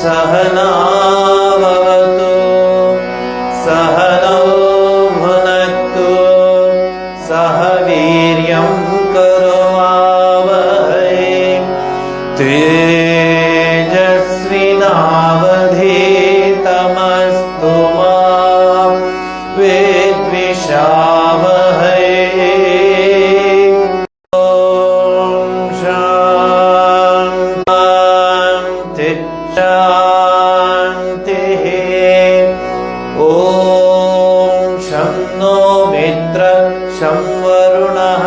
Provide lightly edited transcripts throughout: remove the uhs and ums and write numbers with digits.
सहनावतु सहनौ भुनक्तु सह वीर्यं करवावहै तेजस्विनावधीतमस्तु मा विद्विषावहै। शान्तिः। ॐ शं नो मित्रः शं वरुणः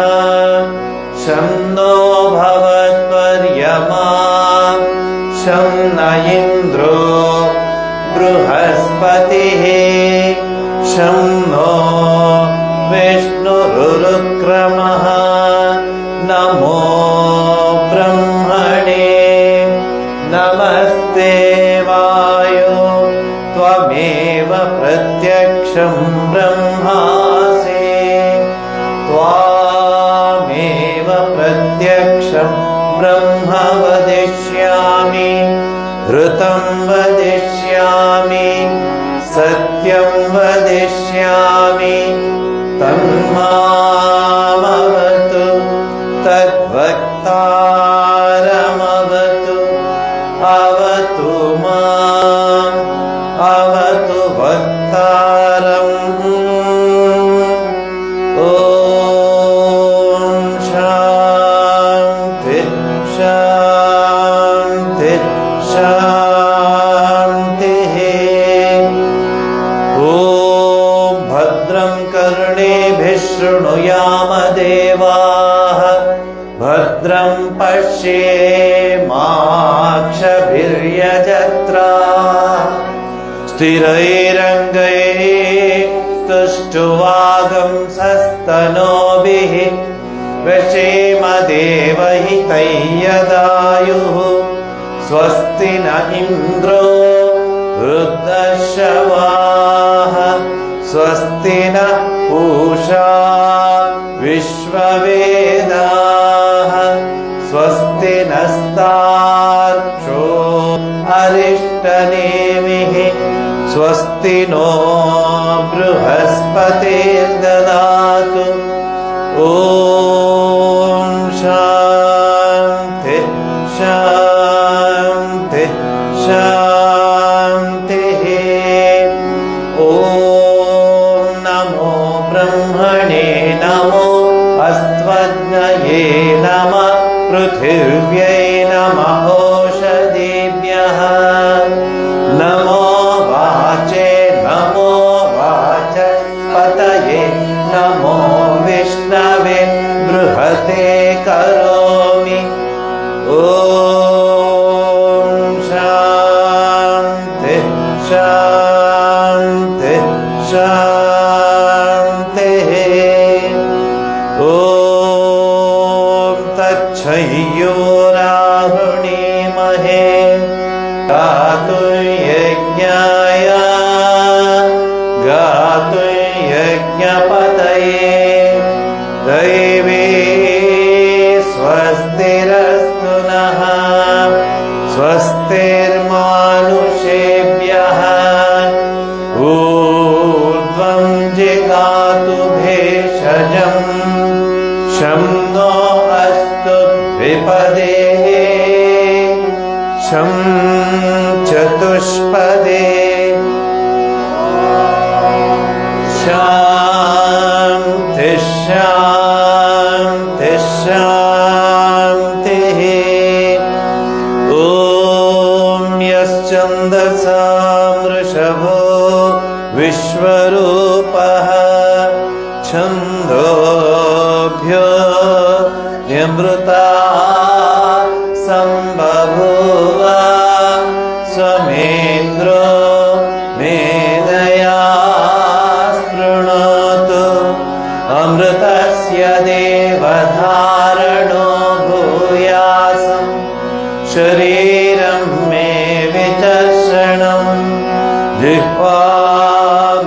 शं नो भवत्वर्यमा शं न इन्द्रो बृहस्पतिः शं नो विष्णुरुक्रमः नमो ब्रह्मणे नमस्ते वायो त्वमेव प्रत्यक्षं ब्रह्मासि त्वामेव प्रत्यक्षं ब्रह्म वदिष्यामि ऋतं वदिष्यामि सत्यं वदिष्यामि तन्मामवतु तद्वक्तारमवतु अवतु माम् अवतु वक्तारम्। ॐ शान्ति शान्ति शान्तिः। ॐ भद्रं कर्णेभिः शृणुयाम देवाः भद्रं पश्येमाक्षभिर्यजत्राः स्थिरैरङ्गैः स्तुष्ट्वागंसस्तनूभिः व्यशेम देवहितं यदायुः स्वस्ति न इन्द्रो वृद्धश्रवाः स्वस्ति नः पूषा विश्ववेदाः स्वस्ति नस्तार्क्ष्यो अरिष्टनेमिः स्वस्ति नो बृहस्पतिर्ददातु। ॐ शान्ति शान्ति शान्तिः। ॐ नमो ब्रह्मणे नमो अस्त्वज्ञये नमः पृथिव्यै नमः ओषधीभ्यः नमो वाचे नमो वाचस्पतये नमो विष्णवे बृहते करोमि। ॐ शान्ति शान्ति शान्तिः। ॐ तच्छयोरावृणीमहे गातुं यज्ञाय गातुं यज्ञपतये दैवी स्वस्तिरस्तु नः स्वस्तिर्मानुषेभ्यः ऊर्ध्वं जिगातु भेषजम् शं नो अस्तु द्विपदेः शं चतुष्पदे शान्ति शान्ति शान्तिः। ॐ यश्चन्दसां वृषभो विश्वरूपः छन्दोभ्यो निमृता सम्बभूव स्वमेन्द्रो मेधया स्पृणोतु अमृतस्य देवधारणो भूयासं शरीरं मे विचर्षणं जिह्वा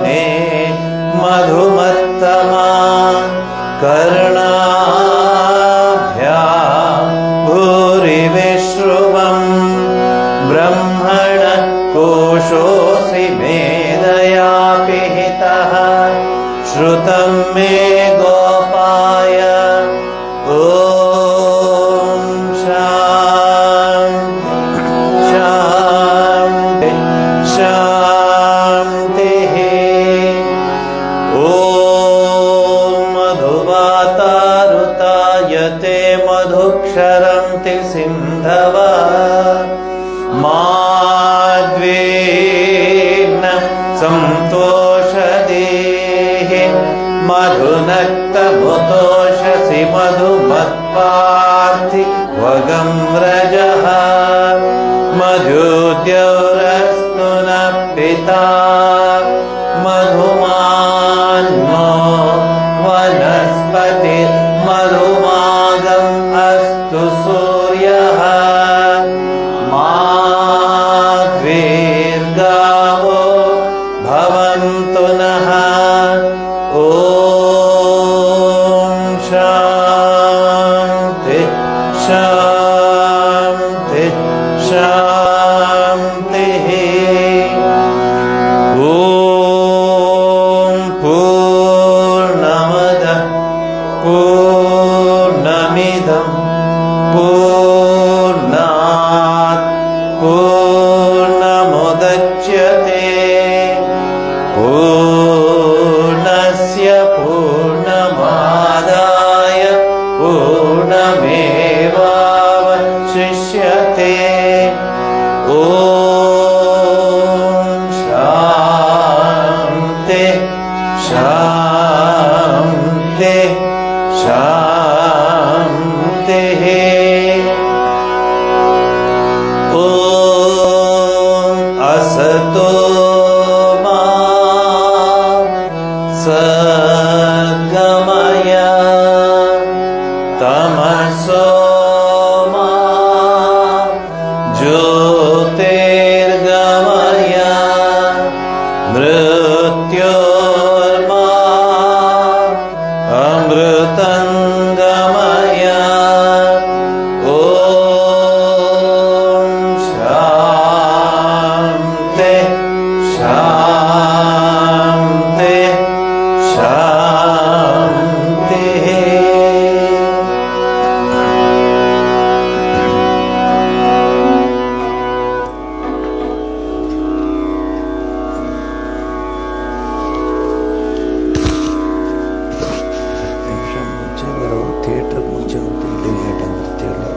मे मधुमत्तमा कर्णाभ्यां भूरिविश्रुवं ब्रह्मण कोशोऽसि मेधया पिहितः श्रुतं मे गोपाय ॐ शान्ति शान्तिः ॐ मधुवातारुतायते मधुक्षरन्ति सिन्धवः माद्वेन सन्तोषदेः मधुनक्तमुतोषसि मधुमत्पार्थि वगं व्रजः मधुद्यौरस्तु नः पिता मधुमान्नो वनस्पति मधुमागम् अस्तु सूर्यः माद्वीर्गावो भवन्तु नः ॐ शान्ति शान्ति शान्तिः ॐ पूर्णमदः पूर्णमिदं पूर्णात् पूर्णमुदच्यते पूर्णस्य पूर्णमादाय पूर्णमेवावशिष्यते ॐ शान्ति शान्ति शान्तिः ॐ असतो मा सद्गमय तमसो मा ज्योतिर्गमय मृत्योर्मा अमृतङ्गमय ॐ शान्ति शान्ति शान्तिः ಥಿಯೇಟರ್ ಮುಂಚೆ ಹೋಗ್ತೀವಿ ಲೇಟ್ ಆಗಿರ್ತೀವಲ್ಲ.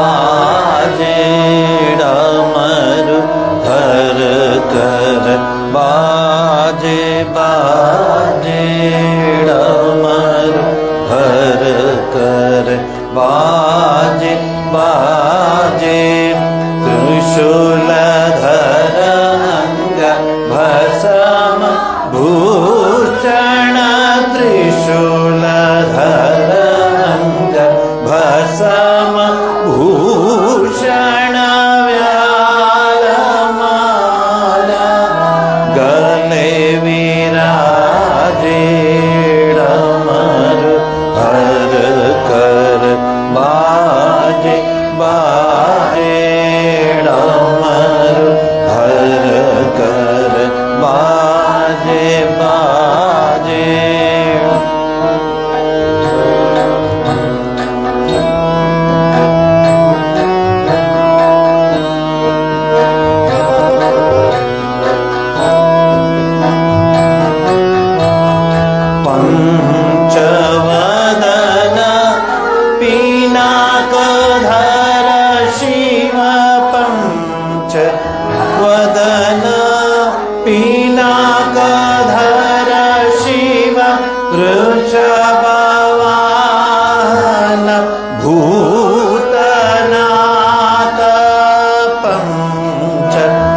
बाजे बाजे बाजे डमरू हर कर बाजे बाजे त्रिशूलधर अंग भस्म भूषण त्रिशूलधर अंग भस्म भूषण व्यालमाला गले विराजे डमरू हर कर बाजे बाजे डमरू हर कर बाजे बाजे पंचवदन पिनाकधर शिव पंचवदन पिनाकधर शिव वृषभवाहन भूतनाथ पंचवदन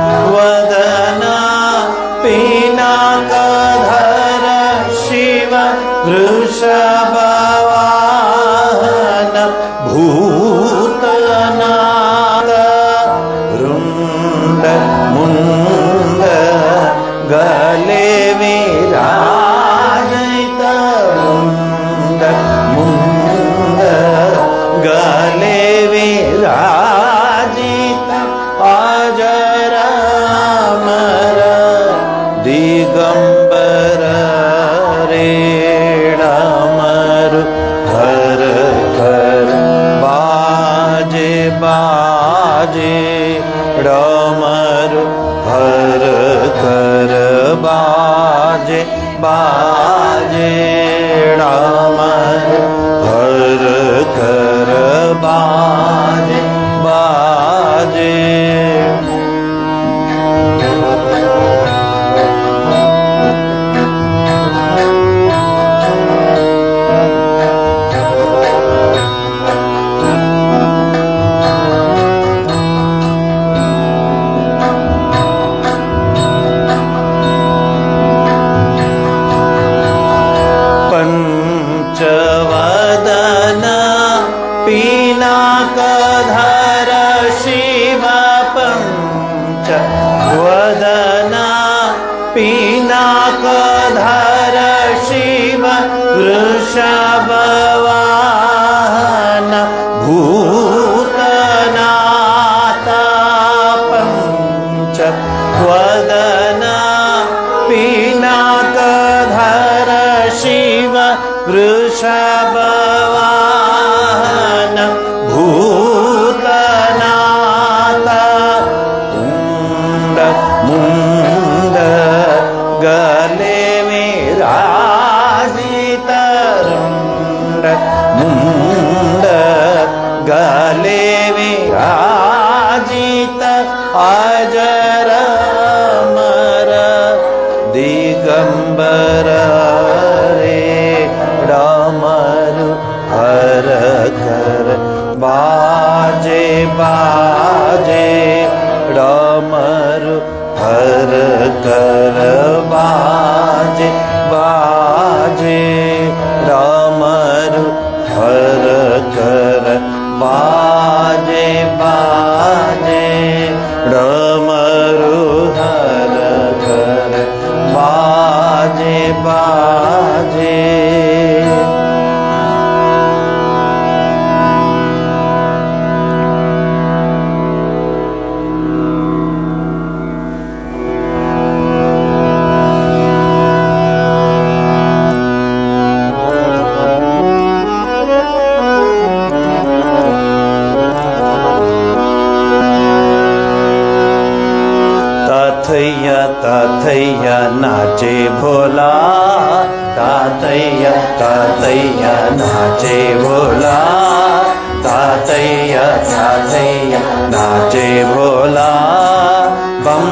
पिनाकधर शिव वृषभवाहन भूतनाथ रुंड मुंड गले विराजित रुंड मुंड गले विराजित अजर अमर दिगंबर रे डमरू हर कर बाजे बाजे डमरू हर कर बाजे बाजे डमरू हर कर बाजे बाजे पंचवदन पिनाकधर शिव पंचवदन पिनाकधर शिव वृषभवाहन भूतनाथ पंचवदन पिनाकधर शिव वृषभवाहन भूतनाथ मुंड मुंड गले विराजित रुंड मुंड गले विराजित अजर अमर दिगंबर रे डमरू हर कर बाजे बाजे डमरू हर कर बाजे बाजे डमरू हर कर बाजे बाजे डमरू हर कर बाजे बाजे तातैया नाचे भोला, तातैया तातैया नाचे भोला, तातैया तातैया नाचे भोला। बम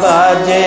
बाजे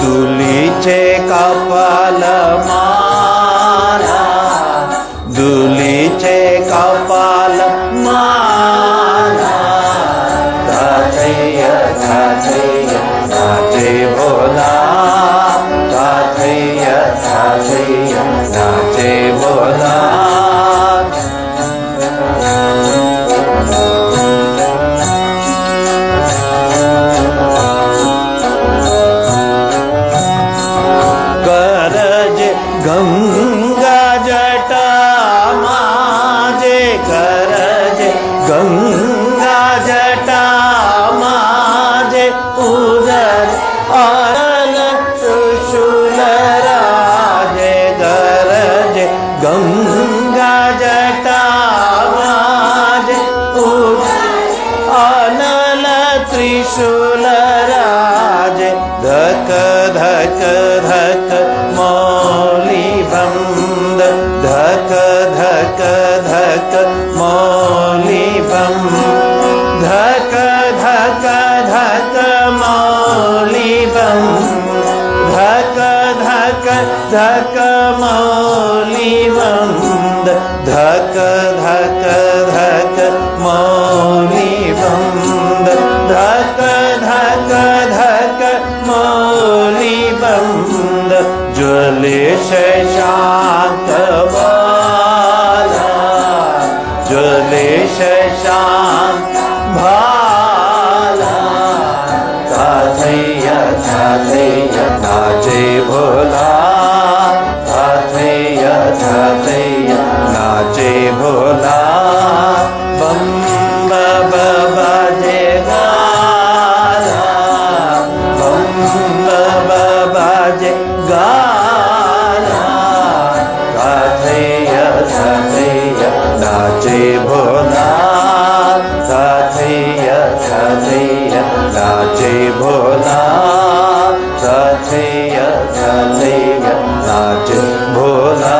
धुलीचे कपाल माला, धुलीचे कपाल माला, धातैया धातैया नाचे भोला, धातैया धातैया नाचे भोला। गंगा जटा माजे करजे, गंगा जटा माजे उदर अरल त्रिशूल राजे गरजे, गंगा जटा माजे उदर अनल त्रिशूल राजे, धक धक धक मौली बंद, धक धक धक मौली बंद, धक धक धक मौली बंद, धक धक धक मौली बंद, धक धक धक मौली बंद, धक धक धक मौली बंद, ज्वले शशांक बाला, ज्वले शशांक भाला, धातैया धातैया नाचे भोला, धातैया धातैया नाचे भोला, बम बब बाजे गाला, बम बब बाजे गाला, धातैया धातैया नाचे भोला, धातैया धातैया नाचे भोला, धातैया धातैया नाचे भोला।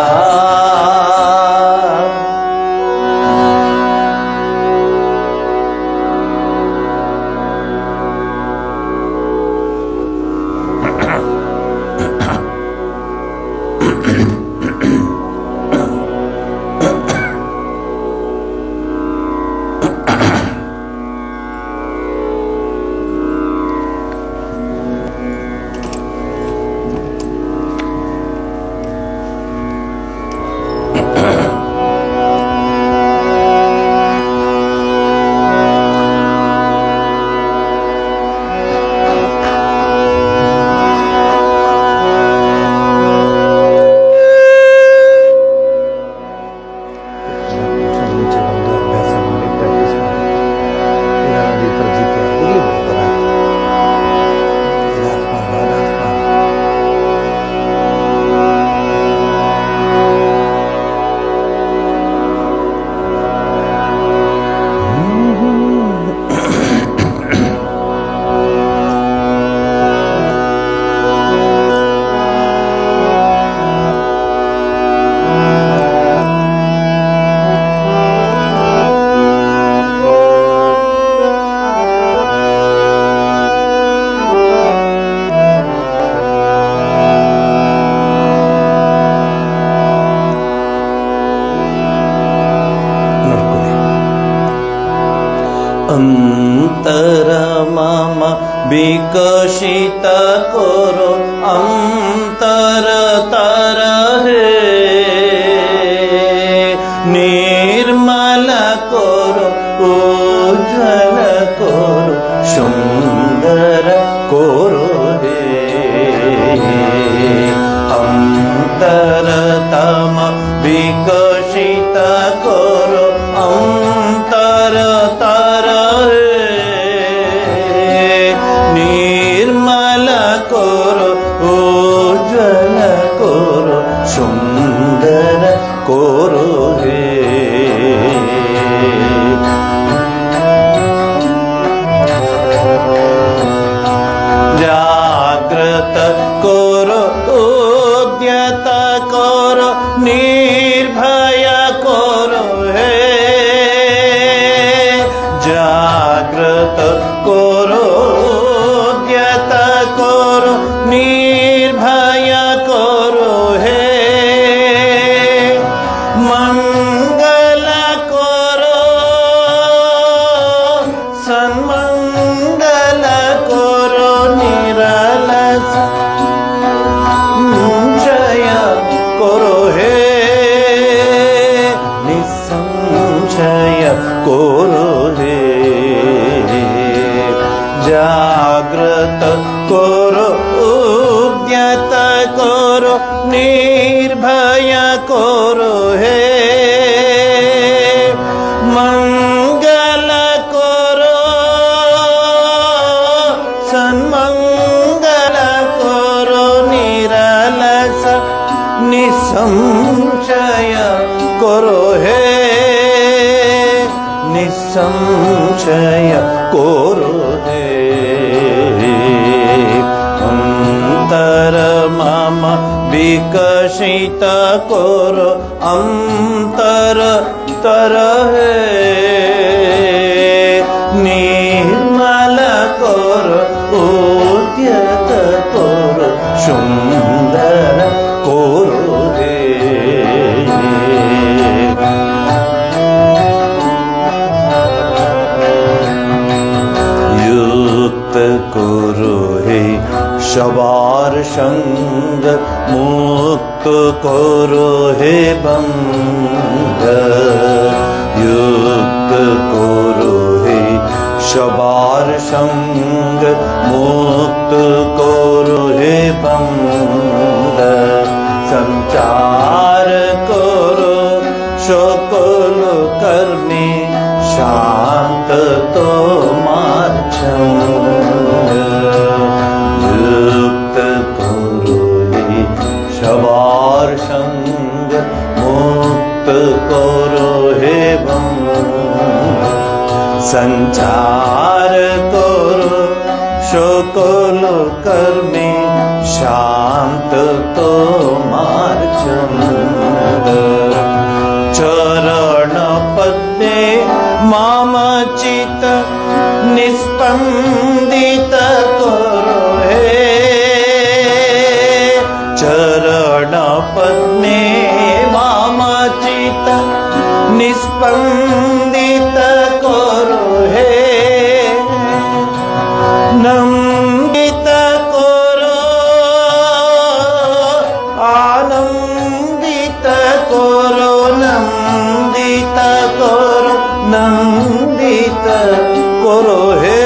अंतर मम विकसित करो अंतर तरहे निर्मल करो उज्ज्वल करो सुंदर करो अंतर तम विकसित करो अंतर निर्मल करो उज्ज्वल करो सुंदर करो जागृत करो उद्यत करो निर्भय करो जागृत करो उद्यत करो करो निर्भय करो हे मंगल करो सन्मंगल करो निरलस निसंशय करो हे निसंशय करो हे अंतर मम विकसित करो अंतर तर हे निर्मल करो उद्यत करो सुंदर करो हे युक्त करो हे सवार संग मुक्त करो हे बंग युक्त करो हे सवार संग मुक्त करो हे बंग संचार करो सकल कर्मे शांत तुम्हार छंद युक्त करो हे सवार संग मुक्त करो हे बंग संचार करो सकल कर्मे शांत तुम्हार छंद चरण पद्मे मम चित निस्पंदित करो हे चरण पद्मे मम चित निस्पंदित करो हे नंदित करो आनंदित करो नंदित करो नंदित करो हे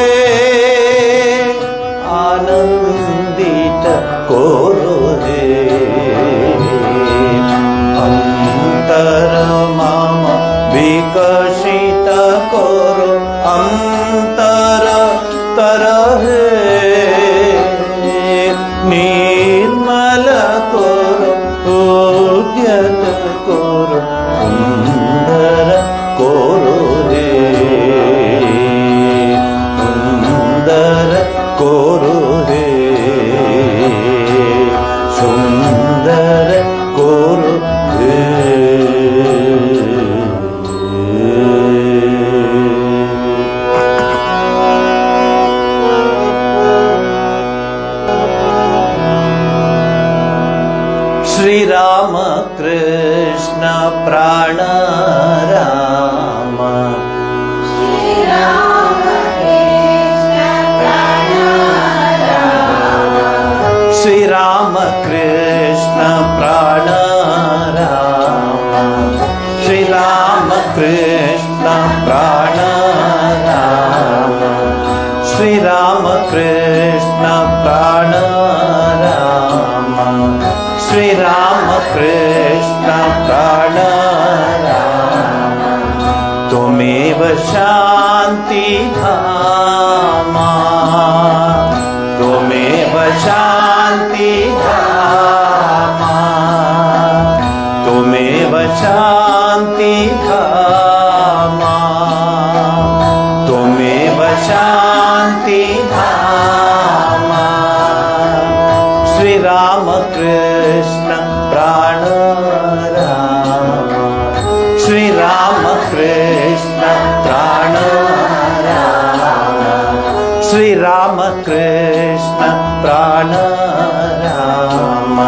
आनंदित करो हे अंतर मम विकसित करो अंतर तर हे निर्मल करो उद्यत करो सुंदर करो हे सुंदर करो हे सुंदर करो हे श्री राम कृष्ण प्राण राम श्री राम कृष्ण प्राण राम श्री राम कृष्ण प्राण राम श्री राम कृष्ण प्राण राम श्री राम कृष्ण प्राण राम श्री राम कृष्ण प्राण राम त्वमेव शान्ति धामा त्वमेव शान्ति धामा त्वमेव शान्ति धामा त्वमेव शान्ति धामा श्री राम कृष्ण प्राण राम श्री राम कृष्ण प्राण राम श्री राम कृष्ण प्राण राम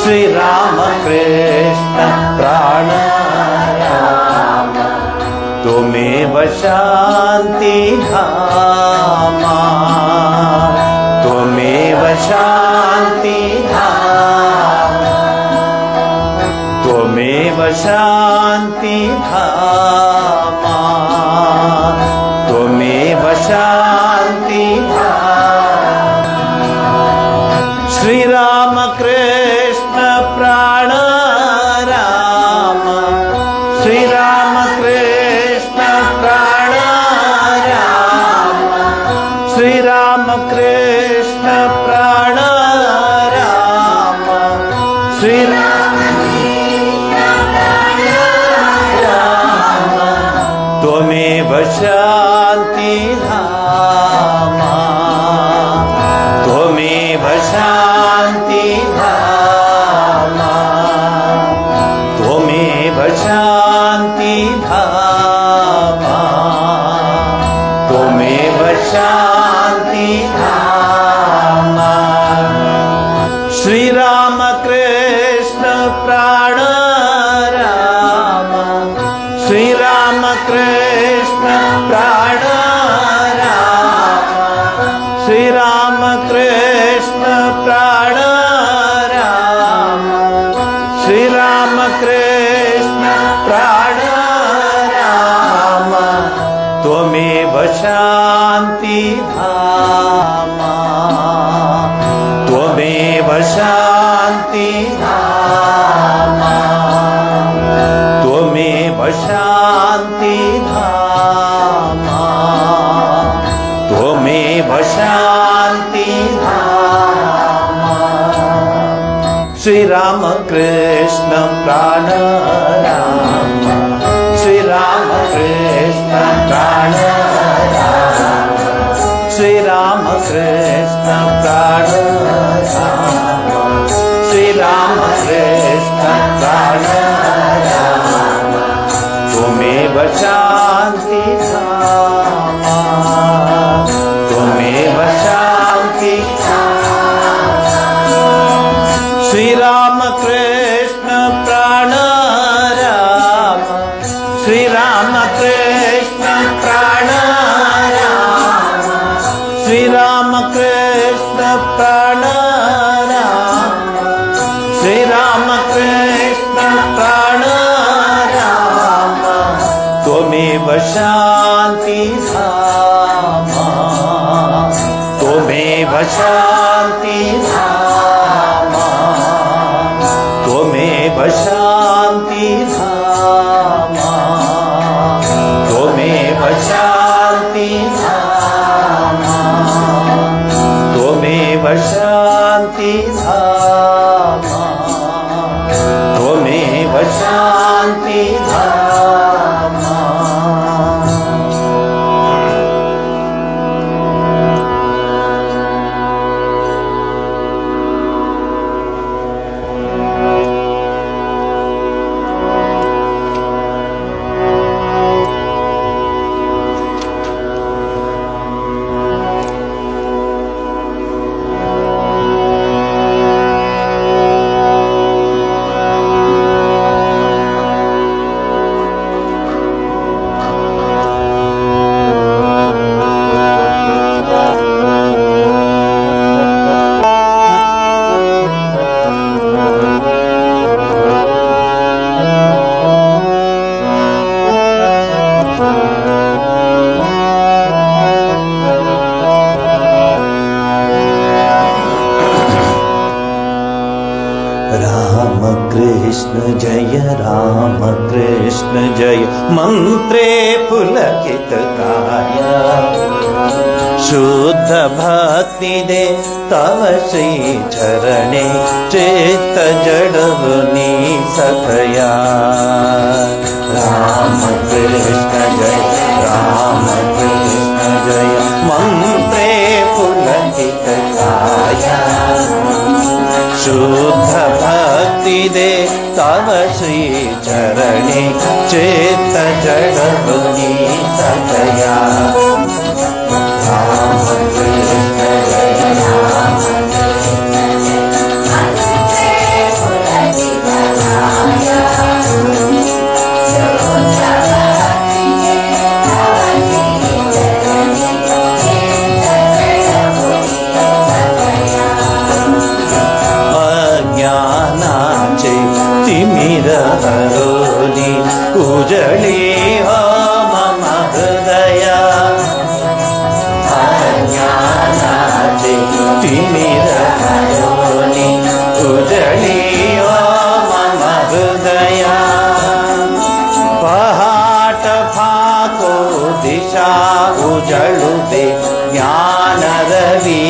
श्री राम कृष्ण प्राण राम त्वमेव शान्ति धामा त्वमेव शान्ति धामा त्वमेव शान्ति धामा त्वमेव शान्ति धामा श्री राम कृष्ण श्रीराम त्वमेव शान्तिधामा त्वमेव शान्तिधामा त्वमेव शान्तिधामा त्वमेव शान्तिधामा श्रीराम कृष्ण प्राण राम श्रीराम कृष्ण प्राण राम श्रीराम कृष्ण प्राण राम श्रीराम कृष्ण प्राण राम त्वमेव शान्तिधामा त्वमेव शान्तिधामा त्वमेव शान्तिधामा त्वमेव शान्तिधामा श्रीराम कृष्ण प्राण राम श्रीराम कृष्ण प्राण राम श्रीराम कृष्ण प्राण राम श्रीराम कृष्ण प्राण राम त्वमेव शान्तिधामा त्वमेव शान्तिधामा श्रीराम कृष्ण प्राण राम श्रीराम कृष्ण प्राण राम श्रीराम कृष्ण प्राण राम श्रीराम कृष्ण प्राण राम त्वमेव शान्तिधामा त्वमेव शान्तिधामा त्वमेव शान्तिधामा त्वमेव शान्तिधामा त्वमेव शान्तिधामा त्वमेव शान्तिधामा राम कृष्ण जय राम कृष्ण जय मंत्रे पुलकितकाय शुद्ध भक्ति दे तव श्री चरणे चित्त जडवनी सखया राम कृष्ण जय राम कृष्ण जय मंत्रे पुलकितकाय शुद्ध भक्ति दे तव श्री चरणे चित्त जडवनी सखया राम कृष्ण जय राम अज्ञानाचे तिमिर हरोनी उजळी हो मम हृदय अज्ञानाचे तिमिर हरोनी उजळी हो मम हृदय पहाट फाको दिशा उजळू दे ज्ञान रवी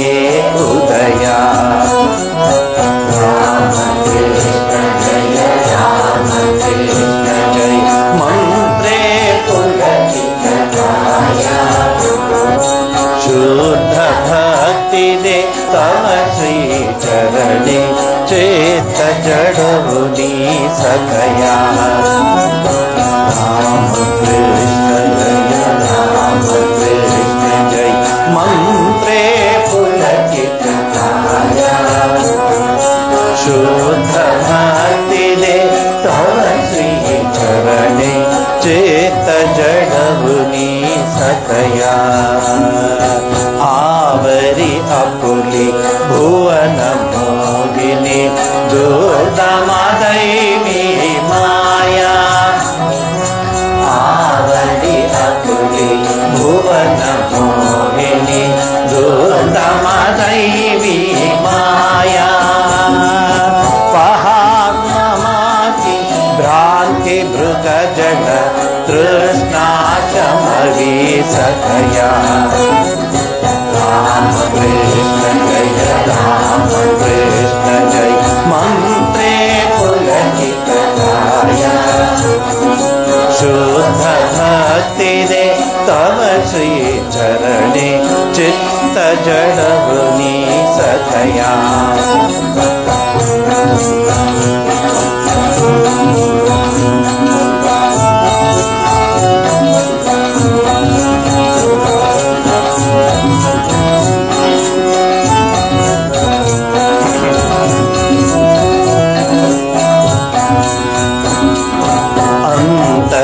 ये उदया राम कृष्ण जय राम कृष्ण जय मंत्रे पुलकित काया शुद्ध भक्ति दे तव श्री चरणे चेत जड़मुनि सकया राम कृष्ण जय राम कृष्ण जय मंत्रे पुलकित काया शुद्ध भक्ति दे तव श्री चरणे चेत जड़मुनि सकया आवरि अपुलि भुवन मोहिनी दुर्दमा दैवी माया आवरि अपुलि भुवन मोहिनी दुर्दमा दैवी माया पहात्ममाति भ्रान्ति भृगजन तृष्णा शमवी सकया राम कृष्ण जय राम कृष्ण जय मंत्रे पुलकित काया शुद्ध भक्ति दे तव श्री चरणे चित्त जड़मुनि सकया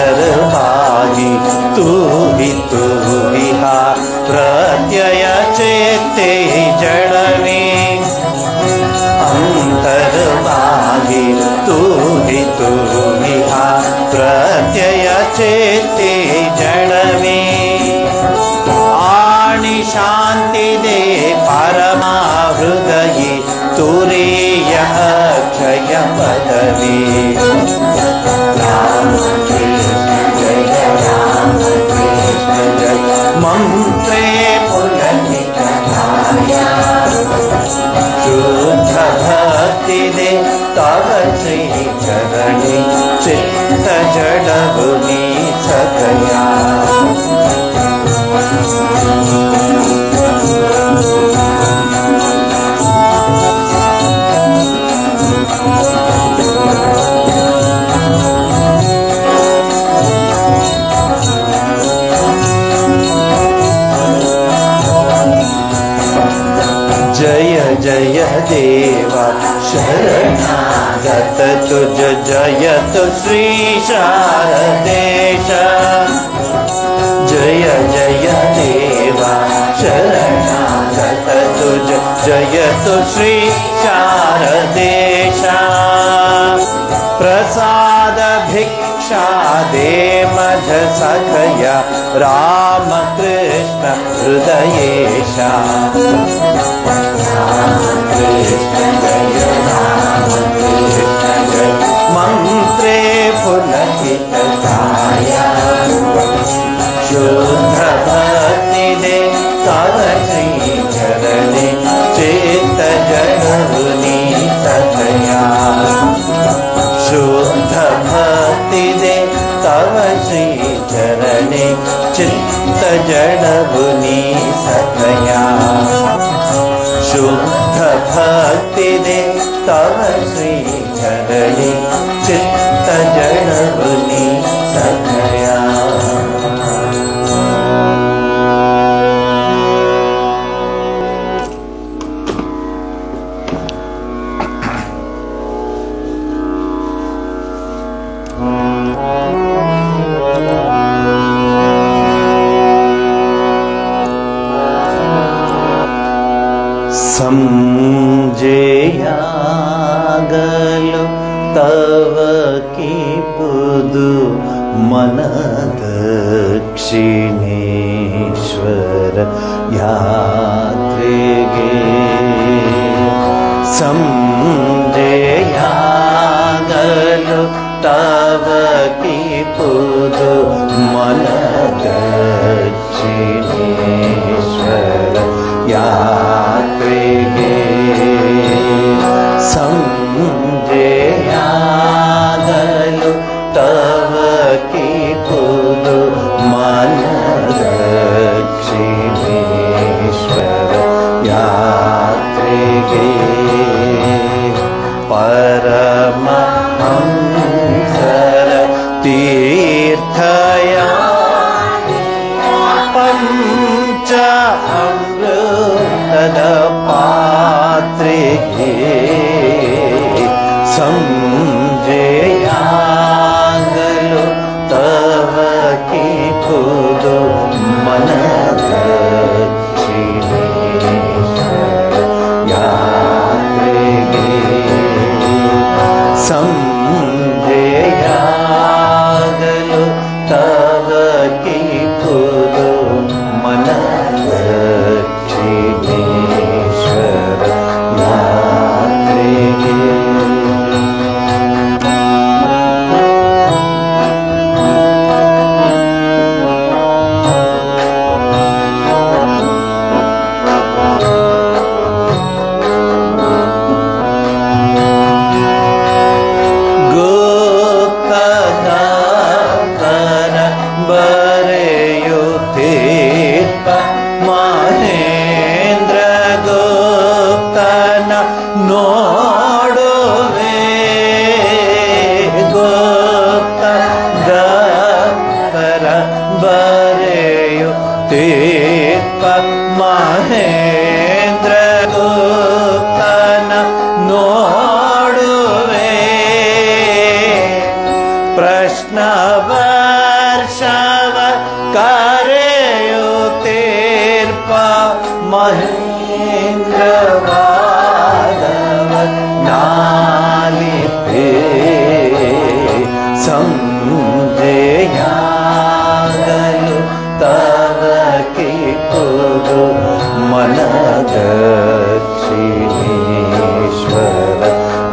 अंतर्भागी तू ही हा प्रत्यय चेते जड़वे अंतर्भागी तू ही हा प्रत्यय चेते जड़वे आनि शांति दे परमा हृदये तुरीय अक्षय पदवी राम कृष्ण जय राम कृष्ण जय मंत्रे पुलकित काया शुद्ध भक्ति दे तव श्री चरणे चित्त जड़मुनि सकया जय जय देवा शरणागत तुझ जयत श्री शारदेश जय जय देवा शरणागत तुझ जयत श्री शारदेश प्रसाद भिक्षा दे मझ सखया राम कृष्ण हृदयेशा राम कृष्ण जय राम कृष्ण जय मंत्रे पुलकित काया शुद्ध भक्ति दे तव श्री चरणे चेत जड़मुनि सकया शुद्ध भक्ति दे तव श्री चरणे चित्त जड़मुनि सकया शुद्ध भक्ति दे तव श्री चरणे चित्त जड़मुनि सकया समझेयागलो तव की पुदु मन दक्षिणेश्वर यात्रेगे समझेयागलो तव की पुदु मन दक्षिणेश्वर यात्रेगे समझे तव की पुदु मन दक्षिणेश्वर यात्रिगे परमहंसर तीर्थया पंच अमृतद पात्रिगे समझेयागलो तव की पुदु मन दक्षिणेश्वर यात्रिगे समझेयागलो तव की पुदु मन दक्षिणेश्वर यात्रिगे ಮಹೇಂದ್ರ ಗುಪ್ತನ ನೋಡುವೆ ಗುಪ್ತ ದತ್ತರ ಬರೆಯುತ್ತೀರ್ಪ ಮಹೇಂದ್ರ ಗುಪ್ತನ ನೋಡುವೆ ಪ್ರಶ್ನ ವರ್ಷವ ಕರೆಯುತ್ತೀರ್ಪ ಮಹೇಂದ್ರ ವಾದವ ನಾಲಿಪೆ ಸಂಜೆಯಾಗಲು ತವ ಕಿ ಪುದು ಮನ ದಕ್ಷಿಣೇಶ್ವರ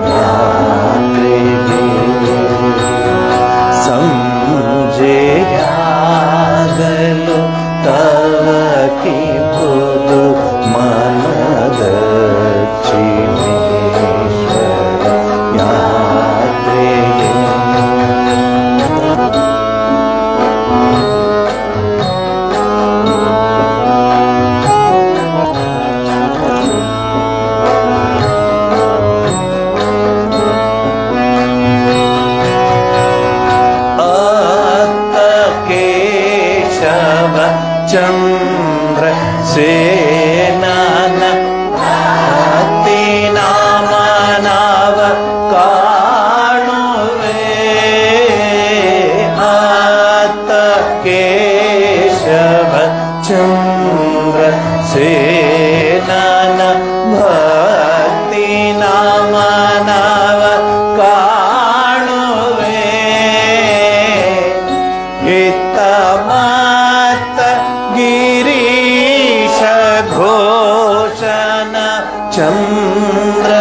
ಯಾತ್ರಿಗೆ ಸಂಜೆಯಾಗಲು ತವ ಕಿ ಪುದು ಮನ ದಕ್ಷಿಣೇಶ್ವರ ಯಾತ್ರಿಗೆ ಚಂದ್ರ ಸೇನನ ಭಕ್ತಿ ನಾಮನವ ಕಾಣುವೆ ಆತ ಕೇಶವ ಚಂದ್ರ ಸೇನನ ಭಕ್ತಿ ನಾಮನವ ಕಾಣುವೆ ಇತ್ತ ಗಿರೀಶ ಘೋಷನ ಚಂದ್ರ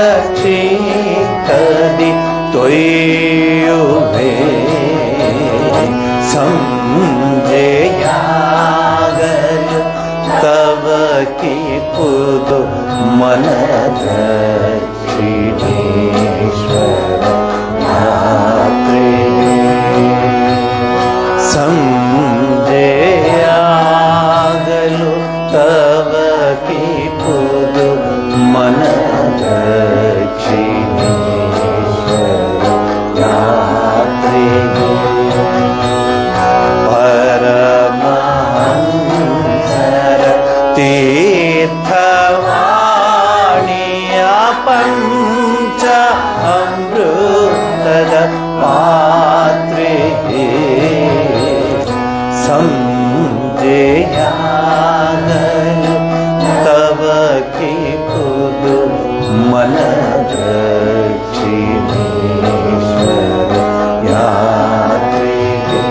ಚೀಕದಿ ತೊಯ್ಯುವೆ ಸಂಜೆಯಾಗಲು ತವ ಕಿ ಪುದು ಮನ ದಕ್ಷಿಣೇಶ್ವರ ಯಾತ್ರಿಗೆ ಸಂಜೆಯಾಗಲು ತವ ಕಿ ಪುದು ಮನ ದಕ್ಷಿಣೇಶ್ವರ ಯಾತ್ರಿಗೆ ಪರಮಹಂಸರ ತೀರ್ಥವಾಣಿಯ ಪಂಚ ಅಮೃತದ ಪಾತ್ರಿಗೆ ಸಂಜೆಯಾಗಲು ತವ ಕಿ ಪುದು ಮನ ದಕ್ಷಿಣೇಶ್ವರ ಯಾತ್ರಿಗೆ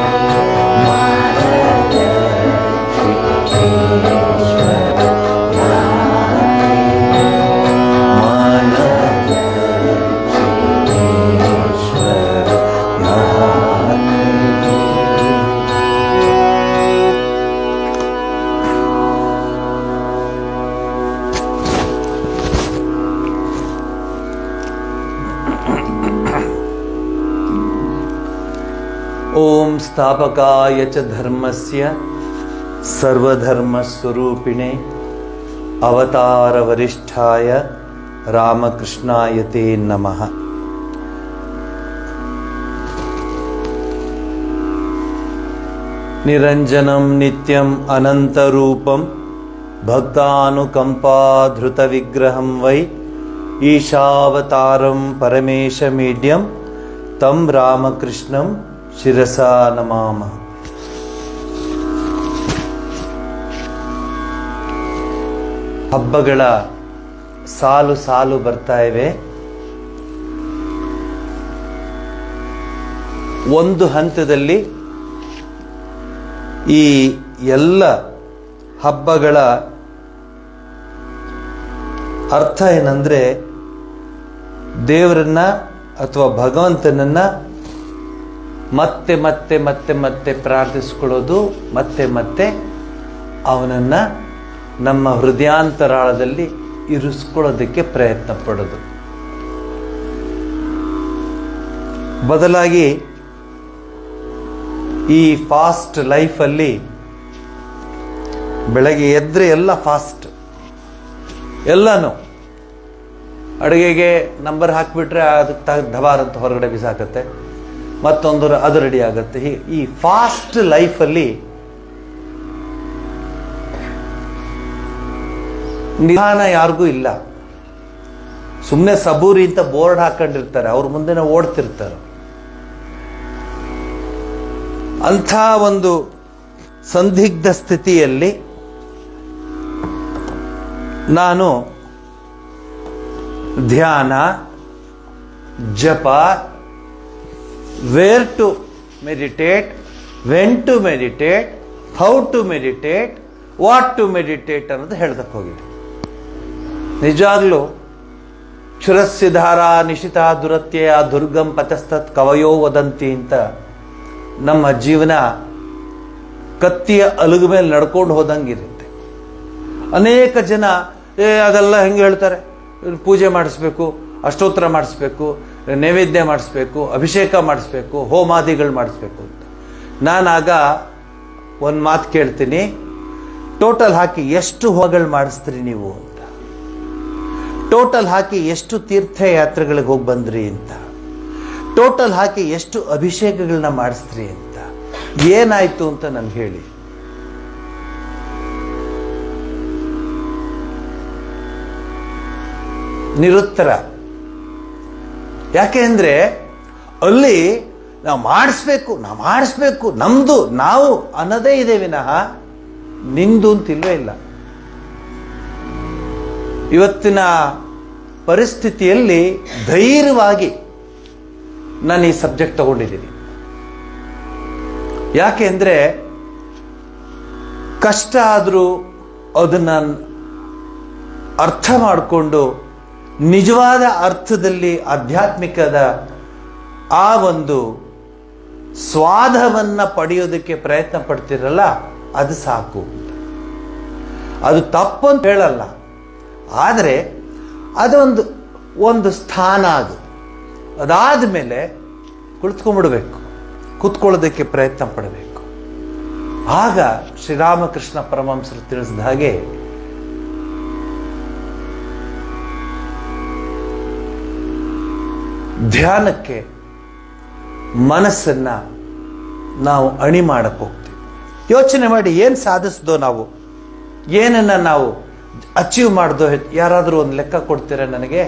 ಮನ ದಕ್ಷಿಣೇಶ್ವರ ಯಾತ್ರಿಗೆ ಮನ ದಕ್ಷಿಣೇಶ್ವರ ಯಾತ್ರಿಗೆ ಓಂ ಸ್ಥಾಪಕಾಯ ಚ ಧರ್ಮಸ್ಯ ಸರ್ವಧರ್ಮಸ್ವರೂಪಿಣೆ ಅವತಾರ ವರಿಷ್ಠಾಯ ರಾಮಕೃಷ್ಣಾಯ ತೇ ನಮಃ. ನಿರಂಜನಂ ನಿತ್ಯಂ ಅನಂತರೂಪಂ ಭಕ್ತಾನುಕಂಪಾಧೃತವಿಗ್ರಹಂ ವೈ ಈಶಾವತಾರಂ ಪರಮೇಶಮೀಡ್ಯಂ ತಂ ರಾಮಕೃಷ್ಣಂ ಶಿರಸಾ ನಮಾಮಃ. ಹಬ್ಬಗಳ ಸಾಲು ಸಾಲು ಬರ್ತಾ ಇವೆ. ಒಂದು ಹಂತದಲ್ಲಿ ಈ ಎಲ್ಲ ಹಬ್ಬಗಳ ಅರ್ಥ ಏನಂದ್ರೆ, ದೇವರನ್ನ ಅಥವಾ ಭಗವಂತನನ್ನ ಮತ್ತೆ ಮತ್ತೆ ಮತ್ತೆ ಮತ್ತೆ ಪ್ರಾರ್ಥಿಸ್ಕೊಳ್ಳೋದು, ಮತ್ತೆ ಮತ್ತೆ ಅವನನ್ನ ನಮ್ಮ ಹೃದಯಾಂತರಾಳದಲ್ಲಿ ಇರಿಸ್ಕೊಳ್ಳೋದಕ್ಕೆ ಪ್ರಯತ್ನ ಪಡೋದು. ಬದಲಾಗಿ ಈ ಫಾಸ್ಟ್ ಲೈಫಲ್ಲಿ ಬೆಳಗ್ಗೆ ಎದ್ರೆ ಎಲ್ಲ ಫಾಸ್ಟ್, ಎಲ್ಲನೂ ಅಡುಗೆಗೆ ನಂಬರ್ ಹಾಕಿಬಿಟ್ರೆ ಅದಕ್ಕೆ ಧವಾರ್ ಅಂತ ಹೊರಗಡೆ ಬಿಸಾಕತ್ತೆ, ಮತ್ತೊಂದು ಅದು ರೆಡಿ ಆಗುತ್ತೆ. ಈ ಫಾಸ್ಟ್ ಲೈಫಲ್ಲಿ ನಿಧಾನ ಯಾರಿಗೂ ಇಲ್ಲ. ಸುಮ್ಮನೆ ಸಬೂರಿ ಅಂತ ಬೋರ್ಡ್ ಹಾಕೊಂಡಿರ್ತಾರೆ, ಅವ್ರ ಮುಂದೆ ಓಡ್ತಿರ್ತಾರೆ. ಅಂಥ ಒಂದು ಸಂದಿಗ್ಧ ಸ್ಥಿತಿಯಲ್ಲಿ ನಾನು ಧ್ಯಾನ, ಜಪ, where to meditate, when to meditate, how to meditate, what to meditate ಅನ್ನೋದು ಹೇಳ್ದಕ್ಕೆ ಹೋಗಿದೆ. ನಿಜಾಗ್ಲೂ ಕ್ಷುರಸ್ಸಿಧಾರ ನಿಶಿತ ದುರತ್ಯಯ ದುರ್ಗಂ ಪತಸ್ತತ್ ಕವಯೋ ವದಂತಿ ಅಂತ ನಮ್ಮ ಜೀವನ ಕತ್ತಿಯ ಅಲುಗು ಮೇಲೆ ನಡ್ಕೊಂಡು ಹೋದಂಗಿರುತ್ತೆ. ಅನೇಕ ಜನ ಅದೆಲ್ಲ ಹೆಂಗೆ ಹೇಳ್ತಾರೆ, ಪೂಜೆ ಮಾಡಿಸ್ಬೇಕು, ಅಷ್ಟೋತ್ತರ ಮಾಡಿಸ್ಬೇಕು, ನೈವೇದ್ಯ ಮಾಡಿಸ್ಬೇಕು, ಅಭಿಷೇಕ ಮಾಡಿಸ್ಬೇಕು, ಹೋಮಾದಿಗಳು ಮಾಡಿಸ್ಬೇಕು ಅಂತ. ನಾನಾಗ ಒಂದು ಮಾತು ಕೇಳ್ತೀನಿ, ಟೋಟಲ್ ಹಾಕಿ ಎಷ್ಟು ಹೋಮಗಳು ಮಾಡಿಸ್ತೀರಿ ನೀವು ಅಂತ, ಟೋಟಲ್ ಹಾಕಿ ಎಷ್ಟು ತೀರ್ಥಯಾತ್ರೆಗಳಿಗೆ ಹೋಗಿ ಬಂದ್ರಿ ಅಂತ, ಟೋಟಲ್ ಹಾಕಿ ಎಷ್ಟು ಅಭಿಷೇಕಗಳನ್ನ ಮಾಡಿಸ್ರಿ ಅಂತ, ಏನಾಯ್ತು ಅಂತ ನನ್ಗೆ ಹೇಳಿ. ನಿರುತ್ತರ. ಯಾಕೆ ಅಂದ್ರೆ ಅಲ್ಲಿ ನಾವು ಮಾಡಿಸ್ಬೇಕು, ನಮ್ದು ನಾವು ಅನ್ನೋದೇ ಇದೆ ವಿನಃ ನಿಂದು ಅಂತಿಲ್ವೇ ಇಲ್ಲ. ಇವತ್ತಿನ ಪರಿಸ್ಥಿತಿಯಲ್ಲಿ ಧೈರ್ಯವಾಗಿ ನಾನು ಈ ಸಬ್ಜೆಕ್ಟ್ ತಗೊಂಡಿದ್ದೀನಿ. ಯಾಕೆ ಅಂದ್ರೆ ಕಷ್ಟ ಆದರೂ ಅದನ್ನ ಅರ್ಥ ಮಾಡಿಕೊಂಡು ನಿಜವಾದ ಅರ್ಥದಲ್ಲಿ ಆಧ್ಯಾತ್ಮಿಕದ ಆ ಒಂದು ಸ್ವಾದವನ್ನ ಪಡೆಯೋದಕ್ಕೆ ಪ್ರಯತ್ನ ಪಡ್ತಿರಲ್ಲ, ಅದು ಸಾಕು. ಅದು ತಪ್ಪು ಅಂತ ಹೇಳಲ್ಲ, ಆದರೆ ಅದೊಂದು ಒಂದು ಸ್ಥಾನ. ಅದಾದ ಮೇಲೆ ಕುಳಿತುಕೊಂಡ್ಬಿಡ್ಬೇಕು, ಕೂತ್ಕೊಳ್ಳೋದಕ್ಕೆ ಪ್ರಯತ್ನ ಪಡಬೇಕು. ಆಗ ಶ್ರೀರಾಮಕೃಷ್ಣ ಪರಮಹಂಸರು ತಿಳಿಸಿದ ಹಾಗೆ ಧ್ಯಾನಕ್ಕೆ ಮನಸ್ಸನ್ನ ನಾವು ಅಣಿ ಮಾಡಕ್ಕೆ ಹೋಗ್ತೀವಿ. ಯೋಚನೆ ಮಾಡಿ, ಏನು ಸಾಧಿಸ್ದೋ ನಾವು, ಏನನ್ನ ನಾವು ಅಚೀವ್ ಮಾಡ್ದೋ, ಯಾರಾದರೂ ಒಂದು ಲೆಕ್ಕ ಕೊಡ್ತೀರಾ ನನಗೆ?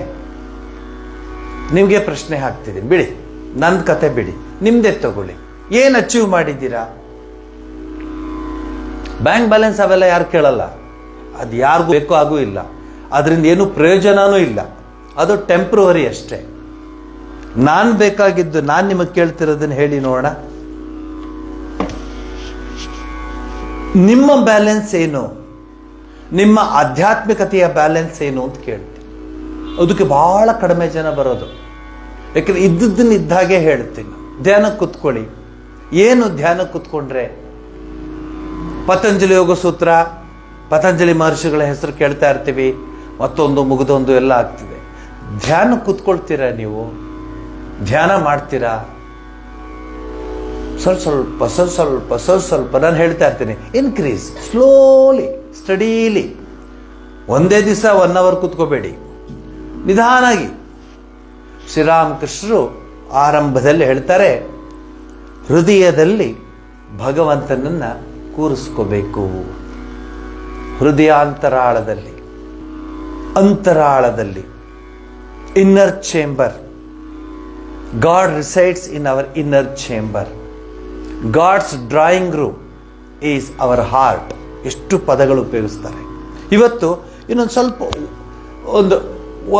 ನಿಮಗೆ ಪ್ರಶ್ನೆ ಹಾಕ್ತಿದ್ದೀನಿ, ಬಿಡಿ, ನನ್ನ ಕತೆ ಬಿಡಿ, ನಿಮ್ದೇ ತಗೊಳ್ಳಿ. ಏನು ಅಚೀವ್ ಮಾಡಿದ್ದೀರಾ? ಬ್ಯಾಂಕ್ ಬ್ಯಾಲೆನ್ಸ್ ಅವೆಲ್ಲ ಯಾರು ಕೇಳಲ್ಲ, ಅದು ಯಾರಿಗೂ ಬೇಕೋ ಆಗೂ ಇಲ್ಲ, ಅದರಿಂದ ಏನು ಪ್ರಯೋಜನನೂ ಇಲ್ಲ, ಅದು ಟೆಂಪ್ರವರಿ ಅಷ್ಟೇ. ನಾನು ಬೇಕಾಗಿದ್ದು, ನಾನು ನಿಮಗೆ ಕೇಳ್ತಿರೋದನ್ನ ಹೇಳಿ ನೋಡೋಣ. ನಿಮ್ಮ ಬ್ಯಾಲೆನ್ಸ್ ಏನು, ನಿಮ್ಮ ಆಧ್ಯಾತ್ಮಿಕತೆಯ ಬ್ಯಾಲೆನ್ಸ್ ಏನು ಅಂತ ಕೇಳ್ತೀನಿ. ಅದಕ್ಕೆ ಬಹಳ ಕಡಿಮೆ ಜನ ಬರೋದು. ಯಾಕಂದ್ರೆ ಇದ್ದದ್ದನ್ನ ಇದ್ದಾಗೆ ಹೇಳ್ತೀನಿ. ಧ್ಯಾನಕ್ಕೆ ಕೂತ್ಕೊಳ್ಳಿ. ಏನು ಧ್ಯಾನಕ್ಕೆ ಕೂತ್ಕೊಂಡ್ರೆ? ಪತಂಜಲಿ ಯೋಗ ಸೂತ್ರ, ಪತಂಜಲಿ ಮಹರ್ಷಿಗಳ ಹೆಸರು ಕೇಳ್ತಾ ಇರ್ತೀವಿ, ಮತ್ತೊಂದು ಮುಗಿದೊಂದು ಎಲ್ಲ ಆಗ್ತಿದೆ. ಧ್ಯಾನ ಕೂತ್ಕೊಳ್ತೀರಾ ನೀವು? ಧ್ಯಾನ ಮಾಡ್ತೀರಾ? ಸ್ವಲ್ಪ ನಾನು ಹೇಳ್ತಾ ಇರ್ತೀನಿ, ಇನ್ಕ್ರೀಸ್ ಸ್ಲೋಲಿ ಸ್ಟಡೀಲಿ. ಒಂದೇ ದಿವಸ 1 hour ಕೂತ್ಕೋಬೇಡಿ, ನಿಧಾನಾಗಿ. ಶ್ರೀರಾಮಕೃಷ್ಣರು ಆರಂಭದಲ್ಲಿ ಹೇಳ್ತಾರೆ, ಹೃದಯದಲ್ಲಿ ಭಗವಂತನನ್ನ ಕೂರಿಸ್ಕೋಬೇಕು. ಹೃದಯಾಂತರಾಳದಲ್ಲಿ, ಅಂತರಾಳದಲ್ಲಿ, inner chamber. God resides in our inner chamber. God's drawing room is our heart. ಎಷ್ಟು ಪದಗಳು ಉಪಯೋಗಿಸ್ತಾರೆ. ಇವತ್ತು ಇನ್ನೊಂದು ಸ್ವಲ್ಪ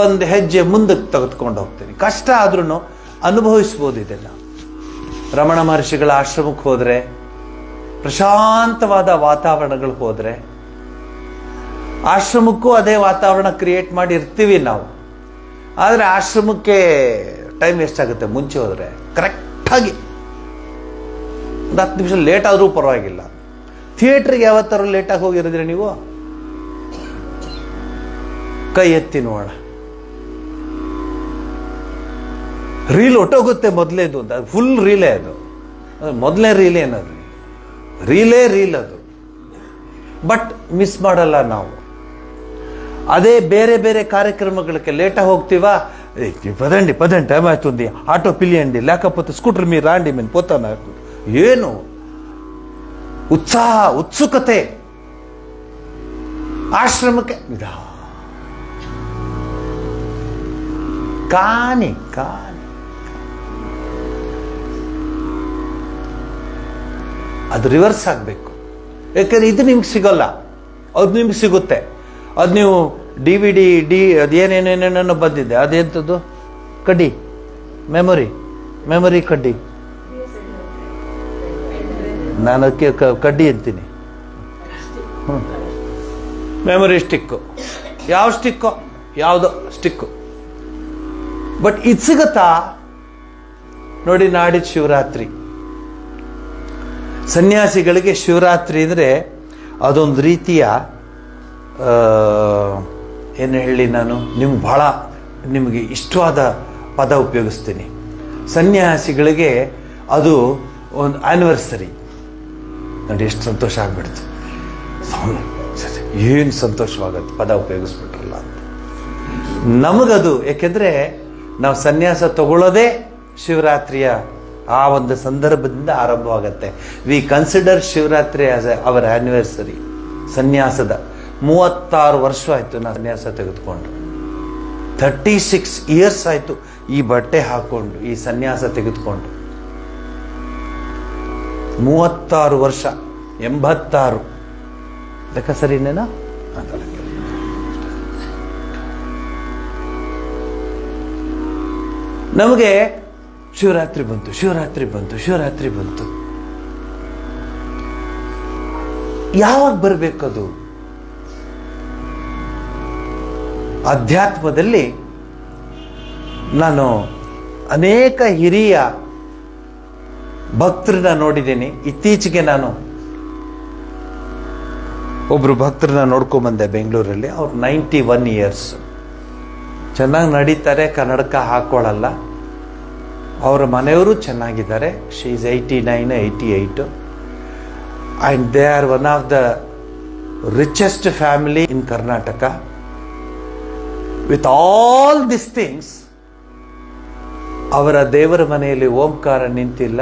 ಒಂದು ಹೆಜ್ಜೆ ಮುಂದಕ್ಕೆ ತೆಗೆದುಕೊಂಡು ಹೋಗ್ತೀನಿ. ಕಷ್ಟ ಆದ್ರೂ ಅನುಭವಿಸ್ಬೋದು ಇದೆಲ್ಲ. ರಮಣ ಮಹರ್ಷಿಗಳ ಆಶ್ರಮಕ್ಕೆ ಹೋದರೆ, ಪ್ರಶಾಂತವಾದ ವಾತಾವರಣಗಳು ಹೋದರೆ, ಆಶ್ರಮಕ್ಕೂ ಅದೇ ವಾತಾವರಣ ಕ್ರಿಯೇಟ್ ಮಾಡಿ ಇರ್ತೀವಿ ನಾವು. ಆದರೆ ಆಶ್ರಮಕ್ಕೆ ಟೈಮ್ ಎಷ್ಟಾಗುತ್ತೆ ಮುಂಚೆ ಹೋದರೆ? ಕರೆಕ್ಟಾಗಿ ಒಂದು 10 ನಿಮಿಷ ಲೇಟ್ ಆದರೂ ಪರವಾಗಿಲ್ಲ. ಥಿಯೇಟ್ರಿಗೆ ಯಾವತ್ತಾರು ಲೇಟಾಗಿ ಹೋಗಿರಿದ್ರೆ ನೀವು? ಕೈ ಎತ್ತಿ ನೋಡೋಣ. ರೀಲ್ ಹೊಟ್ಟೋಗುತ್ತೆ ಮೊದಲೇದು ಅಂತ. ಫುಲ್ ರೀಲೇ ಅದು. ಮೊದಲನೇ ರೀಲ್ ಏನದು? ರೀಲ್ ಅದು. ಬಟ್ ಮಿಸ್ ಮಾಡಲ್ಲ ನಾವು. ಅದೇ ಬೇರೆ ಬೇರೆ ಕಾರ್ಯಕ್ರಮಗಳಿಗೆ ಲೇಟಾಗಿ ಹೋಗ್ತೀವಾ? పదండి టైం అవుతుంది, ఆటో పిలియండి, లేకపోతే స్కూటర్ మీరు రాండి, నేను పోతాను. నాకు ಏನು ಉತ್ಸಾಹ, ಉತ್ಸುಕತೆ. ಆಶ್ರಮಕ್ಕೆ ಕಾಣಿ ಅದು ರಿವರ್ಸ್ ಆಗಬೇಕು. ಯಾಕಂದ್ರೆ ಇದು ನಿಮ್ಗೆ ಸಿಗೋಲ್ಲ, ಅದು ನಿಮ್ಗೆ ಸಿಗುತ್ತೆ. ಅದು ನೀವು DVD ಅದೇನೇನೇನೇನೋ ಬಂದಿದೆ. ಅದೆಂಥದ್ದು? ಕಡ್ಡಿ, ಮೆಮೊರಿ ಕಡ್ಡಿ. ನಾನು ಅದಕ್ಕೆ ಕಡ್ಡಿ ಅಂತೀನಿ. Memory stick. ಯಾವ ಸ್ಟಿಕ್ಕು? ಯಾವುದೋ ಸ್ಟಿಕ್ಕು. ಬಟ್ ಇದು ಸಿಗುತ್ತಾ ನೋಡಿ? ನಾಡಿದ್ದು ಶಿವರಾತ್ರಿ. ಸನ್ಯಾಸಿಗಳಿಗೆ ಶಿವರಾತ್ರಿ ಅಂದರೆ ಅದೊಂದು ರೀತಿಯ ಏನು ಹೇಳಿ ನಾನು ನಿಮಗೆ ಇಷ್ಟವಾದ ಪದ ಉಪಯೋಗಿಸ್ತೀನಿ. ಸನ್ಯಾಸಿಗಳಿಗೆ ಅದು ಒಂದು ಆ್ಯನಿವರ್ಸರಿ. ನೋಡಿ ಎಷ್ಟು ಸಂತೋಷ ಆಗ್ಬಿಡ್ತು. ಏನು ಸಂತೋಷವಾಗತ್ತೆ ಪದ ಉಪಯೋಗಿಸ್ಬಿಟ್ರಲ್ಲ ಅಂತ. ನಮಗದು ಯಾಕೆಂದರೆ ನಾವು ಸನ್ಯಾಸ ತಗೊಳ್ಳೋದೇ ಶಿವರಾತ್ರಿಯ ಆ ಒಂದು ಸಂದರ್ಭದಿಂದ ಆರಂಭವಾಗತ್ತೆ. We consider Shivaratri as our anniversary. ಸನ್ಯಾಸದ 36 ವರ್ಷ ಆಯಿತು ನಾನು ಸನ್ಯಾಸ ತೆಗೆದುಕೊಂಡು. 36 years ಆಯಿತು ಈ ಬಟ್ಟೆ ಹಾಕೊಂಡು, ಈ ಸನ್ಯಾಸ ತೆಗೆದುಕೊಂಡು. 36 ವರ್ಷ, 86 ಲೆಕ್ಕ ಸರಿನೇನಾ? ನಮಗೆ ಶಿವರಾತ್ರಿ ಬಂತು. ಯಾವಾಗ ಬರಬೇಕದು? ಅಧ್ಯಾತ್ಮದಲ್ಲಿ ನಾನು ಅನೇಕ ಹಿರಿಯ ಭಕ್ತರನ್ನ ನೋಡಿದ್ದೀನಿ. ಇತ್ತೀಚೆಗೆ ನಾನು ಒಬ್ರು ಭಕ್ತರನ್ನ ನೋಡ್ಕೊಂಡ್ಬಂದೆ ಬೆಂಗಳೂರಲ್ಲಿ. ಅವ್ರು 91 years, ಚೆನ್ನಾಗಿ ನಡೀತಾರೆ, ಕನ್ನಡಕ ಹಾಕೊಳ್ಳಲ್ಲ. ಅವರ ಮನೆಯವರು ಚೆನ್ನಾಗಿದ್ದಾರೆ. She is 89, 88 and they are one of the richest family in Karnataka. With all these things, ಅವರ ದೇವರ ಮನೆಯಲ್ಲಿ ಓಂಕಾರ ನಿಂತಿಲ್ಲ,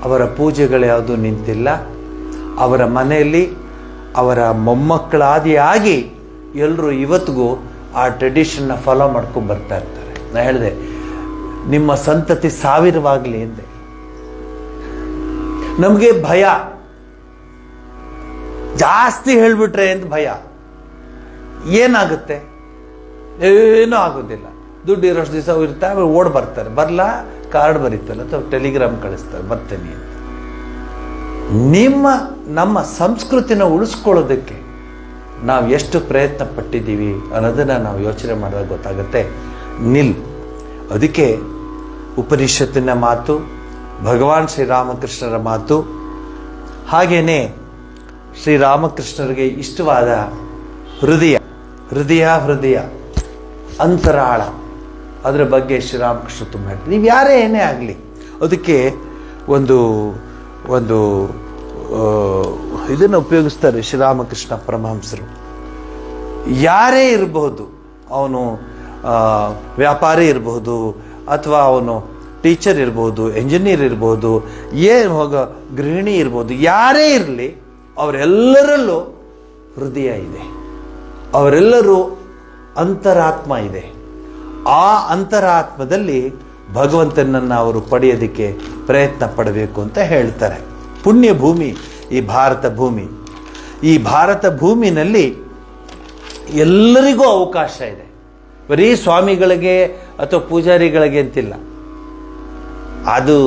ಅವರ ಪೂಜೆಗಳು ಯಾವುದು ನಿಂತಿಲ್ಲ. ಅವರ ಮನೆಯಲ್ಲಿ ಅವರ ಮೊಮ್ಮಕ್ಕಳಾದಿಯಾಗಿ ಎಲ್ಲರೂ ಇವತ್ತಿಗೂ ಆ ಟ್ರೆಡಿಷನ್ನ ಫಾಲೋ ಮಾಡ್ಕೊಂಡು ಬರ್ತಾ ಇರ್ತಾರೆ. ನಾನು ಹೇಳಿದೆ, ನಿಮ್ಮ ಸಂತತಿ ಸಾವಿರವಾಗಲಿ ಎಂದೆ. ನಮಗೆ ಭಯ, ಜಾಸ್ತಿ ಹೇಳ್ಬಿಟ್ರೆ ಅಂತ ಭಯ. ಏನಾಗುತ್ತೆ? ಏನೂ ಆಗೋದಿಲ್ಲ. ದುಡ್ಡು ಇರೋಷ್ಟು ದಿವಸ ಇರ್ತಾರೆ, ಆಮೇಲೆ ಓಡ್ ಬರ್ತಾರೆ. ಬರಲ್ಲ, ಕಾರ್ಡ್ ಬರೀತಲ್ಲ ಅಥವಾ ಟೆಲಿಗ್ರಾಮ್ ಕಳಿಸ್ತಾರೆ, ಬರ್ತೇನೆ ಅಂತ. ನಮ್ಮ ಸಂಸ್ಕೃತಿನ ಉಳಿಸ್ಕೊಳ್ಳೋದಕ್ಕೆ ನಾವು ಎಷ್ಟು ಪ್ರಯತ್ನ ಪಟ್ಟಿದ್ದೀವಿ ಅನ್ನೋದನ್ನು ನಾವು ಯೋಚನೆ ಮಾಡಿದಾಗ ಗೊತ್ತಾಗುತ್ತೆ. ಅದಕ್ಕೆ ಉಪನಿಷತ್ತಿನ ಮಾತು, ಭಗವಾನ್ ಶ್ರೀರಾಮಕೃಷ್ಣರ ಮಾತು, ಹಾಗೇನೆ ಶ್ರೀರಾಮಕೃಷ್ಣರಿಗೆ ಇಷ್ಟವಾದ ಹೃದಯ ಅಂತರಾಳ, ಅದರ ಬಗ್ಗೆ ಶ್ರೀರಾಮಕೃಷ್ಣ ತುಂಬ ಹೇಳ್ತಾರೆ. ನೀವು ಯಾರೇ ಏನೇ ಆಗಲಿ, ಅದಕ್ಕೆ ಒಂದು ಒಂದು ಇದನ್ನು ಉಪಯೋಗಿಸ್ತಾರೆ ಶ್ರೀರಾಮಕೃಷ್ಣ ಪರಮಹಂಸರು. ಯಾರೇ ಇರಬಹುದು, ಅವನು ವ್ಯಾಪಾರಿ ಇರಬಹುದು, ಅಥವಾ ಅವನು ಟೀಚರ್ ಇರ್ಬೋದು, ಎಂಜಿನಿಯರ್ ಇರ್ಬೋದು, ಗೃಹಿಣಿ ಇರ್ಬೋದು, ಯಾರೇ ಇರಲಿ ಅವರೆಲ್ಲರಲ್ಲೂ ಹೃದಯ ಇದೆ, ಅವರೆಲ್ಲರೂ ಅಂತರಾತ್ಮ ಇದೆ. ಆ ಅಂತರಾತ್ಮದಲ್ಲಿ ಭಗವಂತನನ್ನು ಅವರು ಪಡೆಯೋದಕ್ಕೆ ಪ್ರಯತ್ನ ಪಡಬೇಕು ಅಂತ ಹೇಳ್ತಾರೆ. ಪುಣ್ಯ ಭೂಮಿ ಈ ಭಾರತ ಭೂಮಿ. ಈ ಭಾರತ ಭೂಮಿನಲ್ಲಿ ಎಲ್ಲರಿಗೂ ಅವಕಾಶ ಇದೆ. ಬರೀ ಸ್ವಾಮಿಗಳಿಗೆ ಅಥವಾ ಪೂಜಾರಿಗಳಿಗೆ ಅಂತಿಲ್ಲ, ಅದು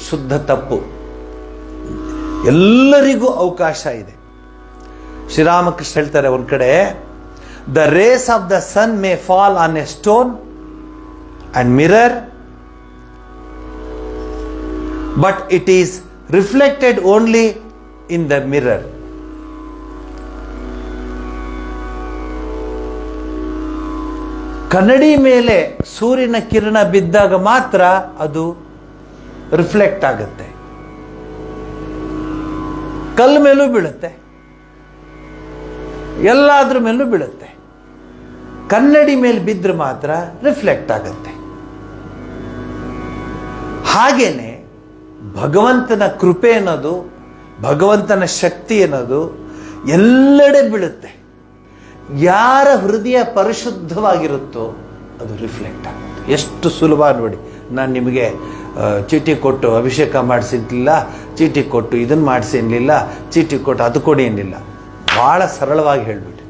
ಶುದ್ಧ ತಪ್ಪು. ಎಲ್ಲರಿಗೂ ಅವಕಾಶ ಇದೆ. ಶ್ರೀರಾಮಕೃಷ್ಣ ಹೇಳ್ತಾರೆ ಒಂದ್ ಕಡೆ, the rays of the sun may fall on a stone and mirror, but it is reflected only in the mirror. ಕನ್ನಡಿ ಮೇಲೆ ಸೂರ್ಯನ ಕಿರಣ ಬಿದ್ದಾಗ ಮಾತ್ರ ಅದು ರಿಫ್ಲೆಕ್ಟ್ ಆಗುತ್ತೆ. ಕಲ್ಲು ಮೇಲೂ ಬೀಳುತ್ತೆ, ಎಲ್ಲಾದ್ರ ಮೇಲೂ ಬೀಳುತ್ತೆ. ಕನ್ನಡಿ ಮೇಲೆ ಬಿದ್ದರೆ ಮಾತ್ರ ರಿಫ್ಲೆಕ್ಟ್ ಆಗುತ್ತೆ. ಹಾಗೇನೆ ಭಗವಂತನ ಕೃಪೆ ಅನ್ನೋದು, ಭಗವಂತನ ಶಕ್ತಿ ಅನ್ನೋದು ಎಲ್ಲೆಡೆ ಬೀಳುತ್ತೆ. ಯಾರ ಹೃದಯ ಪರಿಶುದ್ಧವಾಗಿರುತ್ತೋ ಅದು ರಿಫ್ಲೆಕ್ಟ್ ಆಗುತ್ತೆ. ಎಷ್ಟು ಸುಲಭ ನೋಡಿ. ನಾನು ನಿಮಗೆ ಚೀಟಿ ಕೊಟ್ಟು ಅಭಿಷೇಕ ಮಾಡಿಸಿರ್ಲಿಲ್ಲ, ಚೀಟಿ ಕೊಟ್ಟು ಇದನ್ನು ಮಾಡಿಸಿರ್ಲಿಲ್ಲ, ಚೀಟಿ ಕೊಟ್ಟು ಅದು ಕೊಡಿ ಅನ್ನಿಲ್ಲ. ಭಾಳ ಸರಳವಾಗಿ ಹೇಳಿಬಿಟ್ಟು.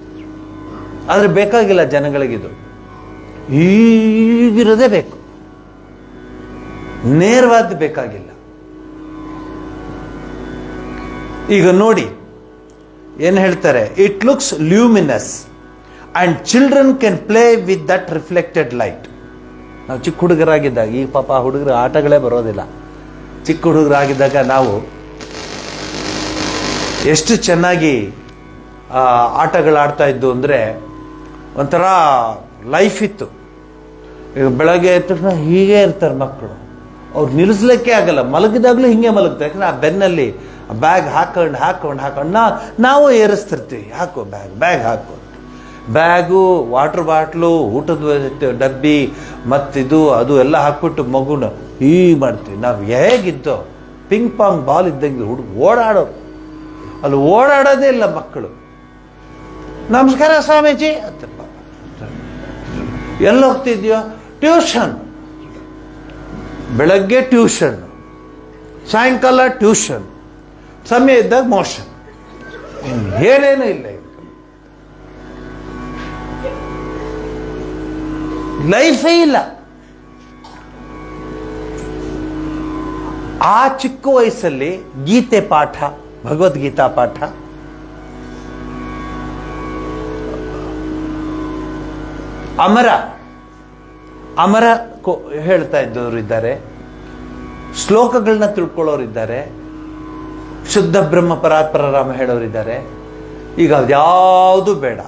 ಆದರೆ ಬೇಕಾಗಿಲ್ಲ ಜನಗಳಿಗಿದು. ಈಗಿರೋದೇ ಬೇಕು, ನೇರವಾದ ಬೇಕಾಗಿಲ್ಲ. ಈಗ ನೋಡಿ ಏನು ಹೇಳ್ತಾರೆ, it looks luminous and children can play with that reflected light. ನಾವು ಚಿಕ್ಕ ಹುಡುಗರಾಗಿದ್ದಾಗ, ಈ ಪಾಪ ಹುಡುಗರ ಆಟಗಳೇ ಬರೋದಿಲ್ಲ. ಚಿಕ್ಕ ಹುಡುಗರಾಗಿದ್ದಾಗ ನಾವು ಎಷ್ಟು ಚೆನ್ನಾಗಿ ಆಟಗಳಾಡ್ತಾ ಇದ್ದು ಅಂದರೆ ಒಂಥರ ಲೈಫ್ ಇತ್ತು. ಈಗ ಬೆಳಗ್ಗೆ ಎದ್ದ ತಕ್ಷಣ ಹೀಗೆ ಇರ್ತಾರೆ ಮಕ್ಕಳು, ಅವ್ರು ನಿಲ್ಲಿಸ್ಲಿಕ್ಕೆ ಆಗಲ್ಲ. ಮಲಗಿದಾಗಲೂ ಹಿಂಗೆ ಮಲಗ್ತಾರೆ. ಯಾಕಂದ್ರೆ ಆ ಬೆನ್ನಲ್ಲಿ ಬ್ಯಾಗ್ ಹಾಕೊಂಡು ನಾವು ಏರಿಸ್ತಿರ್ತೀವಿ. ಹಾಕೋ ಬ್ಯಾಗ್ ಹಾಕೋ. ಬ್ಯಾಗು, ವಾಟರ್ ಬಾಟ್ಲು, ಊಟದ ಡಬ್ಬಿ ಮತ್ತಿದು ಅದು ಎಲ್ಲ ಹಾಕ್ಬಿಟ್ಟು ಮಗುನ ಮಾಡ್ತೀವಿ. ನಾವು ಹೇಗಿದ್ದೋ ಪಿಂಗ್ ಪಾಂಗ್ ಬಾಲ್ ಇದ್ದಂಗೆ ಹುಡುಗ ಓಡಾಡೋರು. ಅಲ್ಲಿ ಓಡಾಡೋದೇ ಇಲ್ಲ ಮಕ್ಕಳು. ನಮಸ್ಕಾರ ಸ್ವಾಮೀಜಿ ಅಂತ. ಎಲ್ಲಿ ಹೋಗ್ತಿದ್ಯೋ? ಟ್ಯೂಷನ್. ಬೆಳಗ್ಗೆ ಟ್ಯೂಷನ್, ಸಾಯಂಕಾಲ ಟ್ಯೂಷನ್, ಸಮಯ ಇದ್ದಾಗ ಮೋಷನ್. ಏನೇನೂ ಇಲ್ಲ. ಲೈಫೇ ಇಲ್ಲ. ಆ ಚಿಕ್ಕ ವಯಸ್ಸಲ್ಲಿ ಗೀತೆ ಪಾಠ, ಭಗವದ್ಗೀತಾ ಪಾಠ, ಅಮರ ಹೇಳ್ತಾ ಇದ್ದವರು ಇದ್ದಾರೆ, ಶ್ಲೋಕಗಳನ್ನ ತಿಳ್ಕೊಳ್ಳೋರಿದ್ದಾರೆ, ಶುದ್ಧ ಬ್ರಹ್ಮ ಪರಾತ್ಪರ ರಾಮ ಹೇಳೋರಿದ್ದಾರೆ. ಈಗ ಅದ್ಯಾವುದು ಬೇಡ.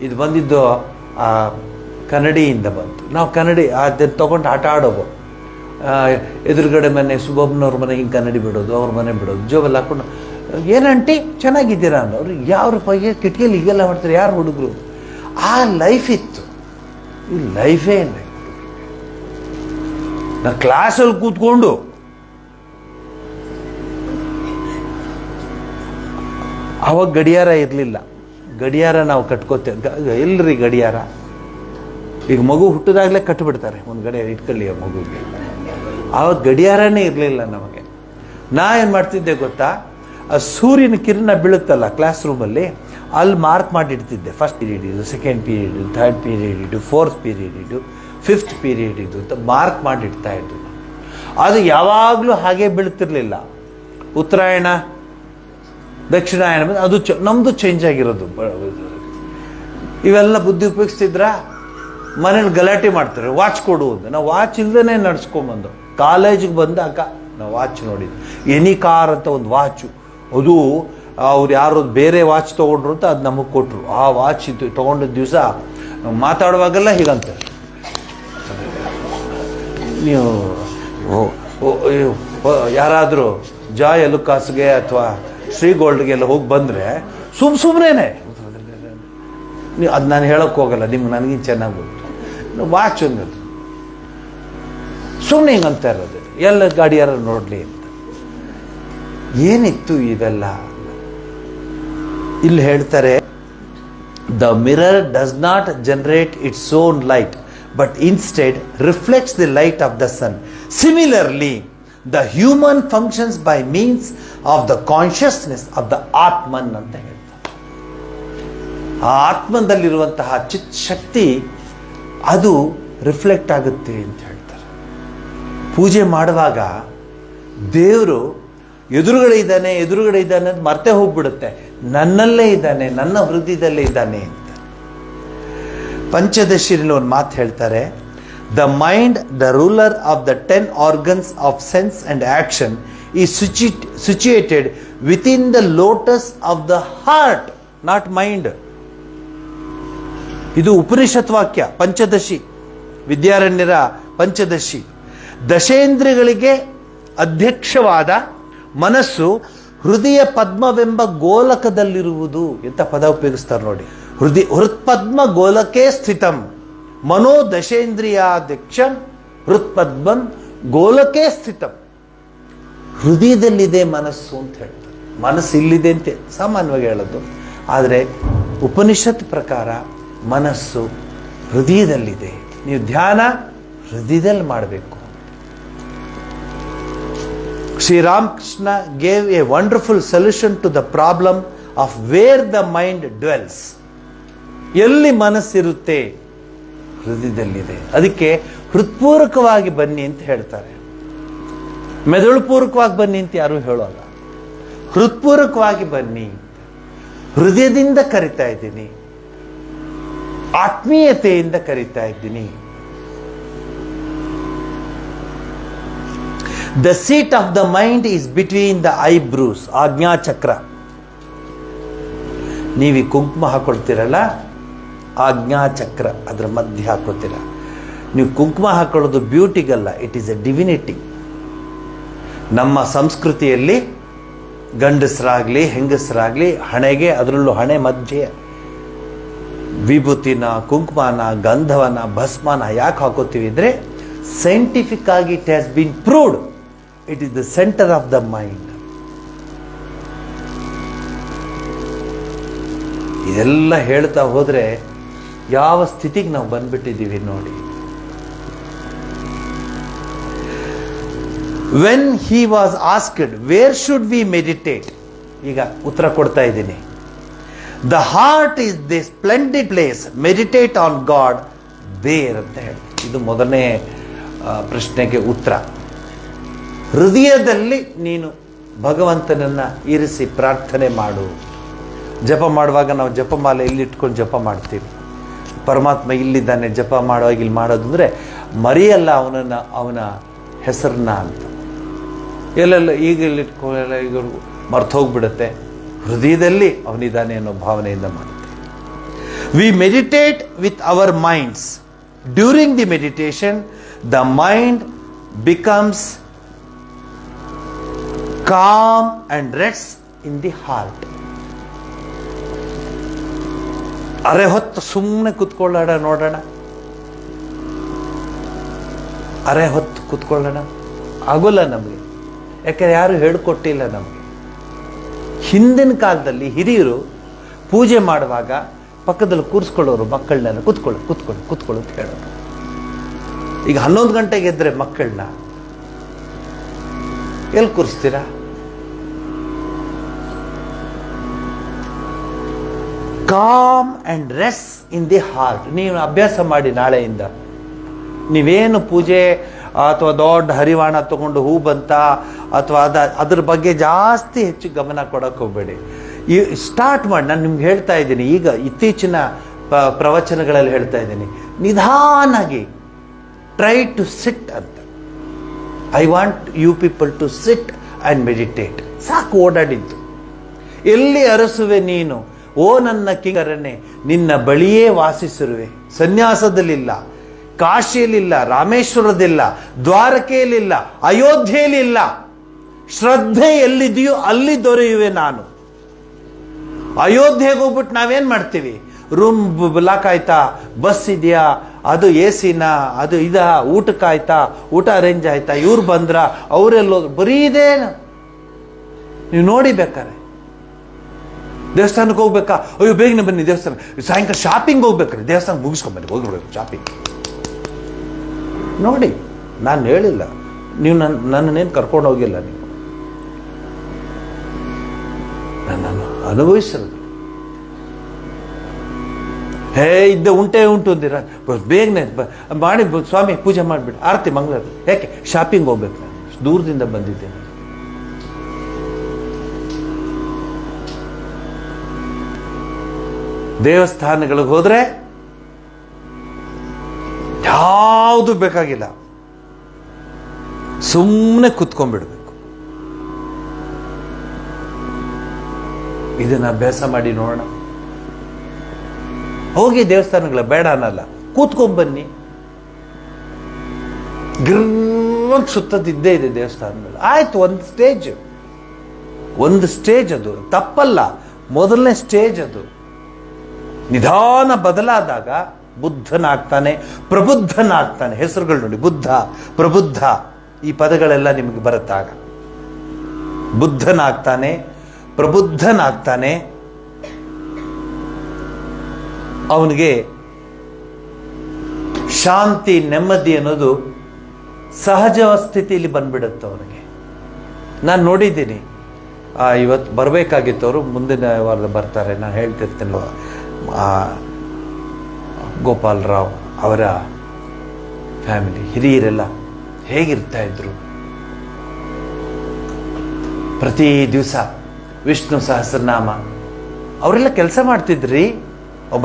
ಇದು ಬಂದಿದ್ದು ಆ ಕನ್ನಡಿಯಿಂದ ಬಂತು. ನಾವು ಕನ್ನಡಿ ಅದನ್ನು ತಗೊಂಡು ಆಟ ಆಡೋದು. ಎದುರುಗಡೆ ಮನೆ ಸುಬ್ಬಮ್ಮನವ್ರ ಮನೆ ಹಿಂಗೆ ಕನ್ನಡಿ ಬಿಡೋದು, ಅವ್ರ ಮನೆ ಬಿಡೋದು, ಜೋಬಲ್ಲಿ ಹಾಕೊಂಡು ಏನಂಟಿ ಚೆನ್ನಾಗಿದ್ದೀರಾ ಅನ್ನೋರು. ಯಾವ ರೂಪಾಯಿಗೆ ಕಿಟಕಿಯಲ್ಲಿ ಹೀಗೆಲ್ಲ ಮಾಡ್ತಾರೆ ಯಾರು ಹುಡುಗರು? ಆ ಲೈಫ್ ಇತ್ತು. ಈ ಲೈಫೇ ಇಲ್ಲ. ನಾ ಕ್ಲಾಸಲ್ಲಿ ಕೂತ್ಕೊಂಡು ಅವಾಗ ಗಡಿಯಾರ ಇರಲಿಲ್ಲ. ಗಡಿಯಾರ ನಾವು ಕಟ್ಕೋತೇವೆ. ಎಲ್ರಿ ಗಡಿಯಾರ? ಈಗ ಮಗು ಹುಟ್ಟಿದಾಗಲೇ ಕಟ್ಟಿಬಿಡ್ತಾರೆ, ಒಂದು ಗಡಿಯಾರ ಇಟ್ಕೊಳ್ಳಿ ಆ ಮಗುಗೆ. ಆವಾಗ ಗಡಿಯಾರನೇ ಇರಲಿಲ್ಲ ನಮಗೆ. ನಾ ಏನು ಮಾಡ್ತಿದ್ದೆ ಗೊತ್ತಾ? ಆ ಸೂರ್ಯನ ಕಿರಣ ಬೀಳುತ್ತಲ್ಲ ಕ್ಲಾಸ್ ರೂಮಲ್ಲಿ, ಅಲ್ಲಿ ಮಾರ್ಕ್ ಮಾಡಿಡ್ತಿದ್ದೆ. ಫಸ್ಟ್ ಪೀರಿಯಡ್ ಇದು, ಸೆಕೆಂಡ್ ಪೀರಿಯಡ್ ಇದು, ಥರ್ಡ್ ಪೀರಿಯಡ್ ಇದು, ಫೋರ್ತ್ ಪೀರಿಯಡ್ ಇದು, ಫಿಫ್ತ್ ಪೀರಿಯಡ್ ಇದು ಅಂತ ಮಾರ್ಕ್ ಮಾಡಿಡ್ತಾ ಇದ್ದು. ಅದು ಯಾವಾಗಲೂ ಹಾಗೆ ಬೀಳ್ತಿರ್ಲಿಲ್ಲ. ಉತ್ತರಾಯಣ, ದಕ್ಷಿಣಾಯಣ ಅದು ನಮ್ಮದು ಚೇಂಜ್ ಆಗಿರೋದು. ಇವೆಲ್ಲ ಬುದ್ಧಿ ಉಪಯೋಗಿಸ್ತಿದ್ರ? ಮನೇಲಿ ಗಲಾಟೆ ಮಾಡ್ತಾರೆ, ವಾಚ್ ಕೊಡು ಅಂತ. ನಾವು ವಾಚ್ ಇಲ್ದೇ ನಡ್ಸ್ಕೊಂಬಂದು ಕಾಲೇಜಿಗೆ ಬಂದಾಗ ನಾವು ವಾಚ್ ನೋಡಿದ್ವಿ. ಎನಿಕಾರ್ ಅಂತ ಒಂದು ವಾಚು, ಅದು ಅವ್ರು ಯಾರು ಬೇರೆ ವಾಚ್ ತೊಗೊಂಡ್ರು ಅಂತ ಅದು ನಮಗೆ ಕೊಟ್ಟರು. ಆ ವಾಚ್ ಇತ್ತು. ತೊಗೊಂಡಿದ್ದ ದಿವಸ ಮಾತಾಡುವಾಗೆಲ್ಲ ಹೀಗಂತ, ನೀವು ಯಾರಾದರೂ ಜಾಯ್ ಎಲುಕಾಸ್ಗೆ ಅಥವಾ ಶ್ರೀ ಗೋಲ್ಡ್ಗೆಲ್ಲ ಹೋಗಿ ಬಂದರೆ ಸುಮ್ಮನೆ ನೀವು ಅದು ನಾನು ಹೇಳೋಕ್ಕೆ ಹೋಗಲ್ಲ, ನಿಮ್ಗೆ ನನಗಿಂತ ಚೆನ್ನಾಗಿ ಗೊತ್ತು. ವಾಚ್ ಒಂದು ಸುಮ್ಮನೆ ಹಿಂಗಂತ ಇರೋದು, ಎಲ್ಲ ಗಾಡಿ ಯಾರು ನೋಡಲಿ ಅಂತ. ಏನಿತ್ತು ಇವೆಲ್ಲ? ಇಲ್ಲಿ ಹೇಳ್ತಾರೆ, the mirror does not generate its own light but instead reflects the light of the sun. Similarly the human functions by means of the consciousness of the atman ಅಂತ ಹೇಳ್ತಾರೆ. ಆ ಆತ್ಮದಲ್ಲಿರುವಂತಹ ಚಿತ್ ಶಕ್ತಿ ಅದು ರಿಫ್ಲೆಕ್ಟ್ ಆಗುತ್ತೆ ಅಂತ ಹೇಳ್ತಾರೆ. ಪೂಜೆ ಮಾಡುವಾಗ ದೇವರು ಎದುರುಗಡೆ ಇದ್ದಾನೆ ಅಂತ ಮರ್ತೆ ಹೋಗ್ಬಿಡುತ್ತೆ. ನನ್ನಲ್ಲೇ ಇದ್ದಾನೆ, ನನ್ನ ಹೃದಯದಲ್ಲೇ ಇದ್ದಾನೆ ಅಂತ. ಪಂಚದಶಿಯಲ್ಲಿ ಒಂದು ಮಾತು ಹೇಳ್ತಾರೆ, the mind the ruler of the 10 organs of sense and action is situated with in the lotus of the heart, not mind. ಇದು ಉಪನಿಷತ್ ವಾಕ್ಯ, ಪಂಚದಶಿ, ವಿದ್ಯಾರಣ್ಯರ ಪಂಚದಶಿ. ದಶೇಂದ್ರಿಯಗಳಿಗೆ ಅಧ್ಯಕ್ಷವಾದ ಮನಸ್ಸು ಹೃದಯ ಪದ್ಮವೆಂಬ ಗೋಲಕದಲ್ಲಿರುವುದು ಎಂತ ಪದ ಉಪಯೋಗಿಸ್ತಾರೆ ನೋಡಿ. ಹೃತ್ಪದ್ಮ ಗೋಲಕೆ ಸ್ಥಿತಂ ಮನೋ ದಶೇಂದ್ರಿಯಾಧ್ಯಕ್ಷಂ ಹೃತ್ಪದ್ಮಂ ಗೋಲಕೆ ಸ್ಥಿತಂ. ಹೃದಯದಲ್ಲಿದೆ ಮನಸ್ಸು ಅಂತ ಹೇಳ್ತಾರೆ. ಮನಸ್ಸು ಇಲ್ಲಿದೆ ಅಂತ ಸಾಮಾನ್ಯವಾಗಿ ಹೇಳೋದು, ಆದರೆ ಉಪನಿಷತ್ ಪ್ರಕಾರ ಮನಸ್ಸು ಹೃದಯದಲ್ಲಿದೆ. ನೀವು ಧ್ಯಾನ ಹೃದಯದಲ್ಲಿ ಮಾಡಬೇಕು. Sri Ramakrishna gave a wonderful solution to the problem of where the mind dwells. ಎಲ್ಲಿ ಮನಸ್ಸಿರುತ್ತೆ? ಹೃದಯದಲ್ಲಿದೆ. ಅದಕ್ಕೆ ಹೃತ್ಪೂರ್ವಕವಾಗಿ ಬನ್ನಿ ಅಂತ ಹೇಳ್ತಾರೆ. ಮೆದುಳು ಪೂರ್ವಕವಾಗಿ ಬನ್ನಿ ಅಂತ ಯಾರು ಹೇಳೋಲ್ಲ. ಹೃತ್ಪೂರ್ವಕವಾಗಿ ಬನ್ನಿ. ಹೃದಯದಿಂದ ಕರಿತಾ ಇದ್ದೀನಿ, ಆತ್ಮೀಯತೆಯಿಂದ ಕರಿತಾ ಇದ್ದೀನಿ. The seat of the mind is between the eyebrows, ಆಜ್ಞಾ ಚಕ್ರ. ನೀವು ಕುಂಕುಮ ಹಾಕೊಳ್ತೀರಲ್ಲ, ಆಜ್ಞಾ ಚಕ್ರ ಅದರ ಮಧ್ಯೆ ಹಾಕೋತೀರ. ನೀವು ಕುಂಕುಮ ಹಾಕೊಳ್ಳೋದು ಬ್ಯೂಟಿಗಲ್ಲ, ಇಟ್ ಈಸ್ ಎ ಡಿವಿನಿಟಿ. ನಮ್ಮ ಸಂಸ್ಕೃತಿಯಲ್ಲಿ ಗಂಡಸರಾಗ್ಲಿ ಹೆಂಗಸರಾಗ್ಲಿ ಹಣೆಗೆ, ಅದರಲ್ಲೂ ಹಣೆ ಮಧ್ಯೆ ವಿಭೂತಿನ, ಕುಂಕುಮನ, ಗಂಧವನ, ಭಸ್ಮನ ಯಾಕೆ ಹಾಕೋತೀವಿ ಅಂದರೆ ಸೈಂಟಿಫಿಕ್ ಆಗಿ it has been proved it is the centre of the mind. ಇದೆಲ್ಲ ಹೇಳ್ತಾ ಹೋದ್ರೆ ಯಾವ ಸ್ಥಿತಿಗೆ ನಾವು ಬಂದ್ಬಿಟ್ಟಿದ್ದೀವಿ ನೋಡಿ. When he was asked where should we meditate, ಈಗ ಉತ್ತರ ಕೊಡ್ತಾ ಇದ್ದೀನಿ. The heart is the splendid place, meditate on God there ಅಂತ ಹೇಳಿ. ಇದು ಮೊದಲನೇ ಪ್ರಶ್ನೆಗೆ ಉತ್ತರ. ಹೃದಯದಲ್ಲಿ ನೀನು ಭಗವಂತನನ್ನ ಇರಿಸಿ ಪ್ರಾರ್ಥನೆ ಮಾಡು. ಜಪ ಮಾಡುವಾಗ ನಾವು ಜಪಮಾಲೆ ಇಲ್ಲಿ ಇಟ್ಕೊಂಡು ಜಪ ಮಾಡ್ತೀವಿ. ಪರಮಾತ್ಮ ಇಲ್ಲಿದ್ದಾನೆ, ಜಪ ಮಾಡುವಾಗ ಇಲ್ಲಿ ಮಾಡೋದು ಅಂದರೆ ಮರೆಯಲ್ಲ ಅವನ ಹೆಸರನ್ನ ಅಂತ. ಎಲ್ಲೆಲ್ಲ ಈಗ ಇಲ್ಲಿ ಇಟ್ಕೊಳ್ಳೆಲ್ಲ ಈಗ ಮರ್ತು ಹೋಗ್ಬಿಡುತ್ತೆ. ಹೃದಯದಲ್ಲಿ ಅವನಿದ್ದಾನೆ ಅನ್ನೋ ಭಾವನೆಯಿಂದ ಮಾಡುತ್ತೆ. We meditate with our minds. During the meditation the mind becomes calm and rests in the heart. ಅರೆ ಹೊತ್ತು ಸುಮ್ಮನೆ ಕುತ್ಕೊಳ್ಳೋಣ, ನೋಡೋಣ. ಅರೆ ಹೊತ್ತು ಕುತ್ಕೊಳ್ಳೋಣ ಆಗೋಲ್ಲ ನಮಗೆ, ಯಾಕಂದ್ರೆ ಯಾರು ಹೇಳ್ಕೊಟ್ಟಿಲ್ಲ ನಮಗೆ. ಹಿಂದಿನ ಕಾಲದಲ್ಲಿ ಹಿರಿಯರು ಪೂಜೆ ಮಾಡುವಾಗ ಪಕ್ಕದಲ್ಲಿ ಕೂರಿಸ್ಕೊಳ್ಳೋರು ಮಕ್ಕಳನ್ನೆಲ್ಲ, ಕುತ್ಕೊಳ್ಳು ಕುತ್ಕೊಳ್ಳು ಕುತ್ಕೊಳ್ಳು ಅಂತ ಹೇಳೋರು. ಈಗ 11 ಗಂಟೆಗೆ ಎದ್ರೆ ಮಕ್ಕಳನ್ನ ಎಲ್ಲಿ ಕೂರಿಸ್ತೀರಾ? Calm and rest in the heart. ನೀವು ಅಭ್ಯಾಸ ಮಾಡಿ. ನಾಳೆಯಿಂದ ನೀವೇನು ಪೂಜೆ ಅಥವಾ ದೊಡ್ಡ ಹರಿವಾಣ ತಗೊಂಡು ಹೂ ಬಂತ ಅಥವಾ ಅದ್ರ ಬಗ್ಗೆ ಜಾಸ್ತಿ ಹೆಚ್ಚು ಗಮನ ಕೊಡಕ್ಕೆ ಹೋಗ್ಬೇಡಿ. ಈ ಸ್ಟಾರ್ಟ್ ಮಾಡಿ. ನಾನು ನಿಮ್ಗೆ ಹೇಳ್ತಾ ಇದ್ದೀನಿ, ಈಗ ಇತ್ತೀಚಿನ ಪ್ರವಚನಗಳಲ್ಲಿ ಹೇಳ್ತಾ ಇದ್ದೀನಿ, ನಿಧಾನಾಗಿ ಟ್ರೈ ಟು ಸಿಟ್ ಅಂತ. I want you people to sit and meditate. ಸಾಕು ಓಡಾಡಿದ್ದು. ಎಲ್ಲಿ ಅರಸುವೆ ನೀನು, ಓ ನನ್ನ ಕಿಂಕರನೆ, ನಿನ್ನ ಬಳಿಯೇ ವಾಸಿಸಿರುವೆ. ಸನ್ಯಾಸದಲ್ಲಿಲ್ಲ, ಕಾಶಿಯಲ್ಲಿಲ್ಲ, ರಾಮೇಶ್ವರದಿಲ್ಲ, ದ್ವಾರಕೆಯಲ್ಲಿಲ್ಲ, ಅಯೋಧ್ಯೆಯಲ್ಲಿಲ್ಲ. ಶ್ರದ್ಧೆ ಎಲ್ಲಿದೆಯೋ ಅಲ್ಲಿ ದೊರೆಯುವೆ ನಾನು. ಅಯೋಧ್ಯೆಗೆ ಹೋಗ್ಬಿಟ್ಟು ನಾವೇನ್ ಮಾಡ್ತೀವಿ? ರೂಮ್ ಬ್ಲಾಕ್ ಆಯ್ತಾ, ಬಸ್ ಇದೆಯಾ, ಅದು AC ನಾ, ಅದು ಊಟಕ್ಕಾಯ್ತಾ, ಊಟ ಅರೇಂಜ್ ಆಯ್ತಾ, ಇವ್ರು ಬಂದ್ರ, ಅವರೆಲ್ಲೋ, ಬರೀ ಇದೇನು ನೀವು ನೋಡಿ. ಬೇಕಾರೆ ದೇವಸ್ಥಾನಕ್ಕೆ ಹೋಗ್ಬೇಕಾ, ಅಯ್ಯೋ ಬೇಗನೆ ಬನ್ನಿ ದೇವಸ್ಥಾನ, ಸಾಯಂಕಾಲ ಶಾಪಿಂಗ್ ಹೋಗ್ಬೇಕ್ರಿ, ದೇವಸ್ಥಾನ ಮುಗಿಸ್ಕೊಂಬನ್ನಿ, ಹೋಗ್ಬಿಡ್ಬೇಕು ಶಾಪಿಂಗ್. ನೋಡಿ, ನಾನು ಹೇಳಿಲ್ಲ, ನೀವು ನನ್ನನ್ನೇನು ಕರ್ಕೊಂಡು ಹೋಗಿಲ್ಲ, ನೀವು ನನ್ನನ್ನು ಅನುಭವಿಸಿರೋದು. ಇದ್ದ ಉಂಟು ಅಂದಿರ, ಬೇಗನೆ ಮಾಡಿ ಸ್ವಾಮಿ ಪೂಜೆ ಮಾಡಿಬಿಟ್ಟು ಆರತಿ ಮಂಗಳಾರತಿ. ಯಾಕೆ? ಶಾಪಿಂಗ್ ಹೋಗ್ಬೇಕು, ನಾನು ದೂರದಿಂದ ಬಂದಿದ್ದೇನೆ. ದೇವಸ್ಥಾನಗಳಿಗೆ ಹೋದ್ರೆ ಯಾವುದು ಬೇಕಾಗಿಲ್ಲ, ಸುಮ್ಮನೆ ಕುತ್ಕೊಂಡ್ಬಿಡ್ಬೇಕು. ಇದನ್ನ ಅಭ್ಯಾಸ ಮಾಡಿ ನೋಡೋಣ. ಹೋಗಿ ದೇವಸ್ಥಾನಗಳ ಬೇಡ ಅನ್ನಲ್ಲ, ಕೂತ್ಕೊಂಡ್ಬನ್ನಿ. ಗಿರ್ವಂತ ಸುತ್ತದಿದ್ದೇ ಇದೆ ದೇವಸ್ಥಾನಗಳು. ಆಯ್ತು, ಒಂದು ಸ್ಟೇಜ್ ಅದು ತಪ್ಪಲ್ಲ, ಮೊದಲನೇ ಸ್ಟೇಜ್ ಅದು. ನಿಧಾನ ಬದಲಾದಾಗ ಬುದ್ಧನಾಗ್ತಾನೆ, ಪ್ರಬುದ್ಧನಾಗ್ತಾನೆ. ಹೆಸರುಗಳು ನೋಡಿ, ಬುದ್ಧ, ಪ್ರಬುದ್ಧ, ಈ ಪದಗಳೆಲ್ಲ ನಿಮಗೆ ಬರುತ್ತಾಗ. ಬುದ್ಧನಾಗ್ತಾನೆ, ಪ್ರಬುದ್ಧನಾಗ್ತಾನೆ. ಅವನಿಗೆ ಶಾಂತಿ, ನೆಮ್ಮದಿ ಅನ್ನೋದು ಸಹಜ ಸ್ಥಿತಿಯಲ್ಲಿ ಬಂದ್ಬಿಡುತ್ತೆ ಅವನಿಗೆ. ನಾನು ನೋಡಿದ್ದೀನಿ, ಇವತ್ತು ಬರಬೇಕಾಗಿತ್ತು, ಅವರು ಮುಂದಿನ ವಾರದ ಬರ್ತಾರೆ. ನಾನು ಹೇಳ್ತಿರ್ತೇನೆ, ಗೋಪಾಲ್ ರಾವ್ ಅವರ ಫ್ಯಾಮಿಲಿ ಹಿರಿಯರೆಲ್ಲ ಹೇಗಿರ್ತಾ ಇದ್ರು. ಪ್ರತಿ ದಿವಸ ವಿಷ್ಣು ಸಹಸ್ರನಾಮ, ಅವರೆಲ್ಲ ಕೆಲಸ ಮಾಡ್ತಿದ್ರಿ,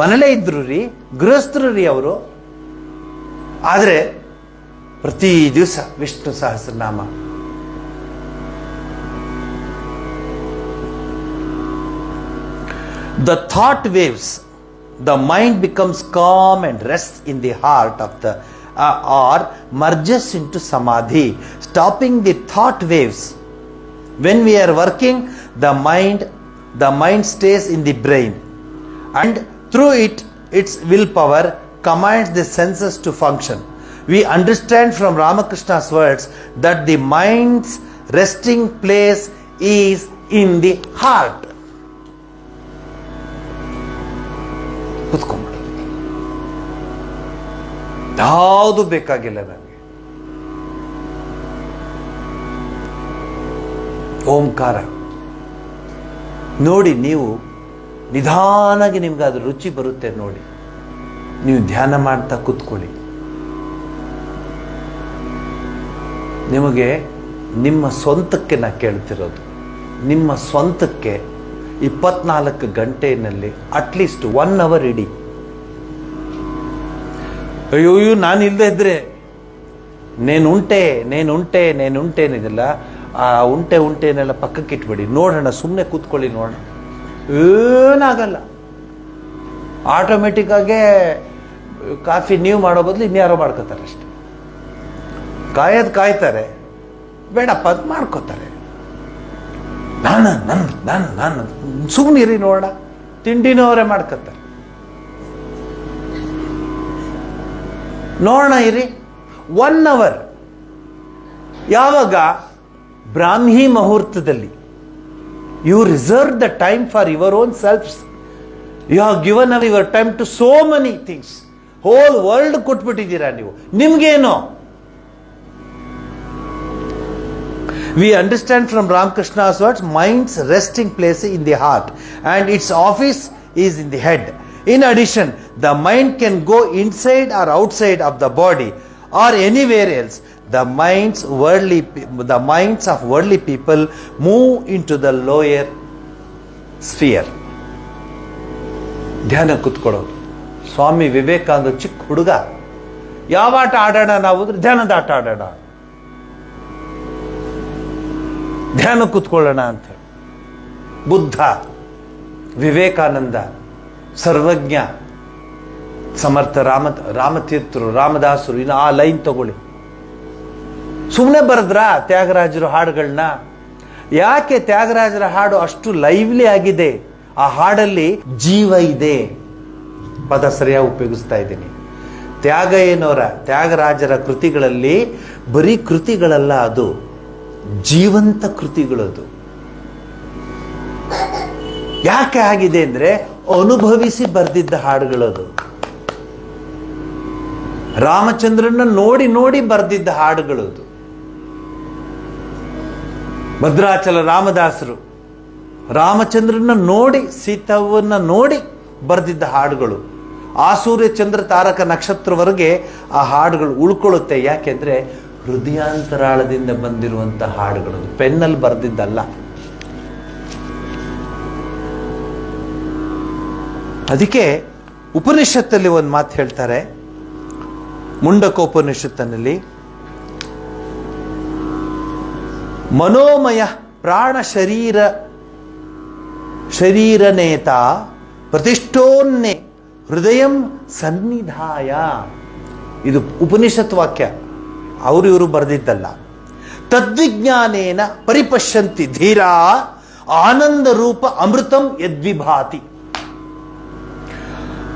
ಮನೇಲೇ ಇದ್ರು ರೀ, ಗೃಹಸ್ಥರು ರೀ ಅವರು. ಆದ್ರೆ ಪ್ರತಿ ದಿವಸ Vishnu Sahasranama. The thought waves, the mind becomes calm and rests in the heart of the or merges into samadhi, stopping the thought waves. When we are working, the mind stays in the brain, and through its willpower commands the senses to function. We understand from Ramakrishna's words that the mind's resting place is in the heart. ಕೂತ್ಕೊಂಡ್ಬಿಡು, ಯಾವುದು ಬೇಕಾಗಿಲ್ಲ ನನಗೆ. ಓಂಕಾರ ನೋಡಿ, ನೀವು ನಿಧಾನಾಗಿ ನಿಮ್ಗೆ ಅದು ರುಚಿ ಬರುತ್ತೆ ನೋಡಿ. ನೀವು ಧ್ಯಾನ ಮಾಡ್ತಾ ಕೂತ್ಕೊಳ್ಳಿ. ನಿಮಗೆ ನಿಮ್ಮ ಸ್ವಂತಕ್ಕೆ ನಾ ಕೇಳ್ತಿರೋದು, ನಿಮ್ಮ ಸ್ವಂತಕ್ಕೆ 24 ಗಂಟೆಯಲ್ಲಿ ಅಟ್ಲೀಸ್ಟ್ 1 ಅವರ್ ಇಡಿ. ಅಯ್ಯೋ ನಾನು ಇಲ್ಲದೆ ಇದ್ರೆ ನೇನುಂಟೇನಿದೆಲ್ಲ, ಆ ಉಂಟೆನೆಲ್ಲ ಪಕ್ಕಕ್ಕೆ ಇಟ್ಬಿಡಿ. ನೋಡೋಣ, ಸುಮ್ಮನೆ ಕೂತ್ಕೊಳ್ಳಿ, ನೋಡೋಣ, ಏನಾಗಲ್ಲ. ಆಟೋಮೆಟಿಕ್ ಆಗೇ ಕಾಫಿ ನೀವು ಮಾಡೋ ಬದಲು ಇನ್ಯಾರೋ ಮಾಡ್ಕೋತಾರೆ ಅಷ್ಟೆ. ಕಾಯ್ತಾರೆ, ಬೇಡಪ್ಪ ಅದು ಮಾಡ್ಕೋತಾರೆ. ನಾನು ಸುಮ್ಮನಿರಿ, ನೋಡ, ತಿಂಡಿನೂ ಅವರೇ ಮಾಡ್ಕೋತಾರೆ. ನೋಡೋಣ ಇರಿ 1 ಅವರ್. ಯಾವಾಗ? ಬ್ರಾಹ್ಮಿ ಮುಹೂರ್ತದಲ್ಲಿ. You reserve the time for your own selfs. You have given of your time to so many things. Whole world ಕೊಟ್ಬಿಟ್ಟಿದ್ದೀರಾ ನೀವು. ನಿಮ್ಗೇನು? We understand from Ramakrishna's words, mind's resting place in the heart and its office is in the head. In addition, the mind can go inside or outside of the body or anywhere else. The minds of worldly people move into the lower sphere. ಧ್ಯಾನ ಕೂತ್ಕೊಳ್ಳೋದು. ಸ್ವಾಮಿ ವಿವೇಕಾನಂದ ಚಿಕ್ಕ ಹುಡುಗ, ಯಾವ ಆಟ ಆಡೋಣ ನಾವು ಅಂದ್ರೆ ಧ್ಯಾನದ ಆಟ ಆಡೋಣ, ಧ್ಯಾನ ಕೂತ್ಕೊಳ್ಳೋಣ ಅಂತ. ಬುದ್ಧ, ವಿವೇಕಾನಂದ, ಸರ್ವಜ್ಞ, ಸಮರ್ಥ ರಾಮತೀರ್ಥರು, ರಾಮದಾಸರು, ಇನ್ನು ಆ ಲೈನ್ ತಗೊಳ್ಳಿ. ಸುಮ್ಮನೆ ಬರೆದ್ರ ತ್ಯಾಗರಾಜರು ಹಾಡುಗಳನ್ನ? ಯಾಕೆ ತ್ಯಾಗರಾಜರ ಹಾಡು ಅಷ್ಟು ಲೈವ್ಲಿ ಆಗಿದೆ? ಆ ಹಾಡಲ್ಲಿ ಜೀವ ಇದೆ. ಪದ ಸರಿಯಾಗಿ ಉಪಯೋಗಿಸ್ತಾ ಇದ್ದೀನಿ. ತ್ಯಾಗರಾಜರ ಕೃತಿಗಳಲ್ಲಿ ಬರೀ ಕೃತಿಗಳಲ್ಲ, ಅದು ಜೀವಂತ ಕೃತಿಗಳದು. ಯಾಕೆ ಆಗಿದೆ ಅಂದ್ರೆ ಅನುಭವಿಸಿ ಬರೆದಿದ್ದ ಹಾಡುಗಳದು. ರಾಮಚಂದ್ರನ ನೋಡಿ ನೋಡಿ ಬರೆದಿದ್ದ ಹಾಡುಗಳದು. ಭದ್ರಾಚಲ ರಾಮದಾಸರು ರಾಮಚಂದ್ರನ ನೋಡಿ, ಸೀತವನ್ನ ನೋಡಿ ಬರೆದಿದ್ದ ಹಾಡುಗಳು. ಆ ಸೂರ್ಯ ಚಂದ್ರ ತಾರಕ ನಕ್ಷತ್ರವರೆಗೆ ಆ ಹಾಡುಗಳು ಉಳ್ಕೊಳ್ಳುತ್ತೆ. ಯಾಕೆಂದ್ರೆ ಹೃದಯಾಂತರಾಳದಿಂದ ಬಂದಿರುವಂತ ಹಾಡುಗಳು, ಪೆನ್ನಲ್ಲಿ ಬರೆದಿದ್ದಲ್ಲ. ಅದಕ್ಕೆ ಉಪನಿಷತ್ತಲ್ಲಿ ಒಂದು ಮಾತು ಹೇಳ್ತಾರೆ, ಮುಂಡಕೋಪನಿಷತ್ತಿನಲ್ಲಿ, ಮನೋಮಯ ಪ್ರಾಣ ಶರೀರನೇತ ಪ್ರತಿಷ್ಠೋನ್ನೇ ಹೃದಯಂ ಸನ್ನಿಧಾಯ. ಇದು ಉಪನಿಷತ್ ವಾಕ್ಯ, ಅವರು ಇವರು ಬರೆದಿದ್ದಲ್ಲ. ತದ್ವಿಜ್ಞಾನೇನ ಪರಿಪಶ್ಯಂತಿ ಧೀರಾ ಆನಂದ ರೂಪ ಅಮೃತಂ ಯದ್ವಿಭಾತಿ.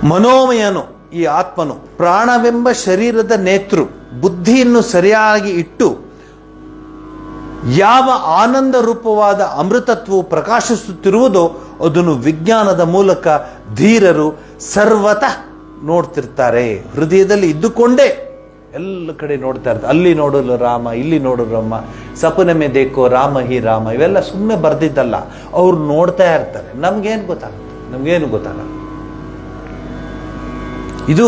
ಮನೋಮಯನು, ಈ ಆತ್ಮನು, ಪ್ರಾಣವೆಂಬ ಶರೀರದ ನೇತೃ ಬುದ್ಧಿಯನ್ನು ಸರಿಯಾಗಿ ಇಟ್ಟು ಯಾವ ಆನಂದ ರೂಪವಾದ ಅಮೃತತ್ವವು ಪ್ರಕಾಶಿಸುತ್ತಿರುವುದೋ ಅದನ್ನು ವಿಜ್ಞಾನದ ಮೂಲಕ ಧೀರರು ಸರ್ವತಃ ನೋಡ್ತಿರ್ತಾರೆ. ಹೃದಯದಲ್ಲಿ ಇದ್ದುಕೊಂಡೇ ಎಲ್ಲ ಕಡೆ ನೋಡ್ತಾ ಇರ್ತಾರೆ. ಅಲ್ಲಿ ನೋಡಲು ರಾಮ, ಇಲ್ಲಿ ನೋಡಲು ರಾಮ, ಸಪನೆ ಮೇ ದೇಕೋ ರಾಮ ಹಿ ರಾಮ. ಇವೆಲ್ಲ ಸುಮ್ಮನೆ ಬರ್ದಿದ್ದಲ್ಲ, ಅವ್ರು ನೋಡ್ತಾ ಇರ್ತಾರೆ. ನಮ್ಗೇನು ಗೊತ್ತಾಗಲ್ಲ. ಇದು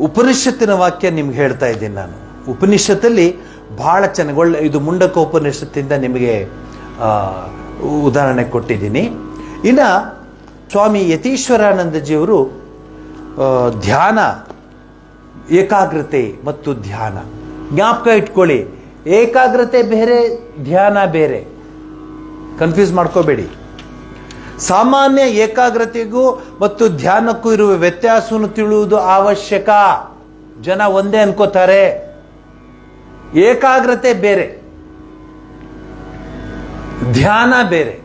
ಉಪನಿಷತ್ತಿನ ವಾಕ್ಯ ನಿಮ್ಗೆ ಹೇಳ್ತಾ ಇದ್ದೀನಿ ನಾನು. ಉಪನಿಷತ್ತಲ್ಲಿ ಬಹಳ ಚೆನ್ನಾಗಿ ಒಳ್ಳೆ, ಇದು ಮುಂಡಕೋಪನಿಷತ್ತಿಂದ ನಿಮಗೆ ಉದಾಹರಣೆ ಕೊಟ್ಟಿದ್ದೀನಿ. ಇನ್ನು ಸ್ವಾಮಿ ಯತೀಶ್ವರಾನಂದಜಿಯವರು ಧ್ಯಾನ, ಏಕಾಗ್ರತೆ ಮತ್ತು ಧ್ಯಾನ ಜ್ಞಾಪಕ ಇಟ್ಕೊಳ್ಳಿ. ಏಕಾಗ್ರತೆ ಬೇರೆ, ಧ್ಯಾನ ಬೇರೆ, ಕನ್ಫ್ಯೂಸ್ ಮಾಡ್ಕೋಬೇಡಿ. ಸಾಮಾನ್ಯ ಏಕಾಗ್ರತೆಗೂ ಮತ್ತು ಧ್ಯಾನಕ್ಕೂ ಇರುವ ವ್ಯತ್ಯಾಸವನ್ನು ತಿಳಿಯುವುದು ಅವಶ್ಯಕ. ಜನ ಒಂದೇ ಅನ್ಕೋತಾರೆ. ಏಕಾಗ್ರತೆ ಬೇರೆ, ಧ್ಯಾನ ಬೇರೆ.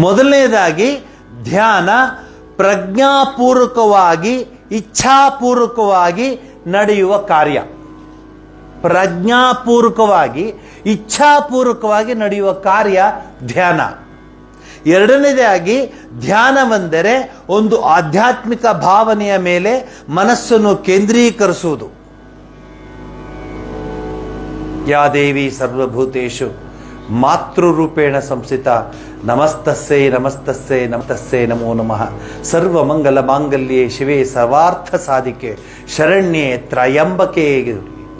ಮೊದಲನೇದಾಗಿ ಧ್ಯಾನ ಪ್ರಜ್ಞಾಪೂರ್ವಕವಾಗಿ, ಇಚ್ಛಾಪೂರ್ವಕವಾಗಿ ನಡೆಯುವ ಕಾರ್ಯ. ಪ್ರಜ್ಞಾಪೂರ್ವಕವಾಗಿ, ಇಚ್ಛಾಪೂರ್ವಕವಾಗಿ ನಡೆಯುವ ಕಾರ್ಯ ಧ್ಯಾನ. ಎರಡನೇದಾಗಿ ಧ್ಯಾನವೆಂದರೆ ಒಂದು ಆಧ್ಯಾತ್ಮಿಕ ಭಾವನೆಯ ಮೇಲೆ ಮನಸ್ಸನ್ನು ಕೇಂದ್ರೀಕರಿಸುವುದು. ಯಾ ದೇವಿ ಸರ್ವಭೂತೇಷು ಮಾತೃರೂಪೇಣ ಸಂಸ್ಥಿತ ನಮಸ್ತಸ್ಸೇ ನಮಸ್ತಸ್ಸೇ ನಮಸ್ತಸ್ಸೇ ನಮೋ ನಮಃ. ಸರ್ವಮಂಗಲ ಮಾಂಗಲ್ಯೆ ಶಿವೆ ಸರ್ವಾರ್ಥ ಸಾಧಿಕೆ ಶರಣ್ಯೆ ತ್ರಯಂಬಕೆ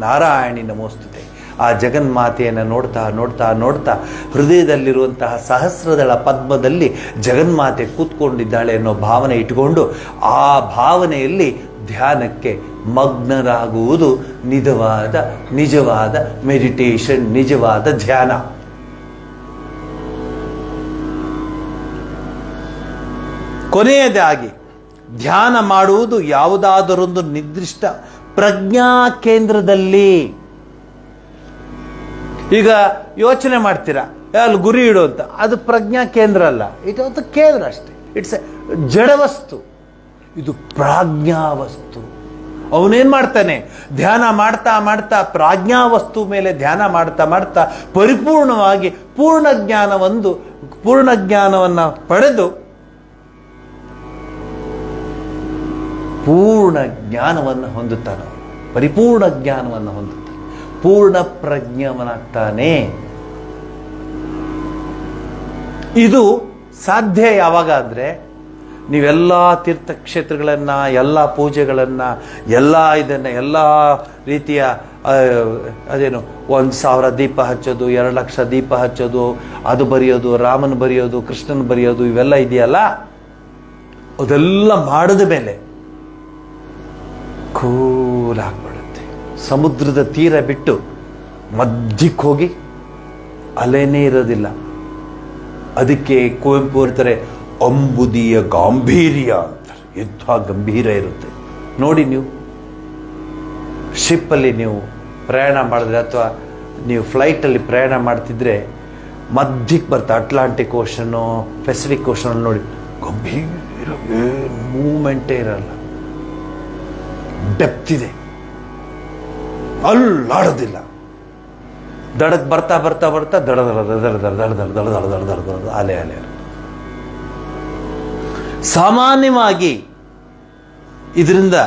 ನಾರಾಯಣಿ ನಮೋಸ್ತುತೆ. ಆ ಜಗನ್ಮಾತೆಯನ್ನು ನೋಡ್ತಾ ನೋಡ್ತಾ ನೋಡ್ತಾ ಹೃದಯದಲ್ಲಿರುವಂತಹ ಸಹಸ್ರದಳ ಪದ್ಮದಲ್ಲಿ ಜಗನ್ಮಾತೆ ಕೂತ್ಕೊಂಡಿದ್ದಾಳೆ ಅನ್ನೋ ಭಾವನೆ ಇಟ್ಕೊಂಡು ಆ ಭಾವನೆಯಲ್ಲಿ ಧ್ಯಾನಕ್ಕೆ ಮಗ್ನರಾಗುವುದು ನಿಜವಾದ ಮೆಡಿಟೇಷನ್, ನಿಜವಾದ ಧ್ಯಾನ. ಕೊನೆಯದಾಗಿ ಧ್ಯಾನ ಮಾಡುವುದು ಯಾವುದಾದರೊಂದು ನಿರ್ದಿಷ್ಟ ಪ್ರಜ್ಞಾ ಕೇಂದ್ರದಲ್ಲಿ. ಈಗ ಯೋಚನೆ ಮಾಡ್ತೀರಾ, ಅಲ್ಲಿ ಗುರಿ ಇಡು ಅಂತ, ಅದು ಪ್ರಜ್ಞಾ ಕೇಂದ್ರ ಅಲ್ಲ, ಇದು ಒಂದು ಕೇಂದ್ರ ಅಷ್ಟೇ. ಇಟ್ಸ್ ಎ ಜಡವಸ್ತು, ಇದು ಪ್ರಾಜ್ಞಾವಸ್ತು. ಅವನೇನ್ ಮಾಡ್ತಾನೆ, ಧ್ಯಾನ ಮಾಡ್ತಾ ಮಾಡ್ತಾ ಪ್ರಾಜ್ಞಾವಸ್ತು ಮೇಲೆ ಧ್ಯಾನ ಮಾಡ್ತಾ ಮಾಡ್ತಾ ಪರಿಪೂರ್ಣವಾಗಿ ಪೂರ್ಣ ಜ್ಞಾನವನ್ನ ಪಡೆದು ಪೂರ್ಣ ಜ್ಞಾನವನ್ನು ಹೊಂದುತ್ತಾನೆ. ಪರಿಪೂರ್ಣ ಜ್ಞಾನವನ್ನು ಹೊಂದುತ್ತಾನೆ, ಪೂರ್ಣ ಪ್ರಜ್ಞವನಾಗ್ತಾನೆ. ಇದು ಸಾಧ್ಯ ಯಾವಾಗ ಅಂದ್ರೆ, ನೀವೆಲ್ಲ ತೀರ್ಥಕ್ಷೇತ್ರಗಳನ್ನ, ಎಲ್ಲ ಪೂಜೆಗಳನ್ನ, ಎಲ್ಲ ರೀತಿಯ ಅದೇನು 1000 ದೀಪ ಹಚ್ಚೋದು, 2 ಲಕ್ಷ ದೀಪ ಹಚ್ಚೋದು, ಅದು ಬರೆಯೋದು, ರಾಮನ್ ಬರೆಯೋದು, ಕೃಷ್ಣನ್ ಬರೆಯೋದು, ಇವೆಲ್ಲ ಇದೆಯಲ್ಲ, ಅದೆಲ್ಲ ಮಾಡಿದ ಮೇಲೆ ಕೂಲ್ ಆಗ್ಬಿಡುತ್ತೆ. ಸಮುದ್ರದ ತೀರ ಬಿಟ್ಟು ಮಧ್ಯಕ್ಕೆ ಹೋಗಿ ಅಲೆನೇ ಇರೋದಿಲ್ಲ. ಅದಕ್ಕೆ ಕುವೆಂಪು ಹೇಳ್ತಾರೆ ಅಂಬುದಿಯ ಗಾಂಭೀರ್ಯ ಅಂತಾರೆ. ಎಂಥ ಗಂಭೀರ ಇರುತ್ತೆ ನೋಡಿ. ನೀವು ಶಿಪ್ಪಲ್ಲಿ ನೀವು ಪ್ರಯಾಣ ಮಾಡಿದ್ರೆ ಅಥವಾ ನೀವು ಫ್ಲೈಟಲ್ಲಿ ಪ್ರಯಾಣ ಮಾಡ್ತಿದ್ರೆ ಮಧ್ಯಕ್ಕೆ ಬರ್ತಾ ಅಟ್ಲಾಂಟಿಕ್ ಓಷನ್ನು ಪೆಸಿಫಿಕ್ ಓಷನ್ ನೋಡಿ, ಗಂಭೀರ ಮೂಮೆಂಟೇ ಇರಲ್ಲ, ಡೆಪ್ತ್ ಇದೆ, ಅಲ್ಲಾಡೋದಿಲ್ಲ. ದಡಕ್ಕೆ ಬರ್ತಾ ಬರ್ತಾ ಬರ್ತಾ ದಡ ದಡ ದಡ ದಡ ದಡ ದಡ ದಡ ದಡ ದಡ ದಡ ದಡ ಅಲೆ ಅಲೆ. ಸಾಮಾನ್ಯವಾಗಿ ಇದರಿಂದ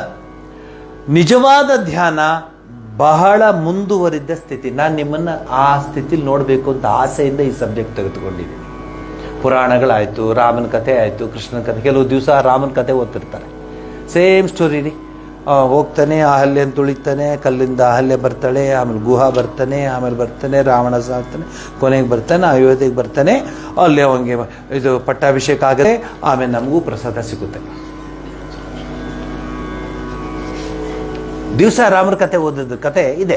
ನಿಜವಾದ ಧ್ಯಾನ ಬಹಳ ಮುಂದುವರಿದ ಸ್ಥಿತಿ. ನಾನು ನಿಮ್ಮನ್ನ ಆ ಸ್ಥಿತಿಲಿ ನೋಡಬೇಕು ಅಂತ ಆಸೆಯಿಂದ ಈ ಸಬ್ಜೆಕ್ಟ್ ತೆಗೆದುಕೊಂಡಿದ್ದೀನಿ. ಪುರಾಣಗಳಾಯಿತು, ರಾಮನ ಕಥೆ ಆಯಿತು, ಕೃಷ್ಣನ ಕಥೆ. ಕೆಲವು ದಿವಸ ರಾಮನ ಕಥೆ ಓದ್ತಿರ್ತಾರೆ, ಸೇಮ್ ಸ್ಟೋರಿ ರೀ. ಹೋಗ್ತಾನೆ, ಅಹಲ್ಯನ ತುಳಿತಾನೆ, ಕಲ್ಲಿಂದ ಅಹಲ್ಯ ಬರ್ತಾಳೆ, ಆಮೇಲೆ ಗುಹಾ ಬರ್ತಾನೆ, ಆಮೇಲೆ ಬರ್ತಾನೆ ರಾವಣ ಸಾಕ್ತಾನೆ, ಕೊನೆಗೆ ಬರ್ತಾನೆ ಅಯೋಧ್ಯೆಗೆ ಬರ್ತಾನೆ, ಅಲ್ಲಿ ಅವನಿಗೆ ಇದು ಪಟ್ಟಾಭಿಷೇಕ ಆಗದೆ, ಆಮೇಲೆ ನಮಗೂ ಪ್ರಸಾದ ಸಿಗುತ್ತೆ. ದಿವಸ ರಾಮರ ಕತೆ ಓದಿದ ಕತೆ ಇದೆ.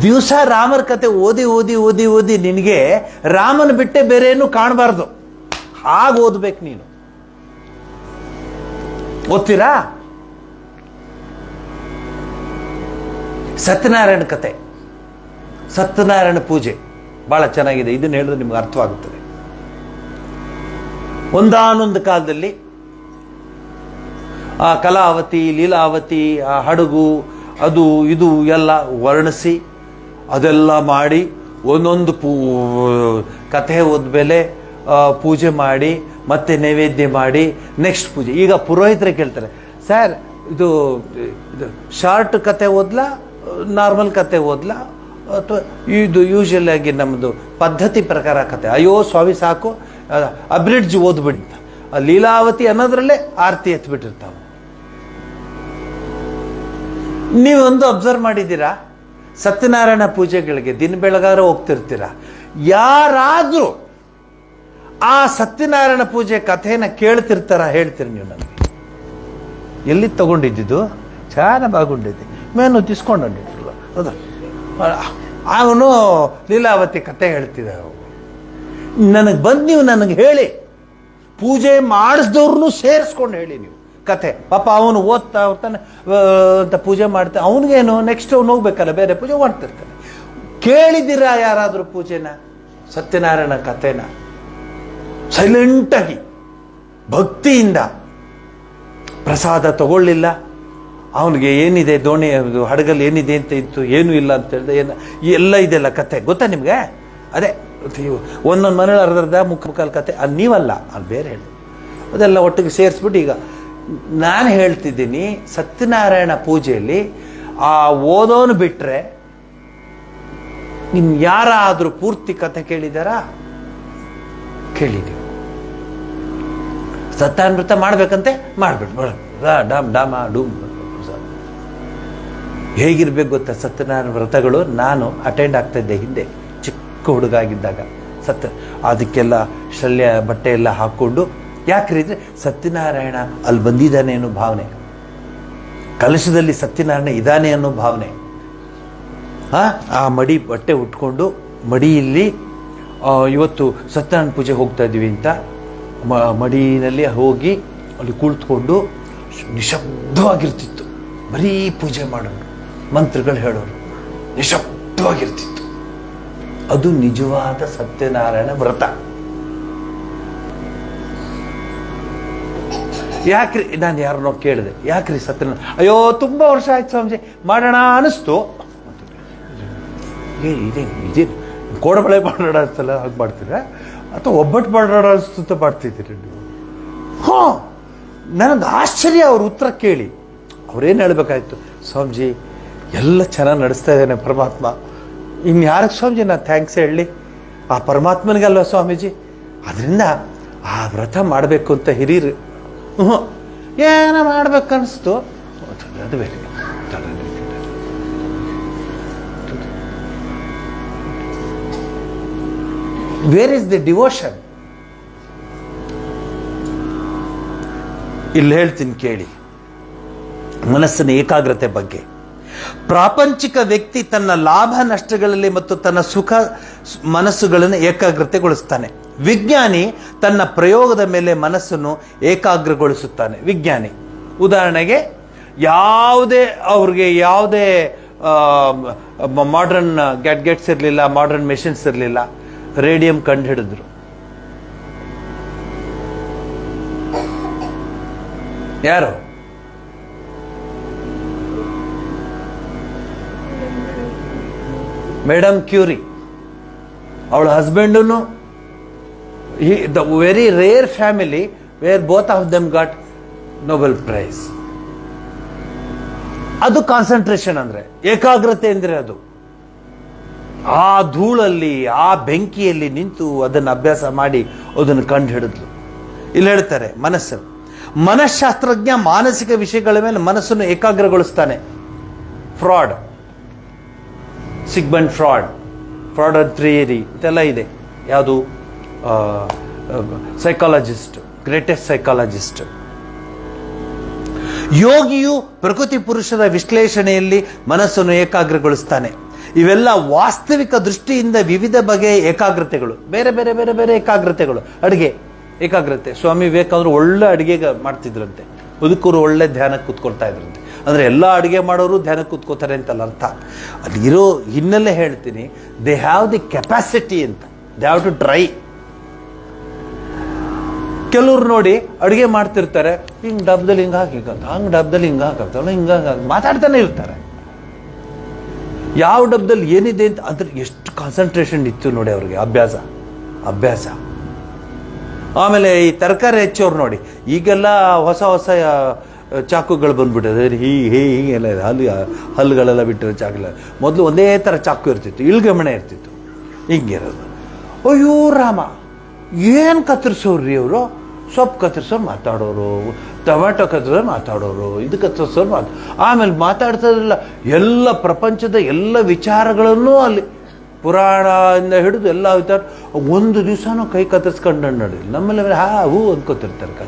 ದಿವಸ ರಾಮರ ಕತೆ ಓದಿ ಓದಿ ಓದಿ ಓದಿ ನಿನಗೆ ರಾಮನ ಬಿಟ್ಟೆ ಬೇರೆ ಏನು ಕಾಣಬಾರ್ದು. ಹಾಗೆ ಓದ್ಬೇಕು ನೀನು. ಓದ್ತೀರಾ? ಸತ್ಯನಾರಾಯಣ ಕತೆ, ಸತ್ಯನಾರಾಯಣ ಪೂಜೆ ಬಹಳ ಚೆನ್ನಾಗಿದೆ. ಇದನ್ನ ಹೇಳಿದ್ರೆ ನಿಮ್ಗೆ ಅರ್ಥವಾಗುತ್ತದೆ. ಒಂದಾನೊಂದು ಕಾಲದಲ್ಲಿ ಆ ಕಲಾವತಿ, ಲೀಲಾವತಿ, ಆ ಹಡಗು, ಅದು ಇದು ಎಲ್ಲ ವರ್ಣಿಸಿ ಅದೆಲ್ಲ ಮಾಡಿ ಒಂದೊಂದು ಕಥೆ ಓದ್ಮೇಲೆ ಪೂಜೆ ಮಾಡಿ ಮತ್ತೆ ನೈವೇದ್ಯ ಮಾಡಿ ನೆಕ್ಸ್ಟ್ ಪೂಜೆ. ಈಗ ಪುರೋಹಿತರೇ ಕೇಳ್ತಾರೆ, ಸರ್ ಇದು ಶಾರ್ಟ್ ಕತೆ ಓದ್ಲಾ, ನಾರ್ಮಲ್ ಕತೆ ಓದ್ಲಾ, ಅಥವಾ ಇದು ಯೂಶಲ್ ಆಗಿ ನಮ್ಮದು ಪದ್ಧತಿ ಪ್ರಕಾರ ಕತೆ? ಅಯ್ಯೋ ಸ್ವಾಮಿ ಸಾಕು, ಅಬ್ರಿಡ್ಜ್ ಓದ್ಬಿಡಿ. ಲೀಲಾವತಿ ಅನ್ನೋದ್ರಲ್ಲೇ ಆರತಿ ಎತ್ಬಿಟ್ಟಿರ್ತಾವೆ. ನೀವೊಂದು ಅಬ್ಸರ್ವ್ ಮಾಡಿದ್ದೀರಾ? ಸತ್ಯನಾರಾಯಣ ಪೂಜೆಗಳಿಗೆ ದಿನ ಬೆಳಗಾರ ಹೋಗ್ತಿರ್ತೀರ, ಯಾರಾದ್ರೂ ಆ ಸತ್ಯನಾರಾಯಣ ಪೂಜೆ ಕಥೆನ ಕೇಳ್ತಿರ್ತಾರ? ಹೇಳ್ತೀರಿ ನೀವು ನನಗೆ? ಎಲ್ಲಿ ತಗೊಂಡಿದ್ದು? ಚೆನ್ನಾಗಿ ಬಾಗುಂಡಿದ್ದೆ, ಮೇನು ತಿಸ್ಕೊಂಡಿದ್ರಲ್ಲ ಹೌದಾ? ಅವನು ಲೀಲಾವತಿ ಕತೆ ಹೇಳ್ತಿದ್ದ. ನನಗೆ ಬಂದು ನೀವು ನನಗೆ ಹೇಳಿ, ಪೂಜೆ ಮಾಡಿಸ್ದವ್ರನ್ನು ಸೇರಿಸ್ಕೊಂಡು ಹೇಳಿ ನೀವು ಕಥೆ. ಪಾಪ ಅವನು ಓದ್ತಾ ಹೋಗ್ತಾನೆ ಅಂತ ಪೂಜೆ ಮಾಡ್ತಾನೆ, ಅವನಿಗೇನು ನೆಕ್ಸ್ಟ್ ಅವ್ನು ಹೋಗ್ಬೇಕಲ್ಲ, ಬೇರೆ ಪೂಜೆ ಮಾಡ್ತಿರ್ತಾನೆ. ಕೇಳಿದ್ದೀರಾ ಯಾರಾದ್ರೂ ಪೂಜೆನ, ಸತ್ಯನಾರಾಯಣ ಕಥೆನ? ಸೈಲೆಂಟಾಗಿ ಭಕ್ತಿಯಿಂದ ಪ್ರಸಾದ ತಗೊಳ್ಳಿಲ್ಲ. ಅವನಿಗೆ ಏನಿದೆ ದೋಣಿ ಹಡಗಲ್ಲಿ ಏನಿದೆ ಅಂತ ಇತ್ತು, ಏನೂ ಇಲ್ಲ ಅಂತ ಹೇಳಿದೆ. ಎಲ್ಲ ಇದೆಲ್ಲ ಕತೆ ಗೊತ್ತಾ ನಿಮ್ಗೆ? ಅದೇ ಒಂದೊಂದು ಮನೇಲಿ ಅರ್ಧರ್ಧ ಮುಕ್ಕಾಲು ಕತೆ. ಅದು ನೀವಲ್ಲ, ಅದು ಬೇರೆ ಹೇಳಿ. ಅದೆಲ್ಲ ಒಟ್ಟಿಗೆ ಸೇರಿಸ್ಬಿಟ್ಟು ಈಗ ನಾನು ಹೇಳ್ತಿದ್ದೀನಿ, ಸತ್ಯನಾರಾಯಣ ಪೂಜೆಯಲ್ಲಿ ಆ ಓದೋನು ಬಿಟ್ರೆ ನಿಮ್ ಯಾರಾದ್ರೂ ಪೂರ್ತಿ ಕಥೆ ಕೇಳಿದಾರಾ? ಕೇಳಿದೀವಿ. ಸತ್ಯಾನೃತ ಮಾಡ್ಬೇಕಂತೆ ಮಾಡ್ಬಿಟ್ಟು ಡಾಮ್ ಡಾಮ ಡೂಮ್. ಹೇಗಿರ್ಬೇಕು ಗೊತ್ತಾ ಸತ್ಯನಾರಾಯಣ ವ್ರತಗಳು? ನಾನು ಅಟೆಂಡ್ ಆಗ್ತಾ ಇದ್ದೆ ಹಿಂದೆ, ಚಿಕ್ಕ ಹುಡುಗ ಆಗಿದ್ದಾಗ. ಅದಕ್ಕೆಲ್ಲ ಶಲ್ಯ ಬಟ್ಟೆ ಎಲ್ಲ ಹಾಕೊಂಡು, ಯಾಕ್ರಿದ್ರೆ ಸತ್ಯನಾರಾಯಣ ಅಲ್ಲಿ ಬಂದಿದ್ದಾನೆ ಅನ್ನೋ ಭಾವನೆ, ಕಲಶದಲ್ಲಿ ಸತ್ಯನಾರಾಯಣ ಇದ್ದಾನೆ ಅನ್ನೋ ಭಾವನೆ. ಆ ಮಡಿ ಬಟ್ಟೆ ಉಟ್ಕೊಂಡು ಮಡಿಯಲ್ಲಿ ಇವತ್ತು ಸತ್ಯನಾರಾಯಣ ಪೂಜೆ ಹೋಗ್ತಾ ಇದ್ದೀವಿ ಅಂತ ಮಡಿನಲ್ಲಿ ಹೋಗಿ ಅಲ್ಲಿ ಕುಳಿತುಕೊಂಡು ನಿಶಬ್ದವಾಗಿರ್ತಿತ್ತು. ಬರೀ ಪೂಜೆ ಮಾಡೋರು, ಮಂತ್ರಗಳು ಹೇಳೋರು, ನಿಶಬ್ದವಾಗಿರ್ತಿತ್ತು. ಅದು ನಿಜವಾದ ಸತ್ಯನಾರಾಯಣ ವ್ರತ. ಯಾಕ್ರಿ? ನಾನು ಯಾರನ್ನೋ ಕೇಳಿದೆ, ಯಾಕ್ರಿ ಸತ್ಯನಾರಾಯಣ? ಅಯ್ಯೋ ತುಂಬಾ ವರ್ಷ ಆಯ್ತು ಸ್ವಾಮೀಜಿ, ಮಾಡೋಣ ಅನಿಸ್ತು. ಇದೇ ಕೋಡಬಳೆ ಮಾಡೋಣ ಅನ್ಸಲ್ಲ, ಹಾಗೆ ಮಾಡ್ತೀರಾ? ಅಥವಾ ಒಬ್ಬಟ್ಟು ಮಾಡೋಣ ಅನಿಸ್ತು ಮಾಡ್ತಿದ್ದೀರಿ ನೀವು? ನನಗೆ ಆಶ್ಚರ್ಯ ಅವ್ರ ಉತ್ತರ ಕೇಳಿ. ಅವ್ರೇನು ಹೇಳ್ಬೇಕಾಯ್ತು? ಸ್ವಾಮೀಜಿ ಎಲ್ಲ ಚೆನ್ನಾಗಿ ನಡೆಸ್ತಾ ಇದ್ದಾನೆ ಪರಮಾತ್ಮ, ಇನ್ಯಾರಿಗೆ ಸ್ವಾಮೀಜಿ ನಾನು ಥ್ಯಾಂಕ್ಸ್ ಹೇಳಲಿ? ಆ ಪರಮಾತ್ಮನಿಗಲ್ವ ಸ್ವಾಮೀಜಿ? ಅದರಿಂದ ಆ ವ್ರತ ಮಾಡಬೇಕು ಅಂತ ಹಿರಿಯರು ಏನೋ ಮಾಡ್ಬೇಕನ್ನಿಸ್ತು. ಅದು ಬೇರೆ. Where is the devotion? ಇಲ್ಲಿ ಹೇಳ್ತೀನಿ ಕೇಳಿ, ಮನಸ್ಸಿನ ಏಕಾಗ್ರತೆ ಬಗ್ಗೆ. ಪ್ರಾಪಂಚಿಕ ವ್ಯಕ್ತಿ ತನ್ನ ಲಾಭ ನಷ್ಟಗಳಲ್ಲಿ ಮತ್ತು ತನ್ನ ಸುಖ ಮನಸ್ಸುಗಳನ್ನು ಏಕಾಗ್ರತೆಗೊಳಿಸ್ತಾನೆ. ವಿಜ್ಞಾನಿ ತನ್ನ ಪ್ರಯೋಗದ ಮೇಲೆ ಮನಸ್ಸನ್ನು ಏಕಾಗ್ರಗೊಳಿಸುತ್ತಾನೆ. ವಿಜ್ಞಾನಿ ಉದಾಹರಣೆಗೆ ಯಾವುದೇ ಮಾಡರ್ನ್ ಗ್ಯಾಡ್ಗೆಟ್ಸ್ ಇರಲಿಲ್ಲ, ಮಾಡರ್ನ್ ಮೆಷಿನ್ಸ್ ಇರಲಿಲ್ಲ, ರೇಡಿಯಂ ಕಂಡು ಹಿಡಿದ್ರು. ಯಾರು? Madam Curie. ಅವಳ husband the very rare family where both of them got Nobel prize. ಅದು ಕಾನ್ಸಂಟ್ರೇಷನ್ ಅಂದ್ರೆ, ಏಕಾಗ್ರತೆ ಅಂದ್ರೆ ಅದು. ಆ ಧೂಳಲ್ಲಿ, ಆ ಬೆಂಕಿಯಲ್ಲಿ ನಿಂತು ಅದನ್ನು ಅಭ್ಯಾಸ ಮಾಡಿ ಅದನ್ನು ಕಂಡು ಹಿಡಿದ್ಲು. ಇಲ್ಲಿ ಹೇಳ್ತಾರೆ ಮನಸ್ಸು. ಮನಃಶಾಸ್ತ್ರಜ್ಞ ಮಾನಸಿಕ ವಿಷಯಗಳ ಮೇಲೆ ಮನಸ್ಸನ್ನು ಏಕಾಗ್ರಗೊಳಿಸ್ತಾನೆ. ಫ್ರಾಡ್, ಸಿಗ್ಮಂಡ್ ಫ್ರಾಡ್ ಥಿಯರಿ ಇದೆಲ್ಲ ಇದೆ. ಯಾವುದು? Psychologist, greatest psychologist. ಯೋಗಿಯು ಪ್ರಕೃತಿ ಪುರುಷದ ವಿಶ್ಲೇಷಣೆಯಲ್ಲಿ ಮನಸ್ಸನ್ನು ಏಕಾಗ್ರಗೊಳಿಸ್ತಾನೆ. ಇವೆಲ್ಲ ವಾಸ್ತವಿಕ ದೃಷ್ಟಿಯಿಂದ ವಿವಿಧ ಬಗೆಯ ಏಕಾಗ್ರತೆಗಳು, ಬೇರೆ ಬೇರೆ ಬೇರೆ ಬೇರೆ ಏಕಾಗ್ರತೆಗಳು. ಅಡುಗೆ ಏಕಾಗ್ರತೆ. ಸ್ವಾಮಿ ವಿವೇಕಾನಂದರು ಒಳ್ಳೆ ಅಡುಗೆ ಮಾಡ್ತಿದ್ರಂತೆ, ಬದುಕೂರು ಒಳ್ಳೆ ಧ್ಯಾನಕ್ಕೆ ಕೂತ್ಕೊಳ್ತಾ ಇದ್ರಂತೆ. ಅಂದರೆ ಎಲ್ಲ ಅಡುಗೆ ಮಾಡೋರು ಧ್ಯಾನಕ್ಕೆ ಕೂತ್ಕೋತಾರೆ ಅಂತಲ್ಲ ಅರ್ಥ. ಅಲ್ಲಿರೋ ಹಿನ್ನೆಲೆ ಹೇಳ್ತೀನಿ, ದೇ ಹ್ಯಾವ್ ದಿ ಕೆಪಾಸಿಟಿ ಅಂತ. They have to try. ಕೆಲವ್ರು ನೋಡಿ ಅಡುಗೆ ಮಾಡ್ತಿರ್ತಾರೆ, ಹಿಂಗೆ ಡಬ್ದಲ್ಲಿ ಹಿಂಗೆ ಹಾಕಿಕಂತ, ಹಂಗೆ ಡಬ್ದಲ್ಲಿ ಹಿಂಗೆ ಹಾಕಂತ, ಹಿಂಗೆ ಮಾತಾಡ್ತಾನೆ ಇರ್ತಾರೆ. ಯಾವ ಡಬ್ದಲ್ಲಿ ಏನಿದೆ ಅಂತ ಅಂದ್ರೆ ಎಷ್ಟು ಕಾನ್ಸಂಟ್ರೇಷನ್ ಇತ್ತು ನೋಡಿ ಅವ್ರಿಗೆ. ಅಭ್ಯಾಸ. ಆಮೇಲೆ ಈ ತರಕಾರಿ ಹೆಚ್ಚೋರು ನೋಡಿ, ಈಗೆಲ್ಲ ಹೊಸ ಚಾಕುಗಳು ಬಂದ್ಬಿಟ್ಟಿದೆ. ಹೀಗೆಲ್ಲ ಇದೆ, ಹಲ್ಲುಗಳೆಲ್ಲ ಬಿಟ್ಟಿರೋ ಚಾಕು. ಮೊದಲು ಒಂದೇ ಥರ ಚಾಕು ಇರ್ತಿತ್ತು, ಇಳ್ಗಮಣೆ ಇರ್ತಿತ್ತು, ಹಿಂಗಿರೋದು. ಅಯ್ಯೋ ರಾಮ, ಏನು ಕತ್ತರಿಸೋರ್ರಿ ಅವರು? ಸೊಪ್ಪು ಕತ್ತರಿಸೋರು ಮಾತಾಡೋರು, ಟೊಮ್ಯಾಟೊ ಕತ್ತರಿಸೋರು ಮಾತಾಡೋರು, ಇದು ಕತ್ತರಿಸೋರು ಆಮೇಲೆ ಮಾತಾಡ್ತಾರಲ್ಲ, ಎಲ್ಲ ಪ್ರಪಂಚದ ಎಲ್ಲ ವಿಚಾರಗಳನ್ನು ಅಲ್ಲಿ ಪುರಾಣದಿಂದ ಹಿಡಿದು ಎಲ್ಲ ವಿಚಾರ. ಒಂದು ದಿವಸನೂ ಕೈ ಕತ್ತರಿಸ್ಕೊಂಡು ನೋಡಿ. ನಮ್ಮಲ್ಲಿ ಹೂ ಅಂದ್ಕೋತಿರ್ತಾರೆ.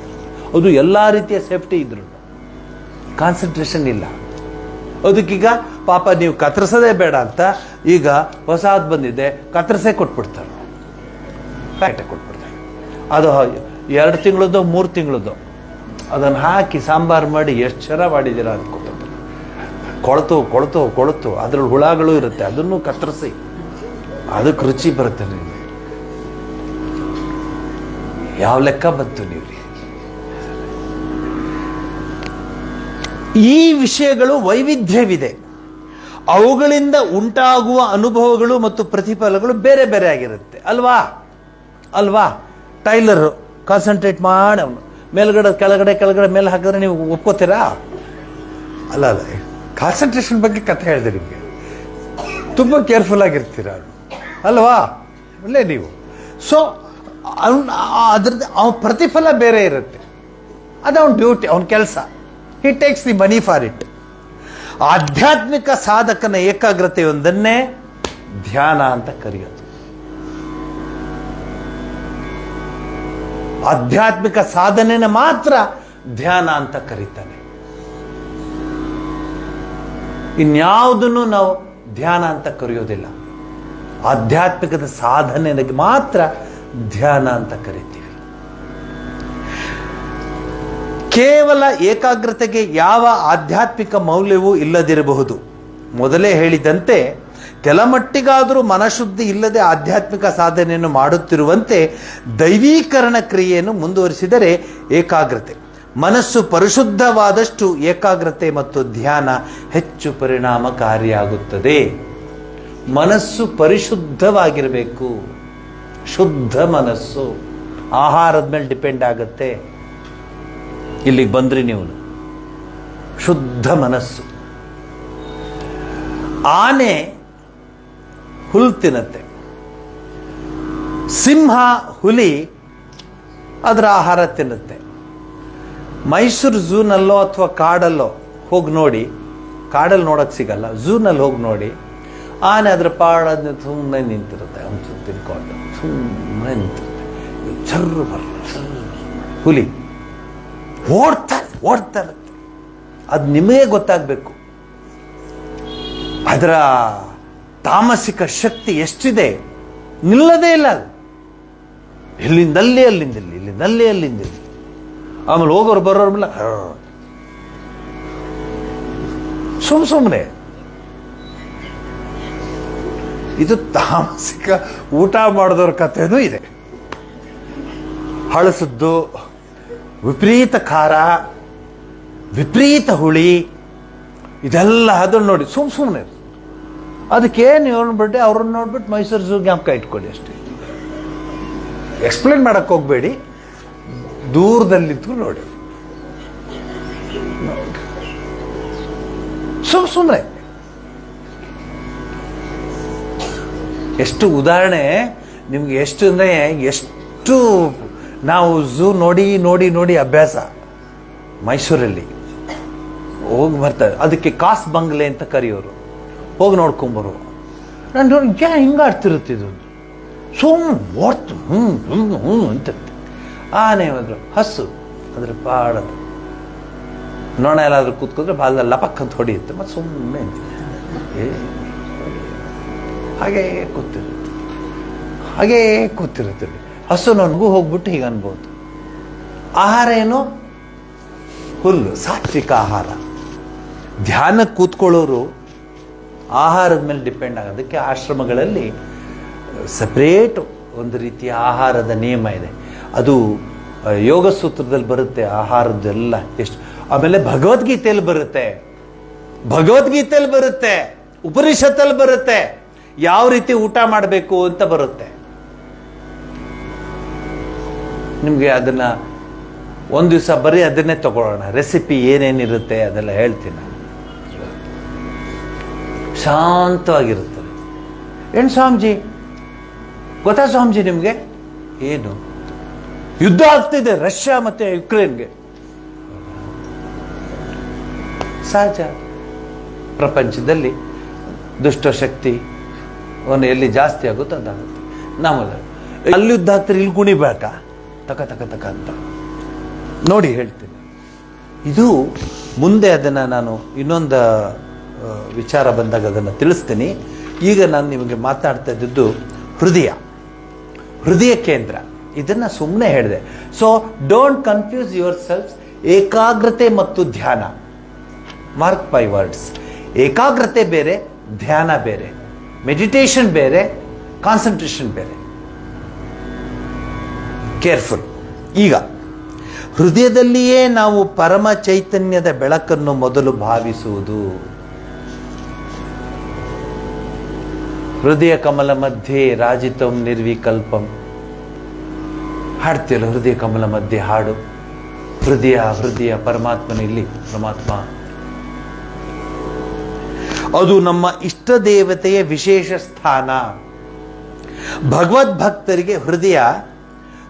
ಅದು ಎಲ್ಲ ರೀತಿಯ ಸೇಫ್ಟಿ ಇದ್ರು, ಕಾನ್ಸಂಟ್ರೇಷನ್ ಇಲ್ಲ. ಅದಕ್ಕೀಗ ಪಾಪ ನೀವು ಕತ್ತರಿಸೋದೇ ಬೇಡ ಅಂತ ಈಗ ಹೊಸದು ಬಂದಿದೆ, ಕತ್ತರಿಸೇ ಕೊಟ್ಬಿಡ್ತಾರೆ, ಪ್ಯಾಟೆ ಕೊಟ್ಬಿಡ್ತಾರೆ. ಅದು 2 ತಿಂಗಳದ್ದು 3 ತಿಂಗಳದ್ದು ಅದನ್ನು ಹಾಕಿ ಸಾಂಬಾರು ಮಾಡಿ ಎಷ್ಟು ಚೆನ್ನಾಗಿ ಮಾಡಿದ್ದೀರಾ ಅಂದ್ಕೊತಾರೆ. ಕೊಳತು ಅದ್ರಲ್ಲಿ ಹುಳಗಳು ಇರುತ್ತೆ, ಅದನ್ನು ಕತ್ತರಿಸಿ ಅದಕ್ಕೆ ರುಚಿ ಬರುತ್ತೆ. ನಿಮಗೆ ಯಾವ ಲೆಕ್ಕ ಬಂತು ನೀವು? ಈ ವಿಷಯಗಳು ವೈವಿಧ್ಯವಿದೆ. ಅವುಗಳಿಂದ ಉಂಟಾಗುವ ಅನುಭವಗಳು ಮತ್ತು ಪ್ರತಿಫಲಗಳು ಬೇರೆ ಬೇರೆ ಆಗಿರುತ್ತೆ. ಅಲ್ವಾ? ಟೈಲರ್ ಕಾನ್ಸಂಟ್ರೇಟ್ ಮಾಡಿ ಅವನು ಮೇಲ್ಗಡೆ ಕೆಳಗಡೆ ಮೇಲೆ ಹಾಕಿದ್ರೆ ನೀವು ಒಪ್ಕೋತೀರಾ? ಅಲ್ಲ, ಕಾನ್ಸಂಟ್ರೇಷನ್ ಬಗ್ಗೆ ಕಥೆ ಹೇಳಿದೆ ನಿಮಗೆ. ತುಂಬ ಕೇರ್ಫುಲ್ ಆಗಿರ್ತೀರ ಅಲ್ವಾ? ಒಳ್ಳೆ ನೀವು. ಸೊ ಅದ್ರದ್ದು ಅವನ ಪ್ರತಿಫಲ ಬೇರೆ ಇರುತ್ತೆ. ಅದು ಅವನ ಡ್ಯೂಟಿ, ಅವನ ಕೆಲಸ. He takes the money for it. ಆಧ್ಯಾತ್ಮಿಕ ಸಾಧಕನ ಏಕಾಗ್ರತೆಯೊಂದನ್ನೇ ಧ್ಯಾನ ಅಂತ ಕರೆಯೋದು. ಆಧ್ಯಾತ್ಮಿಕ ಸಾಧನೆನ ಮಾತ್ರ ಧ್ಯಾನ ಅಂತ ಕರೀತಾನೆ. ಇನ್ಯಾವುದನ್ನು ನಾವು ಧ್ಯಾನ ಅಂತ ಕರೆಯೋದಿಲ್ಲ. ಆಧ್ಯಾತ್ಮಿಕದ ಸಾಧನೆಗೆ ಮಾತ್ರ ಧ್ಯಾನ ಅಂತ ಕರಿತೀವಿ. ಕೇವಲ ಏಕಾಗ್ರತೆಗೆ ಯಾವ ಆಧ್ಯಾತ್ಮಿಕ ಮೌಲ್ಯವೂ ಇಲ್ಲದಿರಬಹುದು. ಮೊದಲೇ ಹೇಳಿದಂತೆ ಕೆಲಮಟ್ಟಿಗಾದರೂ ಮನಶುದ್ಧಿ ಇಲ್ಲದೆ ಆಧ್ಯಾತ್ಮಿಕ ಸಾಧನೆಯನ್ನು ಮಾಡುತ್ತಿರುವಂತೆ ದೈವೀಕರಣ ಕ್ರಿಯೆಯನ್ನು ಮುಂದುವರಿಸಿದರೆ ಏಕಾಗ್ರತೆ, ಮನಸ್ಸು ಪರಿಶುದ್ಧವಾದಷ್ಟು ಏಕಾಗ್ರತೆ ಮತ್ತು ಧ್ಯಾನ ಹೆಚ್ಚು ಪರಿಣಾಮಕಾರಿಯಾಗುತ್ತದೆ. ಮನಸ್ಸು ಪರಿಶುದ್ಧವಾಗಿರಬೇಕು. ಶುದ್ಧ ಮನಸ್ಸು ಆಹಾರದ ಮೇಲೆ ಡಿಪೆಂಡ್ ಆಗುತ್ತೆ. ಇಲ್ಲಿಗೆ ಬಂದ್ರಿ ನೀವು, ಶುದ್ಧ ಮನಸ್ಸು. ಆನೆ ಹುಲ್ಲು ತಿನ್ನತ್ತೆ, ಸಿಂಹ ಹುಲಿ ಅದರ ಆಹಾರ ತಿನ್ನುತ್ತೆ. ಮೈಸೂರು ಝೂನಲ್ಲೋ ಅಥವಾ ಕಾಡಲ್ಲೋ ಹೋಗಿ ನೋಡಿ, ಕಾಡಲ್ಲಿ ನೋಡಕ್ಕೆ ಸಿಗಲ್ಲ, ಝೂನಲ್ಲಿ ಹೋಗಿ ನೋಡಿ, ಆನೆ ಅದರ ಪಾಡನ್ನ ಸುಮ್ಮನೆ ನಿಂತಿರುತ್ತೆ, ಅವನು ತಿನ್ಕೊಂಡು ಸುಮ್ಮನೆ ನಿಂತಿರುತ್ತೆ. ಚರ್ರು ಹುಲಿ ಓಡ್ತಾ ಇರುತ್ತೆ. ಅದು ನಿಮಗೆ ಗೊತ್ತಾಗಬೇಕು, ಅದರ ತಾಮಸಿಕ ಶಕ್ತಿ ಎಷ್ಟಿದೆ. ನಿಲ್ಲದೇ ಇಲ್ಲ ಅದು. ಇಲ್ಲಿಂದಲ್ಲಿ ಅಲ್ಲಿಂದಲ್ಲಿ, ಇಲ್ಲಿಂದಲ್ಲಿ ಅಲ್ಲಿಂದಲ್ಲಿ. ಆಮೇಲೆ ಹೋಗೋರು ಬರೋರ್ ಮೇಲೆ ಸುಮ್ಮನೆ. ಇದು ತಾಮಸಿಕ ಊಟ ಮಾಡಿದವ್ರ ಕಥೆನೂ ಇದೆ. ಹಳಸದ್ದು, ವಿಪರೀತ ಖಾರ, ವಿಪರೀತ ಹುಳಿ, ಇದೆಲ್ಲ ಅದನ್ನು ನೋಡಿ ಸುಮ್ಮನೆ. ಅದಕ್ಕೇನು ನೋಡ್ಬಿಟ್ಟು ಅವ್ರನ್ನ ನೋಡ್ಬಿಟ್ಟು ಮೈಸೂರು ಝೂ ಜ್ಞಾಪಕ ಇಟ್ಕೊಳ್ಳಿ ಅಷ್ಟೇ. ಎಕ್ಸ್ಪ್ಲೇನ್ ಮಾಡಕ್ಕೆ ಹೋಗ್ಬೇಡಿ, ದೂರದಲ್ಲಿದ್ದು ನೋಡಿ. ಸುಮ್ಮನೆ ಎಷ್ಟು ಉದಾಹರಣೆ ನಿಮ್ಗೆ, ಎಷ್ಟು ಅಂದರೆ ಎಷ್ಟು ನಾವು ಝೂ ನೋಡಿ ನೋಡಿ ನೋಡಿ ಅಭ್ಯಾಸ. ಮೈಸೂರಲ್ಲಿ ಹೋಗಿ ಬರ್ತಾರೆ, ಅದಕ್ಕೆ ಕಾಸ್ ಬಂಗ್ಲೆ ಅಂತ ಕರೆಯೋರು. ಹೋಗಿ ನೋಡ್ಕೊಂಬರು. ನಾನು ನೋಡಿ ಹಿಂಗಾಡ್ತಿರುತ್ತಿದ್ದು ಓಡ್ತು ಅಂತ. ಆನೆ ಹೋದ್ರು, ಹಸು ಅದ್ರ ಪಾಡದು ನೋಣ ಎಲ್ಲಾದ್ರೂ ಕೂತ್ಕೊಂಡ್ರೆ ಬಾಲ್ದಲ್ಲಿ ಲಪಕ್ ಅಂತ ಹೊಡೆಯುತ್ತೆ. ಮತ್ತೆ ಸುಮ್ಮನೆ ಹಾಗೇ ಕೂತಿರುತ್ತೆ. ಹಸು ನನಗೂ ಹೋಗ್ಬಿಟ್ಟು ಹೀಗೆ ಅನ್ಬೋದು. ಆಹಾರ ಏನು? ಹುಲ್ಲು, ಸಾತ್ವಿಕ ಆಹಾರ. ಧ್ಯಾನಕ್ಕೆ ಕೂತ್ಕೊಳ್ಳೋರು ಆಹಾರದ ಮೇಲೆ ಡಿಪೆಂಡ್ ಆಗೋದಕ್ಕೆ ಆಶ್ರಮಗಳಲ್ಲಿ ಸಪ್ರೇಟ್ ಒಂದು ರೀತಿಯ ಆಹಾರದ ನಿಯಮ ಇದೆ. ಅದು ಯೋಗ ಸೂತ್ರದಲ್ಲಿ ಬರುತ್ತೆ ಆಹಾರದ್ದೆಲ್ಲ ಎಷ್ಟು. ಆಮೇಲೆ ಭಗವದ್ಗೀತೆಯಲ್ಲಿ ಬರುತ್ತೆ, ಉಪನಿಷತ್ತಲ್ಲಿ ಬರುತ್ತೆ, ಯಾವ ರೀತಿ ಊಟ ಮಾಡಬೇಕು ಅಂತ ಬರುತ್ತೆ. ನಿಮ್ಗೆ ಅದನ್ನ ಒಂದು ದಿವಸ ಬರೀ ಅದನ್ನೇ ತಗೊಳ್ಳೋಣ. ರೆಸಿಪಿ ಏನೇನಿರುತ್ತೆ ಅದೆಲ್ಲ ಹೇಳ್ತೀನಿ ನಾನು. ಶಾಂತವಾಗಿರುತ್ತದೆ. ಏನು ಸ್ವಾಮೀಜಿ ಗೊತ್ತಾ ಸ್ವಾಮೀಜಿ ನಿಮ್ಗೆ? ಏನು ಯುದ್ಧ ಆಗ್ತಿದೆ ರಷ್ಯಾ ಮತ್ತೆ ಯುಕ್ರೇನ್ಗೆ. ಸಹಜ, ಪ್ರಪಂಚದಲ್ಲಿ ದುಷ್ಟಶಕ್ತಿ ಅವನು ಎಲ್ಲಿ ಜಾಸ್ತಿ ಆಗುತ್ತೋ ಅದಾಗುತ್ತೆ. ನಮಗೆ ಅಲ್ಲಿ ಯುದ್ಧ ಆಗ್ತಾರೆ, ಇಲ್ಲಿ ಕುಣಿಬೇಕಾ ತಕ ಅಂತ ನೋಡಿ ಹೇಳ್ತೀನಿ. ಇದು ಮುಂದೆ ಅದನ್ನು ನಾನು ಇನ್ನೊಂದು ವಿಚಾರ ಬಂದಾಗ ಅದನ್ನು ತಿಳಿಸ್ತೀನಿ. ಈಗ ನಾನು ನಿಮಗೆ ಮಾತಾಡ್ತಾ ಇದ್ದದ್ದು ಹೃದಯ ಕೇಂದ್ರ. ಇದನ್ನು ಸುಮ್ಮನೆ ಹೇಳಿದೆ. So don't confuse your self. ಏಕಾಗ್ರತೆ ಮತ್ತು ಧ್ಯಾನ, ಮಾರ್ಕ್ ಮೈ ವರ್ಡ್ಸ್. ಏಕಾಗ್ರತೆ ಬೇರೆ, ಧ್ಯಾನ ಬೇರೆ. ಮೆಡಿಟೇಷನ್ ಬೇರೆ, ಕಾನ್ಸಂಟ್ರೇಷನ್ ಬೇರೆ. ಕೇರ್ಫುಲ್. ಈಗ ಹೃದಯದಲ್ಲಿಯೇ ನಾವು ಪರಮ ಚೈತನ್ಯದ ಬೆಳಕನ್ನು ಮೊದಲು ಭಾವಿಸುವುದು. ಹೃದಯ ಕಮಲ ಮಧ್ಯೆ ರಾಜಿತಂ ನಿರ್ವಿಕಲ್ಪಂ ಹಾಡ್ತಿಯಲ್ಲ, ಹೃದಯ ಕಮಲ ಮಧ್ಯೆ ಹಾಡು. ಹೃದಯ ಪರಮಾತ್ಮನಲ್ಲಿ ಪರಮಾತ್ಮ. ಅದು ನಮ್ಮ ಇಷ್ಟ ದೇವತೆಯ ವಿಶೇಷ ಸ್ಥಾನ. ಭಗವದ್ಭಕ್ತರಿಗೆ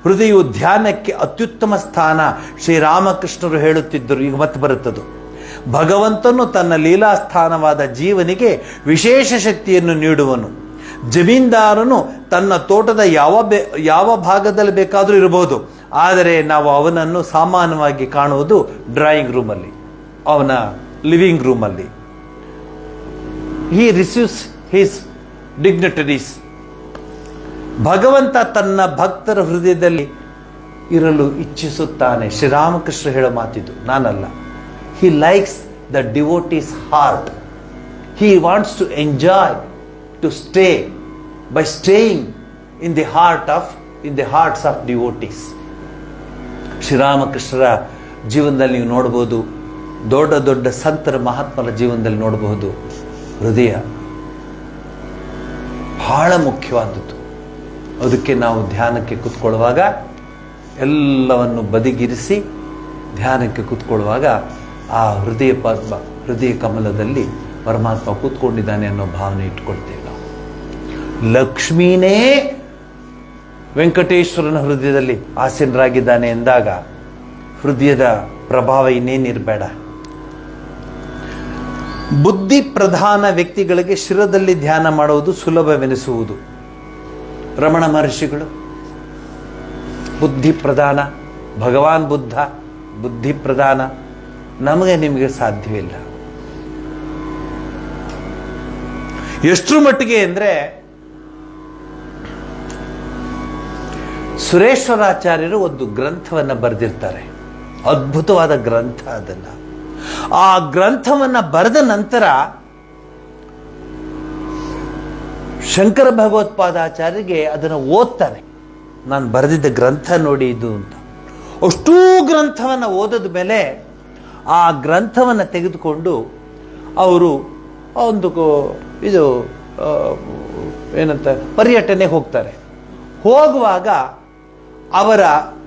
ಹೃದಯವು ಧ್ಯಾನಕ್ಕೆ ಅತ್ಯುತ್ತಮ ಸ್ಥಾನ. ಶ್ರೀರಾಮಕೃಷ್ಣರು ಹೇಳುತ್ತಿದ್ದರು, ಈಗ ಮತ್ತೆ ಬರುತ್ತದು. ಭಗವಂತನು ತನ್ನ ಲೀಲಾಸ್ಥಾನವಾದ ಜೀವನಿಗೆ ವಿಶೇಷ ಶಕ್ತಿಯನ್ನು ನೀಡುವನು. ಜಮೀನ್ದಾರನು ತನ್ನ ತೋಟದ ಯಾವ ಭಾಗದಲ್ಲಿ ಬೇಕಾದರೂ ಇರಬಹುದು, ಆದರೆ ನಾವು ಅವನನ್ನು ಸಾಮಾನ್ಯವಾಗಿ ಕಾಣುವುದು ಡ್ರಾಯಿಂಗ್ ರೂಮಲ್ಲಿ, ಅವನ ಲಿವಿಂಗ್ ರೂಮಲ್ಲಿ. He receives his dignitaries. ಭಗವಂತ ತನ್ನ ಭಕ್ತರ ಹೃದಯದಲ್ಲಿ ಇರಲು ಇಚ್ಛಿಸುತ್ತಾನೆ. ಶ್ರೀರಾಮಕೃಷ್ಣ ಹೇಳೋ ಮಾತಿದ್ದು, ನಾನಲ್ಲ. He likes the devotee's heart. He wants to enjoy, to stay by staying in the hearts of devotees. ಶ್ರೀರಾಮಕೃಷ್ಣರ ಜೀವನದಲ್ಲಿ ನೀವು ನೋಡಬಹುದು, ದೊಡ್ಡ ದೊಡ್ಡ ಸಂತರ ಮಹಾತ್ಮರ ಜೀವನದಲ್ಲಿ ನೋಡಬಹುದು. ಹೃದಯ ಬಹಳ ಮುಖ್ಯವಾದದ್ದು. ಅದಕ್ಕೆ ನಾವು ಧ್ಯಾನಕ್ಕೆ ಕೂತ್ಕೊಳ್ಳುವಾಗ ಎಲ್ಲವನ್ನು ಬದಿಗಿರಿಸಿ ಧ್ಯಾನಕ್ಕೆ ಕೂತ್ಕೊಳ್ಳುವಾಗ ಆ ಹೃದಯ ಕಮಲದಲ್ಲಿ ಪರಮಾತ್ಮ ಕೂತ್ಕೊಂಡಿದ್ದಾನೆ ಅನ್ನೋ ಭಾವನೆ ಇಟ್ಕೊಳ್ತೇವೆ ನಾವು. ಲಕ್ಷ್ಮೀನೇ ವೆಂಕಟೇಶ್ವರನ ಹೃದಯದಲ್ಲಿ ಆಸೀನರಾಗಿದ್ದಾನೆ ಎಂದಾಗ ಹೃದಯದ ಪ್ರಭಾವ ಇನ್ನೇನಿರಬೇಡ. ಬುದ್ಧಿ ಪ್ರಧಾನ ವ್ಯಕ್ತಿಗಳಿಗೆ ಶಿರದಲ್ಲಿ ಧ್ಯಾನ ಮಾಡುವುದು ಸುಲಭವೆನಿಸುವುದು. ರಮಣ ಮಹರ್ಷಿಗಳು ಬುದ್ಧಿ ಪ್ರಧಾನ, ಭಗವಾನ್ ಬುದ್ಧ ಬುದ್ಧಿ ಪ್ರಧಾನ. ನಮಗೆ ನಿಮಗೆ ಸಾಧ್ಯವಿಲ್ಲ. ಎಷ್ಟರ ಮಟ್ಟಿಗೆ ಅಂದರೆ ಸುರೇಶ್ವರಾಚಾರ್ಯರು ಒಂದು ಗ್ರಂಥವನ್ನು ಬರೆದಿರ್ತಾರೆ, ಅದ್ಭುತವಾದ ಗ್ರಂಥ. ಅದನ್ನ ಆ ಗ್ರಂಥವನ್ನ ಬರೆದ ನಂತರ ಶಂಕರ ಭಗವತ್ಪಾದಾಚಾರ್ಯರಿಗೆ ಅದನ್ನು ಓದ್ತಾನೆ. ನಾನು ಬರೆದಿದ್ದ ಗ್ರಂಥ ನೋಡಿ ಇದು ಅಂತ. ಅಷ್ಟೂ ಗ್ರಂಥವನ್ನು ಓದದ ಮೇಲೆ ಆ ಗ್ರಂಥವನ್ನು ತೆಗೆದುಕೊಂಡು ಅವರು ಒಂದು ಇದು ಏನಂತ ಪರ್ಯಟನೆಗೆ ಹೋಗ್ತಾರೆ. ಹೋಗುವಾಗ ಅವರ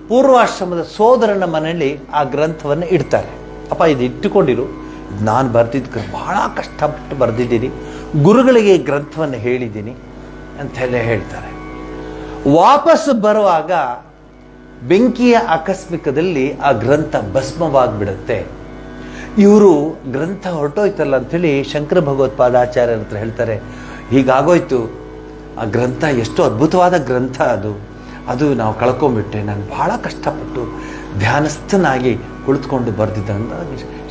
ಪೂರ್ವಾಶ್ರಮದ ಸೋದರನ ಮನೆಯಲ್ಲಿ ಆ ಗ್ರಂಥವನ್ನು ಇಡ್ತಾರೆ. ಅಪ್ಪ ಇದು ಇಟ್ಟುಕೊಂಡಿರು, ನಾನು ಬರೆದಿದ್ದು ಬಹಳ ಕಷ್ಟಪಟ್ಟು ಬರೆದಿದ್ದೀನಿ, ಗುರುಗಳಿಗೆ ಈ ಗ್ರಂಥವನ್ನು ಹೇಳಿದ್ದೀನಿ ಅಂತೆಲ್ಲ ಹೇಳ್ತಾರೆ. ವಾಪಸ್ ಬರುವಾಗ ಬೆಂಕಿಯ ಆಕಸ್ಮಿಕದಲ್ಲಿ ಆ ಗ್ರಂಥ ಭಸ್ಮವಾಗಿಬಿಡುತ್ತೆ. ಇವರು ಗ್ರಂಥ ಹೊರಟೋಯ್ತಲ್ಲ ಅಂಥೇಳಿ ಶಂಕರ ಭಗವತ್ಪಾದಾಚಾರ್ಯರ ಹತ್ರ ಹೇಳ್ತಾರೆ, ಹೀಗಾಗೋಯ್ತು, ಆ ಗ್ರಂಥ ಎಷ್ಟು ಅದ್ಭುತವಾದ ಗ್ರಂಥ ಅದು ನಾವು ಕಳ್ಕೊಂಡ್ಬಿಟ್ಟೆ, ನಾನು ಬಹಳ ಕಷ್ಟಪಟ್ಟು ಧ್ಯಾನಸ್ಥನಾಗಿ ಕುಳಿತುಕೊಂಡು ಬರೆದಿದ್ದಂತ.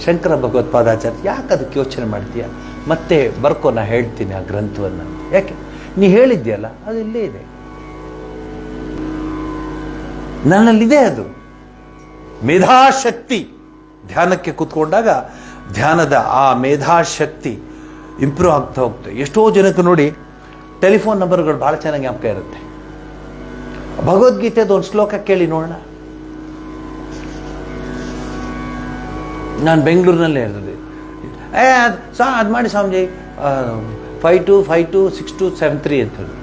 ಶಂಕರ ಭಗವತ್ಪಾದಾಚಾರ್ಯ, ಯಾಕೆ ಅದಕ್ಕೆ ಯೋಚನೆ ಮಾಡ್ತೀಯ, ಮತ್ತೆ ಬರ್ಕೋ, ನಾ ಹೇಳ್ತೀನಿ ಆ ಗ್ರಂಥವನ್ನು. ಯಾಕೆ ನೀ ಹೇಳಿದ್ಯಲ್ಲ, ಅದು ಇಲ್ಲೇ ಇದೆ, ನನ್ನಲ್ಲಿದೆ ಅದು. ಮೇಧಾಶಕ್ತಿ, ಧ್ಯಾನಕ್ಕೆ ಕೂತ್ಕೊಂಡಾಗ ಧ್ಯಾನದ ಆ ಮೇಧಾಶಕ್ತಿ ಇಂಪ್ರೂವ್ ಆಗ್ತಾ ಹೋಗ್ತದೆ. ಎಷ್ಟೋ ಜನಕ್ಕೆ ನೋಡಿ ಟೆಲಿಫೋನ್ ನಂಬರ್ಗಳು ಭಾಳ ಚೆನ್ನಾಗಿ ಜ್ಞಾಪಕ ಇರುತ್ತೆ. ಭಗವದ್ಗೀತೆದು ಒಂದು ಶ್ಲೋಕ ಕೇಳಿ ನೋಡೋಣ. ನಾನು ಬೆಂಗಳೂರಿನಲ್ಲೇ ಇರ್ತದೆ, ಅದು ಮಾಡಿ ಸ್ವಾಮೀಜಿ 52526273 ಅಂತ ಹೇಳಿ.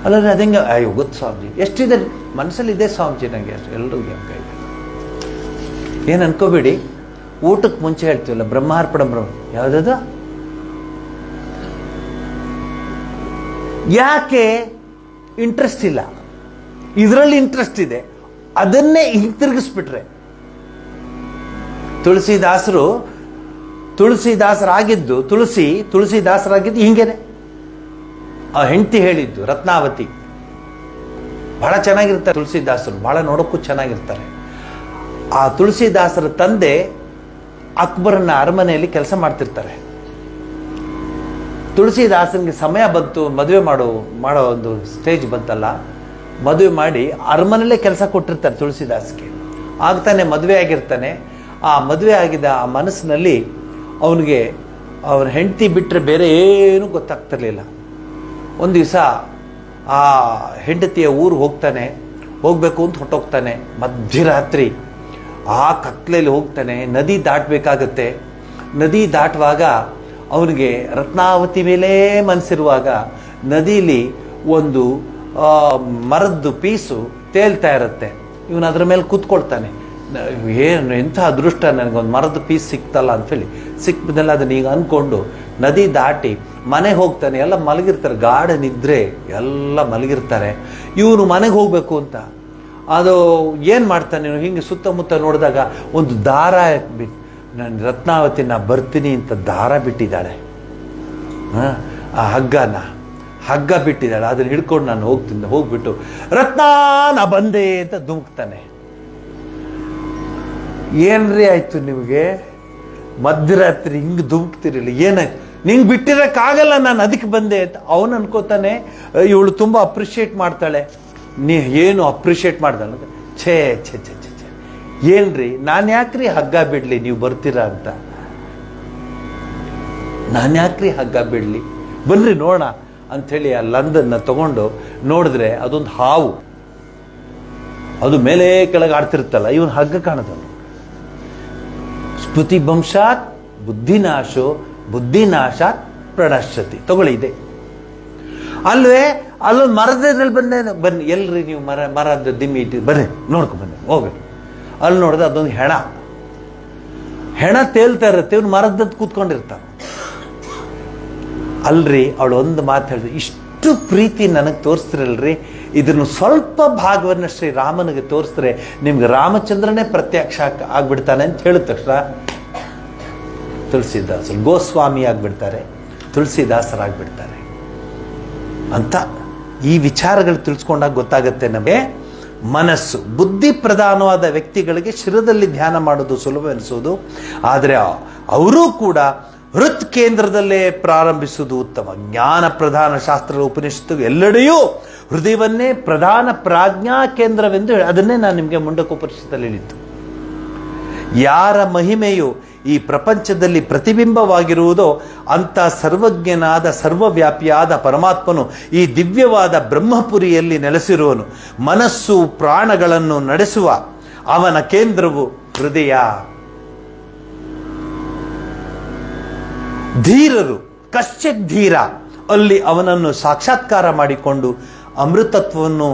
ಅಲ್ಲದ್ರೆ ಅದಂಗೆ ಅಯ್ಯೋ ಗೊತ್ತು ಸ್ವಾಮೀಜಿ, ಎಷ್ಟಿದೆ ಮನಸ್ಸಲ್ಲಿ ಇದೆ ಸ್ವಾಮೀಜಿ, ನನಗೆ ಅಷ್ಟು ಎಲ್ಲರಿಗೂ ಜ್ಞಾಪಕ ಇದೆ. ಏನು ಅನ್ಕೋಬೇಡಿ, ಊಟಕ್ಕೆ ಮುಂಚೆ ಹೇಳ್ತೀವಲ್ಲ ಬ್ರಹ್ಮಾರ್ಪಣ ಯಾವುದದು, ಯಾಕೆ ಇಂಟ್ರೆಸ್ಟ್ ಇಲ್ಲ, ಇದರಲ್ಲಿ ಇಂಟ್ರೆಸ್ಟ್ ಇದೆ, ಅದನ್ನೇ ಹಿಂತಿರುಗಿಸ್ಬಿಟ್ರೆ. ತುಳಸಿದಾಸರಾಗಿದ್ದು ತುಳಸಿದಾಸರಾಗಿದ್ದು ಹಿಂಗೇನೆ. ಆ ಹೆಂಡತಿ ಹೇಳಿದ್ದು ರತ್ನಾವತಿ, ಬಹಳ ಚೆನ್ನಾಗಿರ್ತಾರೆ ತುಳಸಿದಾಸರು, ಬಹಳ ನೋಡೋಕ್ಕೂ ಚೆನ್ನಾಗಿರ್ತಾರೆ. ಆ ತುಳಸಿದಾಸರ ತಂದೆ ಅಕ್ಬರನ ಅರಮನೆಯಲ್ಲಿ ಕೆಲಸ ಮಾಡ್ತಿರ್ತಾರೆ. ತುಳಸಿದಾಸನಿಗೆ ಸಮಯ ಬಂತು, ಮದುವೆ ಮಾಡೋ ಒಂದು ಸ್ಟೇಜ್ ಬಂತಲ್ಲ, ಮದುವೆ ಮಾಡಿ ಅರಮನೆಯಲ್ಲೇ ಕೆಲಸ ಕೊಟ್ಟಿರ್ತಾರೆ ತುಳಸಿದಾಸ್ಗೆ. ಆಗ್ತಾನೆ ಮದುವೆ ಆಗಿರ್ತಾನೆ. ಆ ಮದುವೆ ಆಗಿದ್ದ ಆ ಮನಸ್ಸಿನಲ್ಲಿ ಅವನಿಗೆ ಅವನ ಹೆಂಡತಿ ಬಿಟ್ಟರೆ ಬೇರೆ ಏನೂ ಗೊತ್ತಾಗ್ತಿರ್ಲಿಲ್ಲ. ಒಂದು ದಿವಸ ಆ ಹೆಂಡತಿಯ ಊರು ಹೋಗಬೇಕು ಅಂತ ಹೊಟ್ಟೋಗ್ತಾನೆ. ಮಧ್ಯರಾತ್ರಿ ಆ ಕತ್ಲೆಯಲ್ಲಿ ಹೋಗ್ತಾನೆ, ನದಿ ದಾಟಬೇಕಾಗತ್ತೆ. ನದಿ ದಾಟುವಾಗ ಅವನಿಗೆ ರತ್ನಾವತಿ ಮೇಲೆ ಮನಸ್ಸಿರುವಾಗ ನದಿಲಿ ಒಂದು ಮರದ್ದು ಪೀಸು ತೇಲ್ತಾ ಇರುತ್ತೆ. ಇವನು ಅದರ ಮೇಲೆ ಕೂತ್ಕೊಳ್ತಾನೆ. ಏನು ಎಂಥ ಅದೃಷ್ಟ, ನನಗೊಂದು ಮರದ ಪೀಸ್ ಸಿಕ್ತಲ್ಲ ಅಂಥೇಳಿ. ಸಿಕ್ಕಿದ್ದೆಲ್ಲ ಅದನ್ನ ಈಗ ಅಂದ್ಕೊಂಡು ನದಿ ದಾಟಿ ಮನೆಗೆ ಹೋಗ್ತಾನೆ. ಎಲ್ಲ ಮಲಗಿರ್ತಾರೆ, ಗಾಢ ನಿದ್ರೆ, ಎಲ್ಲ ಮಲಗಿರ್ತಾರೆ. ಇವನು ಮನೆಗೆ ಹೋಗ್ಬೇಕು ಅಂತ ಅದು ಏನು ಮಾಡ್ತಾನೆ, ಹಿಂಗೆ ಸುತ್ತಮುತ್ತ ನೋಡಿದಾಗ ಒಂದು ದಾರ ಬಿಟ್ಟು, ನಾನು ರತ್ನಾವತಿ ನಾ ಬರ್ತೀನಿ ಅಂತ ದಾರ ಬಿಟ್ಟಿದ್ದಾಳೆ. ಆ ಹಗ್ಗ ಬಿಟ್ಟಿದ್ದಾಳೆ, ಅದನ್ನ ಹಿಡ್ಕೊಂಡು ನಾನು ಹೋಗ್ಬಿಟ್ಟು ರತ್ನಾ ನಾ ಬಂದೆ ಅಂತ ಧುಮುಕ್ತಾನೆ. ಏನ್ರಿ ಆಯ್ತು ನಿಮಗೆ, ಮಧ್ಯರಾತ್ರಿ ಹಿಂಗೆ ಧುಮುಕ್ತಿರಲಿಲ್ಲ, ಏನಾಯ್ತು, ನಿಂಗೆ ಬಿಟ್ಟಿರಕ್ಕಾಗಲ್ಲ, ನಾನು ಅದಕ್ಕೆ ಬಂದೆ ಅಂತ. ಅವನು ಅನ್ಕೋತಾನೆ, ಇವಳು ತುಂಬ ಅಪ್ರಿಷಿಯೇಟ್ ಮಾಡ್ತಾಳೆ. ಏನು ಅಪ್ರಿಷಿಯೇಟ್ ಮಾಡ್ದಾಳ, ಛೇ ಛೇ ಛೇ ಛೇ ಛೇ ಏನ್ರಿ, ನಾನು ಯಾಕ್ರಿ ಹಗ್ಗ ಬಿಡ್ಲಿ ನೀವು ಬರ್ತೀರಾ ಅಂತ, ನಾನು ಯಾಕ್ರಿ ಹಗ್ಗ ಬಿಡ್ಲಿ, ಬನ್ರಿ ನೋಡೋಣ ಅಂಥೇಳಿ ಆ ಲಂದನ್ನ ತಗೊಂಡು ನೋಡಿದ್ರೆ ಅದೊಂದು ಹಾವು, ಅದು ಮೇಲೆ ಕೆಳಗೆ ಆಡ್ತಿರುತ್ತಲ್ಲ, ಇವನು ಹಗ್ಗ ಕಾಣದಲ್ಲ. ಸ್ಮೃತಿ ಭಂಶಾತ್ ಬುದ್ಧಿನಾಶಾತ್ ಪ್ರಣಶ್ಯತಿ. ತಗೊಳ್ಳಿ ಇದೆ ಅಲ್ವೇ, ಅಲ್ಲೊಂದು ಮರದಲ್ಲಿ ಬನ್ನಿ ಎಲ್ರಿ ನೀವು ಮರದ ದಿಮ್ಮಿ ಇಟ್ಟು ಬನ್ನಿ ನೋಡ್ಕೊಂಡು ಬನ್ನಿ ಹೋಗ್ರಿ. ಅಲ್ಲಿ ನೋಡಿದ್ರೆ ಅದೊಂದು ಹೆಣ ತೇಲ್ತಾ ಇರುತ್ತೆ, ಇವ್ನು ಮರದದ್ದು ಕೂತ್ಕೊಂಡಿರ್ತಾನೆ. ಅಲ್ರಿ ಅವಳು ಒಂದು ಮಾತು ಹೇಳಿದ್ರು, ಇಷ್ಟು ಪ್ರೀತಿ ನನಗೆ ತೋರಿಸ್ತಿರಲ್ರಿ, ಇದನ್ನು ಸ್ವಲ್ಪ ಭಾಗವನ್ನು ಶ್ರೀರಾಮನಿಗೆ ತೋರಿಸಿದ್ರೆ ನಿಮ್ಗೆ ರಾಮಚಂದ್ರನೇ ಪ್ರತ್ಯಕ್ಷ ಆಗ್ಬಿಡ್ತಾನೆ ಅಂತ ಹೇಳಿದ ತಕ್ಷಣ ತುಳಸಿದಾಸರು ಗೋಸ್ವಾಮಿ ಆಗ್ಬಿಡ್ತಾರೆ, ತುಳಸಿದಾಸರಾಗ್ಬಿಡ್ತಾರೆ ಅಂತ. ಈ ವಿಚಾರಗಳು ತಿಳಿಸ್ಕೊಂಡಾಗ ಗೊತ್ತಾಗುತ್ತೆ ನಮಗೆ, ಮನಸ್ಸು ಬುದ್ಧಿ ಪ್ರಧಾನವಾದ ವ್ಯಕ್ತಿಗಳಿಗೆ ಶಿರದಲ್ಲಿ ಧ್ಯಾನ ಮಾಡೋದು ಸುಲಭ ಅನಿಸೋದು, ಆದರೆ ಅವರೂ ಕೂಡ ಹೃತ್ ಕೇಂದ್ರದಲ್ಲೇ ಪ್ರಾರಂಭಿಸುವುದು ಉತ್ತಮ. ಜ್ಞಾನ ಪ್ರಧಾನ ಶಾಸ್ತ್ರದ ಉಪನಿಷತ್ತು ಎಲ್ಲೆಡೆಯೂ ಹೃದಯವನ್ನೇ ಪ್ರಧಾನ ಪ್ರಾಜ್ಞಾ ಕೇಂದ್ರವೆಂದು ಅದನ್ನೇ ನಾನು ನಿಮಗೆ ಮುಂಡಕೋಪನಿಷತ್ತಲ್ಲಿ ಹೇಳಿದ್ದು. ಯಾರ ಮಹಿಮೆಯು ಈ ಪ್ರಪಂಚದಲ್ಲಿ ಪ್ರತಿಬಿಂಬವಾಗಿರುವುದೋ ಅಂಥ ಸರ್ವಜ್ಞನಾದ ಸರ್ವವ್ಯಾಪಿಯಾದ ಪರಮಾತ್ಮನು ಈ ದಿವ್ಯವಾದ ಬ್ರಹ್ಮಪುರಿಯಲ್ಲಿ ನೆಲೆಸಿರುವನು. ಮನಸ್ಸು ಪ್ರಾಣಗಳನ್ನು ನಡೆಸುವ ಅವನ ಕೇಂದ್ರವು ಹೃದಯ. ಧೀರರು ಕಶ್ಚಿತ್ ಧೀರ ಅಲ್ಲಿ ಅವನನ್ನು ಸಾಕ್ಷಾತ್ಕಾರ ಮಾಡಿಕೊಂಡು ಅಮೃತತ್ವವನ್ನು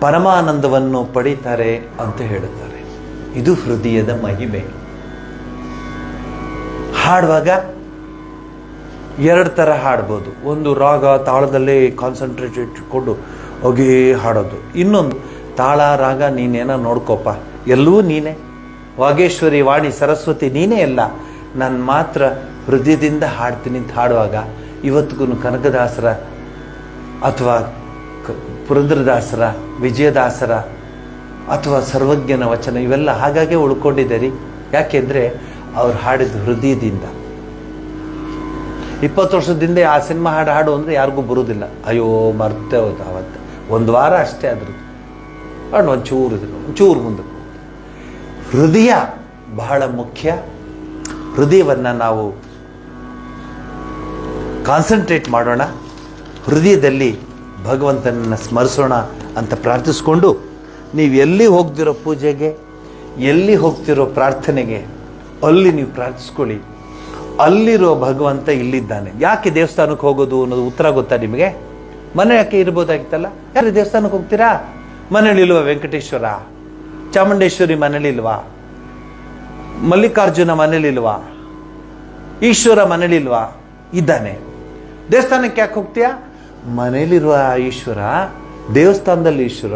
ಪರಮಾನಂದವನ್ನು ಪಡೀತಾರೆ ಅಂತ ಹೇಳುತ್ತಾರೆ. ಇದು ಹೃದಯದ ಮಹಿಮೆ. ಹಾಡುವಾಗ ಎರಡು ಥರ ಹಾಡ್ಬೋದು. ಒಂದು ರಾಗ ತಾಳದಲ್ಲೇ ಕಾನ್ಸಂಟ್ರೇಟ್ ಇಟ್ಕೊಂಡು ಹೋಗಿ ಹಾಡೋದು. ಇನ್ನೊಂದು ತಾಳ ರಾಗ ನೀನೇನೋ ನೋಡ್ಕೋಪ, ಎಲ್ಲವೂ ನೀನೇ, ವಾಗೇಶ್ವರಿ ವಾಣಿ ಸರಸ್ವತಿ ನೀನೇ ಎಲ್ಲ, ನಾನು ಮಾತ್ರ ಹೃದಯದಿಂದ ಹಾಡ್ತೀನಿ ಅಂತ ಹಾಡುವಾಗ ಇವತ್ತಿಗೂ ಕನಕದಾಸರ ಅಥವಾ ಪುರಂದರದಾಸರ ವಿಜಯದಾಸರ ಅಥವಾ ಸರ್ವಜ್ಞನ ವಚನ ಇವೆಲ್ಲ ಹಾಗಾಗೆ ಉಳ್ಕೊಂಡಿದ್ದಾರೆ. ಯಾಕೆಂದರೆ ಅವ್ರು ಹಾಡಿದ ಹೃದಯದಿಂದ. 20 ವರ್ಷದಿಂದ ಆ ಸಿನಿಮಾ ಹಾಡು ಅಂದರೆ ಯಾರಿಗೂ ಬರೋದಿಲ್ಲ. ಅಯ್ಯೋ ಮರ್ತೇ ಹೋದ ಅವತ್ತು, ಒಂದು ವಾರ ಅಷ್ಟೇ ಅದ್ರದ್ದು ಹಾಡು ಒಂಚೂರು ಮುಂದಕ್ಕೆ. ಹೃದಯ ಬಹಳ ಮುಖ್ಯ. ಹೃದಯವನ್ನು ನಾವು ಕಾನ್ಸಂಟ್ರೇಟ್ ಮಾಡೋಣ, ಹೃದಯದಲ್ಲಿ ಭಗವಂತನನ್ನು ಸ್ಮರಿಸೋಣ ಅಂತ ಪ್ರಾರ್ಥಿಸ್ಕೊಂಡು, ನೀವು ಎಲ್ಲಿ ಹೋಗ್ತಿರೋ ಪೂಜೆಗೆ, ಎಲ್ಲಿ ಹೋಗ್ತಿರೋ ಪ್ರಾರ್ಥನೆಗೆ ಅಲ್ಲಿ ನೀವು ಪ್ರಾರ್ಥಿಸ್ಕೊಳ್ಳಿ, ಅಲ್ಲಿರೋ ಭಗವಂತ ಇಲ್ಲಿದ್ದಾನೆ. ಯಾಕೆ ದೇವಸ್ಥಾನಕ್ಕೆ ಹೋಗೋದು ಅನ್ನೋದು ಉತ್ತರ ಗೊತ್ತಾ ನಿಮಗೆ? ಮನೆ ಯಾಕೆ ಇರ್ಬೋದಾಗಿತ್ತಲ್ಲ. ಯಾರು ದೇವಸ್ಥಾನಕ್ಕೆ ಹೋಗ್ತೀರಾ? ಮನೇಲಿಲ್ವಾ ವೆಂಕಟೇಶ್ವರ? ಚಾಮುಂಡೇಶ್ವರಿ ಮನೇಲಿಲ್ವಾ? ಮಲ್ಲಿಕಾರ್ಜುನ ಮನೇಲಿಲ್ವಾ? ಈಶ್ವರ ಮನೇಲಿಲ್ವಾ? ಇದ್ದಾನೆ. ದೇವಸ್ಥಾನಕ್ಕೆ ಯಾಕೆ ಹೋಗ್ತೀಯಾ? ಮನೇಲಿರುವ ಈಶ್ವರ, ದೇವಸ್ಥಾನದಲ್ಲಿ ಈಶ್ವರ,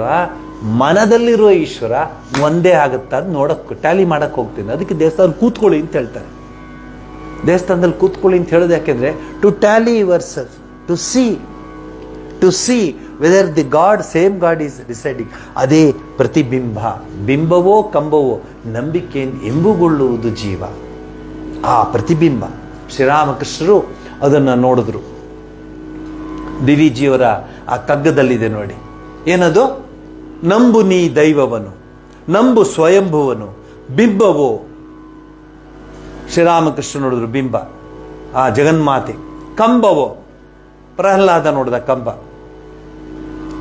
ಮನದಲ್ಲಿರುವ ಈಶ್ವರ ಒಂದೇ ಆಗುತ್ತಾ ಅದು ನೋಡಕ್ಕೆ ಟ್ಯಾಲಿ ಮಾಡಕ್ಕೆ ಹೋಗ್ತೀನಿ. ಅದಕ್ಕೆ ದೇವಸ್ಥಾನ ಕೂತ್ಕೊಳ್ಳಿ ಅಂತ ಹೇಳ್ತಾರೆ. ದೇವಸ್ಥಾನದಲ್ಲಿ ಕೂತ್ಕೊಳ್ಳಿ ಅಂತ ಹೇಳೋದು ಯಾಕೆಂದ್ರೆ to tally yourself, to see whether the God same God is deciding. ಅದೇ ಪ್ರತಿಬಿಂಬ. ಬಿಂಬವೋ ಕಂಬವೋ ನಂಬಿಕೆಯಿಂದ ಎಂಬುಗೊಳ್ಳುವುದು ಜೀವ. ಆ ಪ್ರತಿಬಿಂಬ ಶ್ರೀರಾಮಕೃಷ್ಣರು ಅದನ್ನು ನೋಡಿದ್ರು. ದಿವಿಜಿಯವರ ಆ ಕಗ್ಗದಲ್ಲಿದೆ ನೋಡಿ, ಏನದು? ನಂಬು ನೀ ದೈವವನು, ನಂಬು ಸ್ವಯಂಭುವನು, ಬಿಂಬವೋ. ಶ್ರೀರಾಮಕೃಷ್ಣ ನೋಡಿದ್ರು ಬಿಂಬ, ಆ ಜಗನ್ಮಾತೆ. ಕಂಬವೋ, ಪ್ರಹ್ಲಾದ ನೋಡಿದ ಕಂಬ.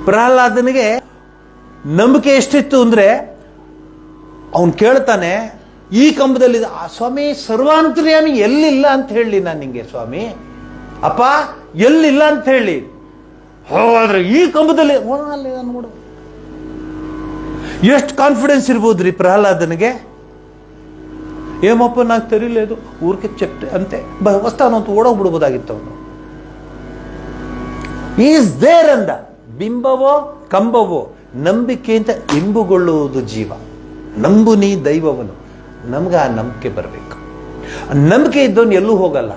ಪ್ರಹ್ಲಾದನಿಗೆ ನಂಬಿಕೆ ಎಷ್ಟಿತ್ತು ಅಂದ್ರೆ ಅವನು ಕೇಳ್ತಾನೆ, ಈ ಕಂಬದಲ್ಲಿ ಸ್ವಾಮಿ ಸರ್ವಾಂತರ್ಯಾಮಿ ಎಲ್ಲಿಲ್ಲ ಅಂತ ಹೇಳಿ ನಾನು ನಿಂಗೆ ಸ್ವಾಮಿ, ಅಪ್ಪ ಎಲ್ಲಿಲ್ಲ ಅಂತ ಹೇಳಿ. ಹೋದ್ರೆ ಈ ಕಂಬದಲ್ಲಿ ನೋಡು. ಎಷ್ಟು ಕಾನ್ಫಿಡೆನ್ಸ್ ಇರ್ಬೋದ್ರಿ ಪ್ರಹ್ಲಾದನಿಗೆ. ಏಮಪ್ಪ ನಾಕ್ ತೆರಿಲೇದು ಊರ್ಕೆ ಚೆಕ್ ಅಂತೆ ಹೊಸ್ತಾನ ಅಂತ ಓಡೋಗ್ಬಿಡ್ಬೋದಾಗಿತ್ತು ಅವನು. ಈಸ್ ದೇರ್ ಅಂದ. ಬಿಂಬವೋ ಕಂಬವೋ ನಂಬಿಕೆಯಿಂದ ಎಂಬುಗೊಳ್ಳುವುದು ಜೀವ. ನಂಬು ನೀ ದೈವವನು. ನಮ್ಗೆ ಆ ನಂಬಿಕೆ ಬರಬೇಕು. ನಂಬಿಕೆ ಇದ್ದವನು ಎಲ್ಲೂ ಹೋಗಲ್ಲ.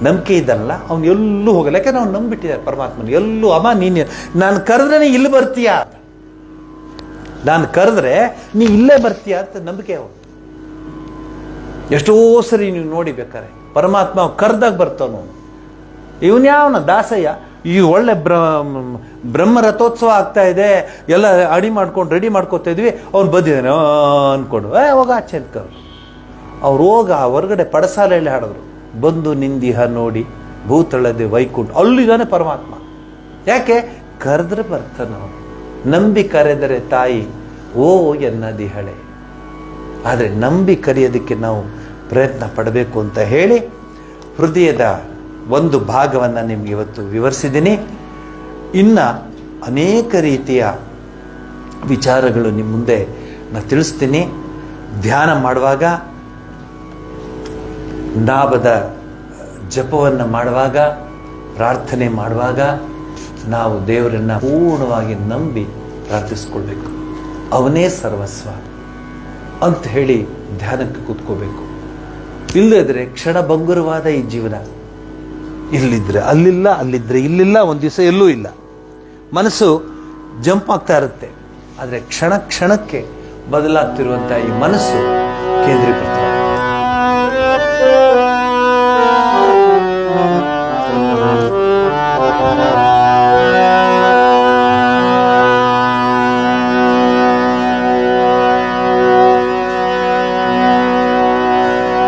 ನಂಬಿಕೆ ಇದ್ದಾನಲ್ಲ ಅವನು ಎಲ್ಲೂ ಹೋಗಲ್ಲ. ಯಾಕಂದ್ರೆ ಅವ್ನು ನಂಬಿಟ್ಟಿದ್ದಾರೆ ಪರಮಾತ್ಮನ. ಎಲ್ಲೂ ಅಮ್ಮ ನೀನು ನಾನು ಕರೆದ್ರೆ ಇಲ್ಲಿ ಬರ್ತೀಯಾ, ನಾನು ಕರೆದ್ರೆ ನೀ ಇಲ್ಲೇ ಬರ್ತೀಯಾ ಅಂತ ನಂಬಿಕೆ ಅವನು. ಎಷ್ಟೋ ಸರಿ ನೀವು ನೋಡಿ ಬೇಕಾರೆ ಪರಮಾತ್ಮ ಕರೆದಾಗ ಬರ್ತಾನು. ಇವನ್ ಯಾವನ ದಾಸಯ್ಯ, ಈ ಒಳ್ಳೆ ಬ್ರಹ್ಮ ರಥೋತ್ಸವ ಆಗ್ತಾ ಇದೆ, ಎಲ್ಲ ರೆಡಿ ಮಾಡ್ಕೋತಾ ಇದ್ವಿ, ಅವ್ನು ಬಂದಿದ್ದಾನೆ ಅನ್ಕೊಂಡು ಹೋಗ ಆಚೆ ಅಂತ. ಅವ್ರು ಹೋಗ ಹೊರಗಡೆ ಪಡಸಾಲೆಯಲ್ಲಿ ಹಾಡಿದ್ರು, ಬಂದು ನಿಂದಿಹ ನೋಡಿ ಭೂತಳದೆ ವೈಕುಂಠ. ಅಲ್ಲಿದ್ದಾನೆ ಪರಮಾತ್ಮ. ಯಾಕೆ? ಕರೆದ್ರೆ ಬರ್ತಾನ. ನಂಬಿ ಕರೆದರೆ ತಾಯಿ ಓ ಎನ್ನದಿಹಳೆ. ಆದರೆ ನಂಬಿ ಕರೆಯೋದಕ್ಕೆ ನಾವು ಪ್ರಯತ್ನ ಪಡಬೇಕು ಅಂತ ಹೇಳಿ ಹೃದಯದ ಒಂದು ಭಾಗವನ್ನು ನಿಮ್ಗೆ ಇವತ್ತು ವಿವರಿಸಿದ್ದೀನಿ. ಇನ್ನ ಅನೇಕ ರೀತಿಯ ವಿಚಾರಗಳು ನಿಮ್ಮ ಮುಂದೆ ನಾನು ತಿಳಿಸ್ತೀನಿ. ಧ್ಯಾನ ಮಾಡುವಾಗ, ನಾಮದ ಜಪವನ್ನು ಮಾಡುವಾಗ, ಪ್ರಾರ್ಥನೆ ಮಾಡುವಾಗ ನಾವು ದೇವರನ್ನ ಪೂರ್ಣವಾಗಿ ನಂಬಿ ಪ್ರಾರ್ಥಿಸ್ಕೊಳ್ಬೇಕು. ಅವನೇ ಸರ್ವಸ್ವ ಅಂತ ಹೇಳಿ ಧ್ಯಾನಕ್ಕೆ ಕೂತ್ಕೋಬೇಕು. ಇಲ್ಲದಿದ್ರೆ ಕ್ಷಣಭಂಗುರವಾದ ಈ ಜೀವನ. ಇಲ್ಲಿದ್ರೆ ಅಲ್ಲಿಲ್ಲ, ಅಲ್ಲಿದ್ರೆ ಇಲ್ಲಿಲ್ಲ, ಒಂದು ದಿವಸ ಎಲ್ಲೂ ಇಲ್ಲ. ಮನಸ್ಸು ಜಂಪ್ ಆಗ್ತಾ ಇರುತ್ತೆ. ಆದರೆ ಕ್ಷಣ ಕ್ಷಣಕ್ಕೆ ಬದಲಾಗ್ತಿರುವಂತಹ ಈ ಮನಸ್ಸು ಕೇಂದ್ರೀಕೃತ.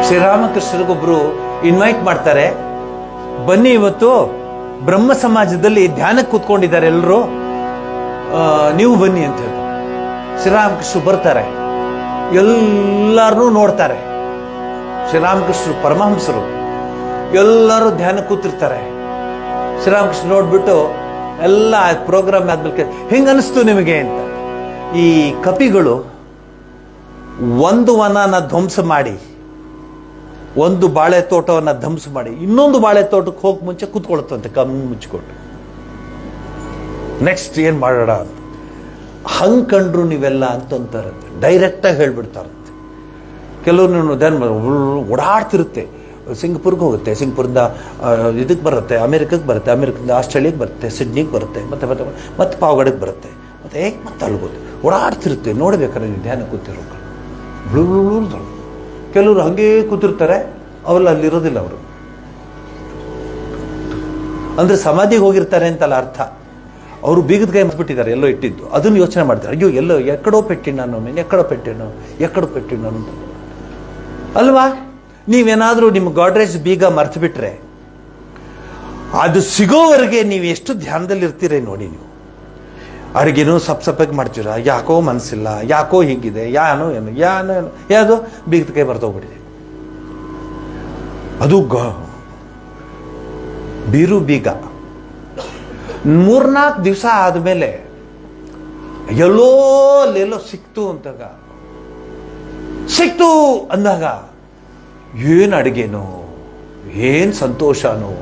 ಶ್ರೀರಾಮಕೃಷ್ಣರಿಗೊಬ್ರು ಇನ್ವೈಟ್ ಮಾಡ್ತಾರೆ, ಬನ್ನಿ ಇವತ್ತು ಬ್ರಹ್ಮ ಸಮಾಜದಲ್ಲಿ ಧ್ಯಾನಕ್ಕೆ ಕೂತ್ಕೊಂಡಿದ್ದಾರೆ ಎಲ್ಲರೂ, ನೀವು ಬನ್ನಿ ಅಂತ ಹೇಳಿ. ಶ್ರೀರಾಮಕೃಷ್ಣರು ಬರ್ತಾರೆ, ಎಲ್ಲರೂ ನೋಡ್ತಾರೆ. ಶ್ರೀರಾಮಕೃಷ್ಣರು ಪರಮಹಂಸರು, ಎಲ್ಲರೂ ಧ್ಯಾನ ಕೂತಿರ್ತಾರೆ. ಶ್ರೀರಾಮಕೃಷ್ಣ ನೋಡ್ಬಿಟ್ಟು ಎಲ್ಲ ಪ್ರೋಗ್ರಾಮ್ ಆದ್ಮೇಲೆ ಹೆಂಗ ಅನಿಸ್ತು ನಿಮಗೆ ಅಂತ. ಈ ಕಪಿಗಳು ಒಂದು ವನನ ಧ್ವಂಸ ಮಾಡಿ, ಒಂದು ಬಾಳೆ ತೋಟವನ್ನ ಧ್ವಂಸ ಮಾಡಿ ಇನ್ನೊಂದು ಬಾಳೆ ತೋಟಕ್ಕೆ ಹೋಗಿ ಮುಂಚೆ ಕೂತ್ಕೊಳುತ್ತಂತೆ ಕಣ್ಣು ಮುಚ್ಚಿಕೊಂಡು. ನೆಕ್ಸ್ಟ್ ಏನ್ ಮಾಡೋಣ ಅಂತ. ಹಂಗ್ ಕಂಡ್ರು ನೀವೆಲ್ಲ ಅಂತಂತಾರಂತೆ, ಡೈರೆಕ್ಟ್ ಆಗಿ ಹೇಳ್ಬಿಡ್ತಾರಂತೆ. ಕೆಲವ್ರು ಧ್ಯಾನ ಓಡಾಡ್ತಿರುತ್ತೆ, ಸಿಂಗಪುರ್ಗೆ ಹೋಗುತ್ತೆ, ಸಿಂಗಪುರಿಂದ ಇದಕ್ಕೆ ಬರುತ್ತೆ, ಅಮೆರಿಕಕ್ಕೆ ಬರುತ್ತೆ, ಅಮೆರಿಕದಿಂದ ಆಸ್ಟ್ರೇಲಿಯಾಗೆ ಬರುತ್ತೆ, ಸಿಡ್ನಿಗೆ ಬರುತ್ತೆ, ಮತ್ತೆ ಮತ್ತೆ ಮತ್ತೆ ಪಾವಗಡಕ್ಕೆ ಬರುತ್ತೆ, ಮತ್ತೆ ಹೇಗೆ ಮತ್ತೆ ಅಲ್ಬೋದು ಓಡಾಡ್ತಿರುತ್ತೆ. ನೋಡ್ಬೇಕಾದ್ರೆ ನೀವು ಧ್ಯಾನ ಕೂತಿರೋ ಕೆಲವರು ಹಂಗೇ ಕೂತಿರ್ತಾರೆ, ಅವರೆಲ್ಲ ಅಲ್ಲಿರೋದಿಲ್ಲ. ಅವರು ಅಂದ್ರೆ ಸಮಾಧಿಗೆ ಹೋಗಿರ್ತಾರೆ ಅಂತಲ್ಲ ಅರ್ಥ. ಅವರು ಬೀಗದ ಕೈ ಬಿಟ್ಟಿದ್ದಾರೆ, ಎಲ್ಲೋ ಇಟ್ಟಿದ್ದು, ಅದನ್ನು ಯೋಚನೆ ಮಾಡ್ತಾರೆ. ಅಯ್ಯೋ ಎಲ್ಲೋ ಎಕ್ಕಡೋ ಪೆಟ್ಟಿನ ನಾನು, ಎಕ್ಕಡೋ ಪೆಟ್ಟಿನ ಅಂತ ಅಲ್ವಾ. ನೀವೇನಾದ್ರೂ ನಿಮ್ಮ ಗಾಡ್ರೇಜ್ ಬೀಗ ಮರ್ತು ಬಿಟ್ರೆ ಅದು ಸಿಗೋವರೆಗೆ ನೀವು ಎಷ್ಟು ಧ್ಯಾನದಲ್ಲಿ ಇರ್ತೀರ ನೋಡಿ. ನೀವು ಅಡುಗೆನೂ ಸಪ್ಪಗೆ ಮಾಡ್ತೀರಾ, ಯಾಕೋ ಮನಸ್ಸಿಲ್ಲ, ಯಾಕೋ ಹೀಗಿದೆ, ಯಾನೋ ಯಾವುದು ಬೀಗದ ಕೈ ಬರ್ತೋಗ್ಬಿಟ್ಟಿದೆ. ಅದು ಬೀರು ಬೀಗ 3-4 ದಿವಸ ಆದ್ಮೇಲೆ ಎಲ್ಲೋ ಅಲ್ಲೆಲ್ಲೋ ಸಿಕ್ತು ಅಂದಾಗ ಏನ್ ಅಡುಗೆನೋ, ಏನ್ ಸಂತೋಷನೋ,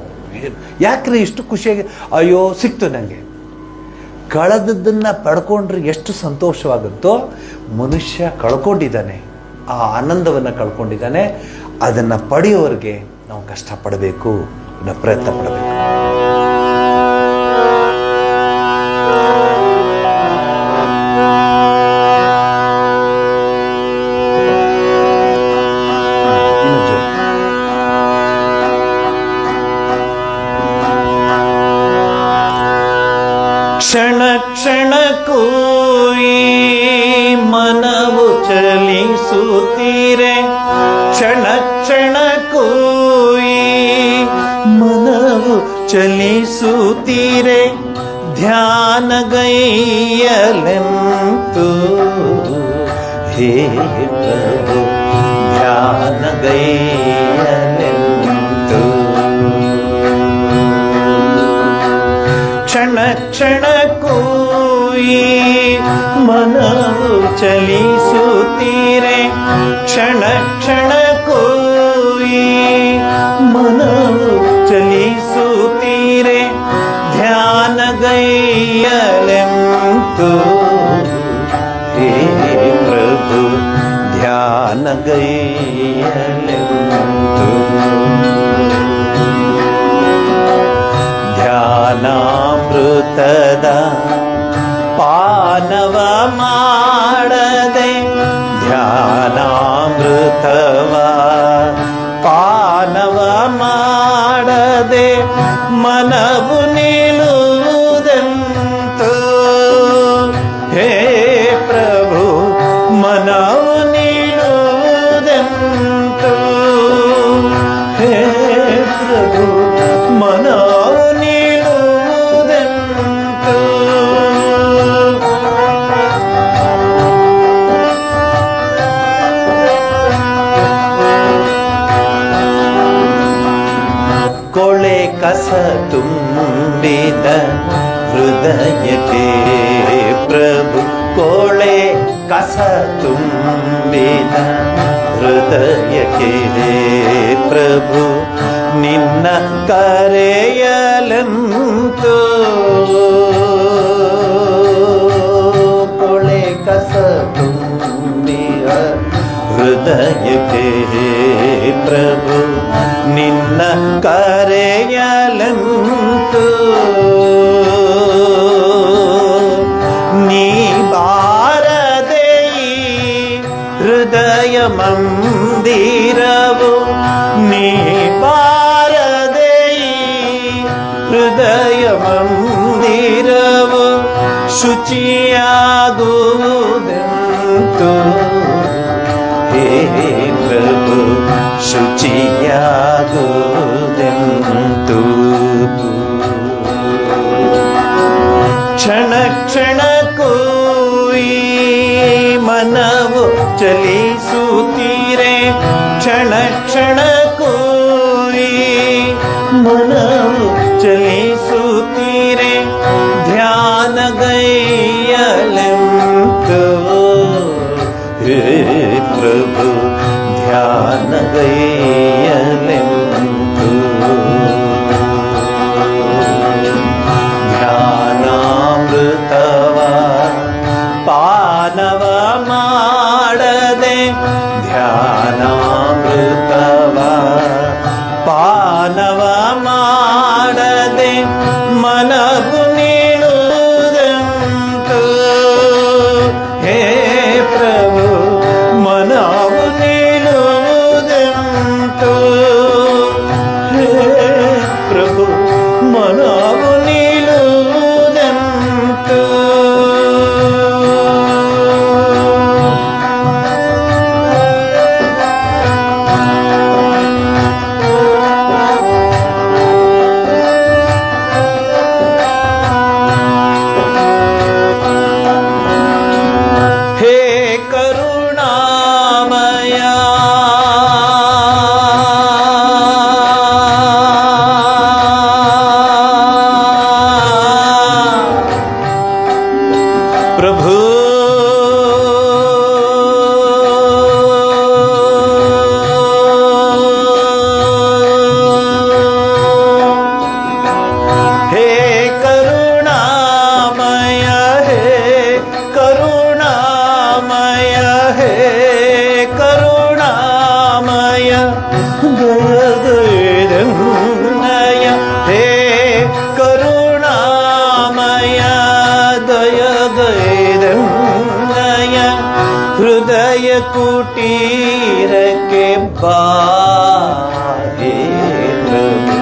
ಯಾಕ್ರಿ ಇಷ್ಟು ಖುಷಿಯಾಗಿ, ಅಯ್ಯೋ ಸಿಕ್ತು ನಂಗೆ. ಕಳೆದದ್ದನ್ನ ಪಡ್ಕೊಂಡ್ರೆ ಎಷ್ಟು ಸಂತೋಷವಾಗುತ್ತೋ, ಮನುಷ್ಯ ಕಳ್ಕೊಂಡಿದ್ದಾನೆ, ಆ ಆನಂದವನ್ನ ಕಳ್ಕೊಂಡಿದ್ದಾನೆ. ಅದನ್ನ ಪಡೆಯೋವರೆಗೆ ನಾವು ಕಷ್ಟಪಡಬೇಕು, ಪ್ರಯತ್ನ ಪಡಬೇಕು. ಕ್ಷಣ ಕ್ಷಣಕ್ಕೂ ಈ ಮನವು ಚಲಿಸುತ್ತೀರೆ, ಕ್ಷಣ ಕ್ಷಣಕ್ಕೂ ಈ ಮನವು ಚಲಿಸುತ್ತೀರೆ, ಧ್ಯಾನಗೈಯಲೆಂತು ಹೇ ಪ್ರಭು, ಧ್ಯಾನಗೈಯಲೆಂತು. ಕ್ಷಣ ಕ್ಷಣಕ್ಕೂ ಈ ಮನವು ಚಲಿಸುತ್ತೀರೆ, ಕ್ಷಣ ಕ್ಷಣಕ್ಕೂ ಈ ಮನವು ಚಲಿಸುತ್ತೀರೆ, ಧ್ಯಾನಗೈಯಲೆಂತು ಹೇ ಪ್ರಭು, ಧ್ಯಾನಗೈಯಲೆಂತು. ಧ್ಯಾನಾಮೃತದ ಪಾನವ ಮಾಡದೆ, ಧ್ಯಾನಾಮೃತವ ಪಾನವ ಮಾಡದೆ, ಮನವು ನಿಲ್ಲುವುದೆಂತು ಹೇ ಪ್ರಭು, ಮನವು ನಿಲ್ಲುವುದೆಂತು ಹೇ ಪ್ರಭು, ಮನವು ನಿಲ್ಲುವುದೆಂತು. ಕೊಳೆ ಕಸ ತುಂಬಿದ ಹೃದಯಕ್ಕೆ ಪ್ರಭು, ಕೊಳೆ ಕಸ ತುಂಬಿದ ಹೃದಯಕ್ಕೆ ಪ್ರಭು, ನಿನ್ನ ಕರೆಯಲೆಂತು. ಕೊಳೆ ಕಸ ತುಂಬಿದ ಹೃದಯಕ್ಕೆ ಪ್ರಭು, ನಿನ್ನ ಕರೆಯಲೆಂತು. ನೀ ಬಾರದೆ ಹೃದಯ ಮಂದಿರವು ಹೃದಯ ಮಂದಿರವು ಶುಚಿಯಾಗುವುದೆಂತು ಹೇ ಪ್ರಭು ಶುಚಿಯಾಗುವುದೆಂತು ಕ್ಷಣ ಕ್ಷಣಕ್ಕೂ ಈ ಮನವು ಚಲಿಸುತ್ತೀರೆ ಕ್ಷಣ ಕ್ಷಣಕ್ಕೂ ಈ ಮನವು ಚಲಿಸುತ್ತೀರೆ ಧ್ಯಾನಗೈಯಲೆಂತು ಹೇ ಪ್ರಭು ಧ್ಯಾನಗೈಯಲೆಂತು ಧ್ಯಾನಾಮೃತವ ಪಾನವ ಮಾಡದೆ ಧ್ಯಾನಾಮೃತವ ಪಾನವ ಮಾಡದೆ ಮನವು ನೀಡುವುದೆಂತು ಹೇ ಪ್ರಭು ಮನವು ನೀಡುವುದೆಂತು ಹೇ ಪ್ರಭು ಮನವು ನೀಡುವುದೆಂತು ಹೇ ಕರುಣಾಮಯ ಪ್ರಭು ಹೇ ಕರುಣಾಮಯ ಹೇ ಕರುಣಾಮಯ ಹೇ ಕರುಣಾಮಯ ದಯದಯನಯ ಹೇ ಕರುಣಾಮಯ ದಯದಯನಯ ಹೃದಯ ಕುಟೀರಕ್ಕೆ ಬಾ ಹೇ ಪ್ರಭು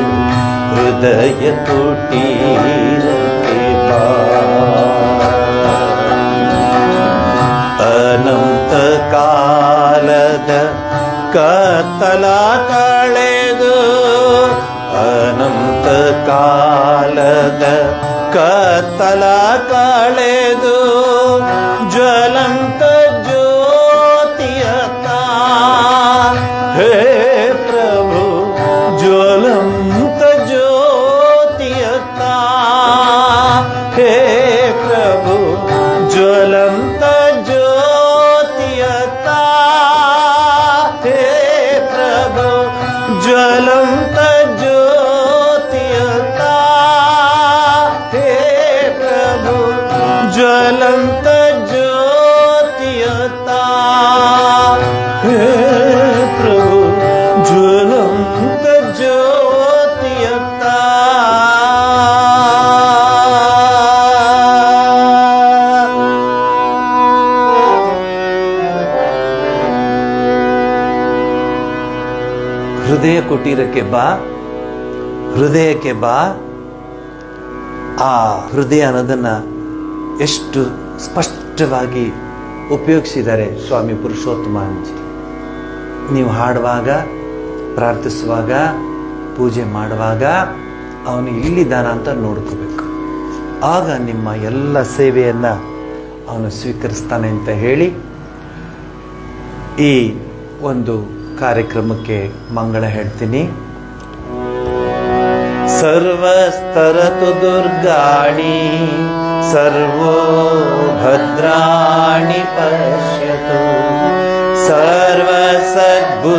ಹೃದಯ ಕುಟೀರಕ್ಕೆ ಬಾ ಅನಂತ ಕಾಲದ ಕತ್ತಲ ಕಳೆದು ಅನಂತ ಕಾಲದ ಕತ್ತಲ ಕಳೆದು ಜ್ವಲಂತ ಜ್ಯೋತಿಯತ ಹೇ ಪ್ರಭು ಜ್ವಲಂತ ಜ್ಯೋತಿಯತ ಹೇ ಪ್ರಭು ಜ್ವಲಂತ ಜ್ಯೋತಿಯತ ಹೇ ಪ್ರಭು ಜ್ವಲಂತ ಜ್ಯೋತಿಯತ ಹೇ ಪ್ರಭು ಜ್ವಲಂತ ಜ್ಯೋತಿಯತ ಹೇ ಪ್ರಭು ಜ್ವಲಂತ ಜ್ಯೋತಿಯತ ಹೃದಯ ಕುಟೀರಕ್ಕೆ ಬಾ ಹೃದಯಕ್ಕೆ ಬಾ ಆ ಹೃದಯ ಅನ್ನೋದನ್ನ ಎಷ್ಟು ಸ್ಪಷ್ಟವಾಗಿ ಉಪಯೋಗಿಸಿದ್ದಾರೆ ಸ್ವಾಮಿ ಪುರುಷೋತ್ತಮಾನಂದಜಿ. ನೀವು ಹಾಡುವಾಗ, ಪ್ರಾರ್ಥಿಸುವಾಗ, ಪೂಜೆ ಮಾಡುವಾಗ ಅವನು ಇಲ್ಲಿದ್ದಾನ ಅಂತ ನೋಡ್ಕೋಬೇಕು. ಆಗ ನಿಮ್ಮ ಎಲ್ಲ ಸೇವೆಯನ್ನ ಅವನು ಸ್ವೀಕರಿಸ್ತಾನೆ ಅಂತ ಹೇಳಿ ಈ ಒಂದು ಕಾರ್ಯಕ್ರಮಕ್ಕೆ ಮಂಗಳ ಹೇಳ್ತೀನಿ. ಸರ್ವಸ್ತರತು ದುರ್ಗಾಣಿ ಸರ್ವೋ ಭದ್ರಾಣಿ ಪಶ್ಯತು ಸರ್ವ ಸದ್ಬುದ್ಧಿಮಾಪ್ನೋತು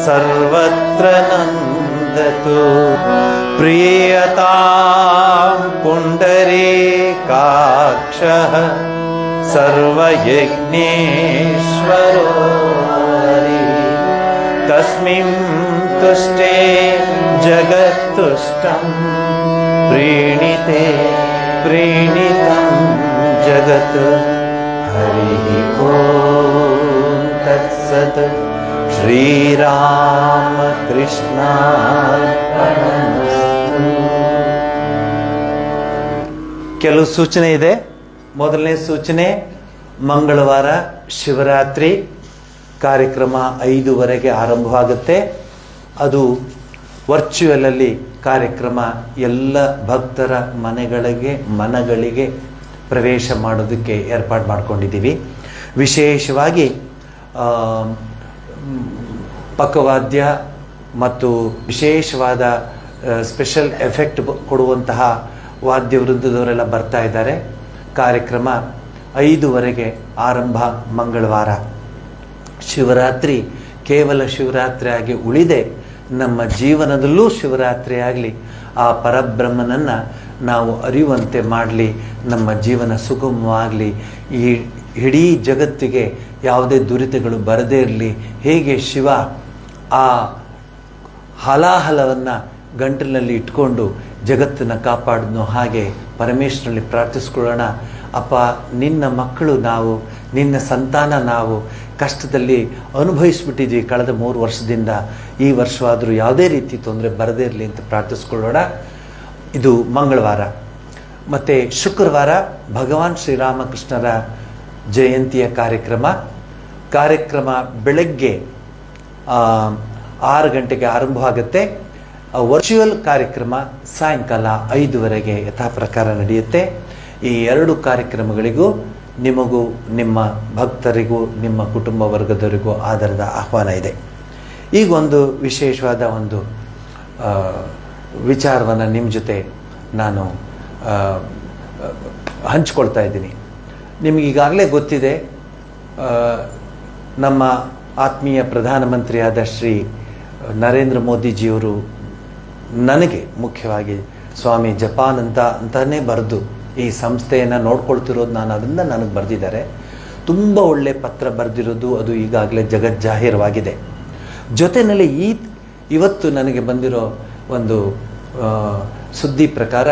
ಸರ್ವತ್ರ ನಂದತು ಪ್ರಿಯತಾಂ ಪುಂಡರೀಕಾಕ್ಷಃ ಸರ್ವಯಜ್ಞೇಶ್ವರೋ ಹರಿ ತಸ್ಮಿನ್ ತುಷ್ಟೇ ಜಗತ್ತುಷ್ಟಂ ಪ್ರೀಣಿತೆ ಪ್ರೀಣಿತಂ ಜಗತ್ ಹರಿ ಓಂ ತತ್ಸತ್. ಶ್ರೀರಾಮ ಕೃಷ್ಣಾರ್ಪಣಮಸ್ತು. ಕೆಲವು ಸೂಚನೆ ಇದೆ. ಮೊದಲನೇ ಸೂಚನೆ, ಮಂಗಳವಾರ ಶಿವರಾತ್ರಿ ಕಾರ್ಯಕ್ರಮ 5:00 ಆರಂಭವಾಗುತ್ತೆ. ಅದು ವರ್ಚುವಲ್ ಅಲ್ಲಿ ಕಾರ್ಯಕ್ರಮ ಎಲ್ಲ ಭಕ್ತರ ಮನಗಳಿಗೆ ಪ್ರವೇಶ ಮಾಡೋದಕ್ಕೆ ಏರ್ಪಾಡು ಮಾಡ್ಕೊಂಡಿದ್ದೀವಿ. ವಿಶೇಷವಾಗಿ ಪಕ್ಕವಾದ್ಯ ಮತ್ತು ವಿಶೇಷವಾದ ಸ್ಪೆಷಲ್ ಎಫೆಕ್ಟ್ ಕೊಡುವಂತಹ ವಾದ್ಯ ವೃಂದದವರೆಲ್ಲ ಬರ್ತಾ ಇದ್ದಾರೆ. ಕಾರ್ಯಕ್ರಮ 5:00 ಆರಂಭ ಮಂಗಳವಾರ. ಶಿವರಾತ್ರಿ ಕೇವಲ ಶಿವರಾತ್ರಿ ಆಗಿ ಉಳಿದೆ ನಮ್ಮ ಜೀವನದಲ್ಲೂ ಶಿವರಾತ್ರಿ ಆಗಲಿ, ಆ ಪರಬ್ರಹ್ಮನನ್ನು ನಾವು ಅರಿಯುವಂತೆ ಮಾಡಲಿ, ನಮ್ಮ ಜೀವನ ಸುಗಮವಾಗಲಿ, ಈ ಇಡೀ ಜಗತ್ತಿಗೆ ಯಾವುದೇ ದುರಿತಗಳು ಬರದೇ ಇರಲಿ. ಹೇಗೆ ಶಿವ ಆ ಹಲಾಹಲವನ್ನು ಗಂಟಲಿನಲ್ಲಿ ಇಟ್ಕೊಂಡು ಜಗತ್ತನ್ನು ಕಾಪಾಡಿದ್ನೋ ಹಾಗೆ ಪರಮೇಶ್ವರಲ್ಲಿ ಪ್ರಾರ್ಥಿಸ್ಕೊಳ್ಳೋಣ. ಅಪ್ಪ, ನಿನ್ನ ಮಕ್ಕಳು ನಾವು, ನಿನ್ನ ಸಂತಾನ ನಾವು ಕಷ್ಟದಲ್ಲಿ ಅನುಭವಿಸ್ಬಿಟ್ಟಿದ್ವಿ ಕಳೆದ 3 ವರ್ಷದಿಂದ. ಈ ವರ್ಷವಾದರೂ ಯಾವುದೇ ರೀತಿ ತೊಂದರೆ ಬರದೇ ಇರಲಿ ಅಂತ ಪ್ರಾರ್ಥಿಸ್ಕೊಳ್ಳೋಣ. ಇದು ಮಂಗಳವಾರ. ಮತ್ತು ಶುಕ್ರವಾರ ಭಗವಾನ್ ಶ್ರೀರಾಮಕೃಷ್ಣರ ಜಯಂತಿಯ ಕಾರ್ಯಕ್ರಮ ಬೆಳಗ್ಗೆ 6 ಗಂಟೆಗೆ ಆರಂಭವಾಗುತ್ತೆ. ವರ್ಚುವಲ್ ಕಾರ್ಯಕ್ರಮ ಸಾಯಂಕಾಲ 5:00 ಯಥಾ ಪ್ರಕಾರ ನಡೆಯುತ್ತೆ. ಈ 2 ಕಾರ್ಯಕ್ರಮಗಳಿಗೂ ನಿಮಗೂ ನಿಮ್ಮ ಭಕ್ತರಿಗೂ ನಿಮ್ಮ ಕುಟುಂಬ ವರ್ಗದವರಿಗೂ ಆಧಾರದ ಆಹ್ವಾನ ಇದೆ. ಈಗ ಒಂದು ವಿಶೇಷವಾದ ಒಂದು ವಿಚಾರವನ್ನು ನಿಮ್ಮ ಜೊತೆ ನಾನು ಹಂಚ್ಕೊಳ್ತಾ ಇದ್ದೀನಿ. ನಿಮಗೀಗಾಗಲೇ ಗೊತ್ತಿದೆ, ನಮ್ಮ ಆತ್ಮೀಯ ಪ್ರಧಾನಮಂತ್ರಿಯಾದ ಶ್ರೀ ನರೇಂದ್ರ ಮೋದಿಜಿಯವರು ನನಗೆ ಮುಖ್ಯವಾಗಿ ಸ್ವಾಮಿ ಜಪಾನಂದ ಅಂತಾನೆ ಬರೆದು ಈ ಸಂಸ್ಥೆಯನ್ನು ನೋಡ್ಕೊಳ್ತಿರೋದು ನಾನು, ಅದರಿಂದ ನನಗೆ ಬರೆದಿದ್ದಾರೆ. ತುಂಬ ಒಳ್ಳೆ ಪತ್ರ ಬರೆದಿರೋದು ಅದು ಈಗಾಗಲೇ ಜಗಜ್ಜಾಹೀರವಾಗಿದೆ. ಜೊತೆಯಲ್ಲಿ ಇವತ್ತು ನನಗೆ ಬಂದಿರೋ ಒಂದು ಸುದ್ದಿ ಪ್ರಕಾರ,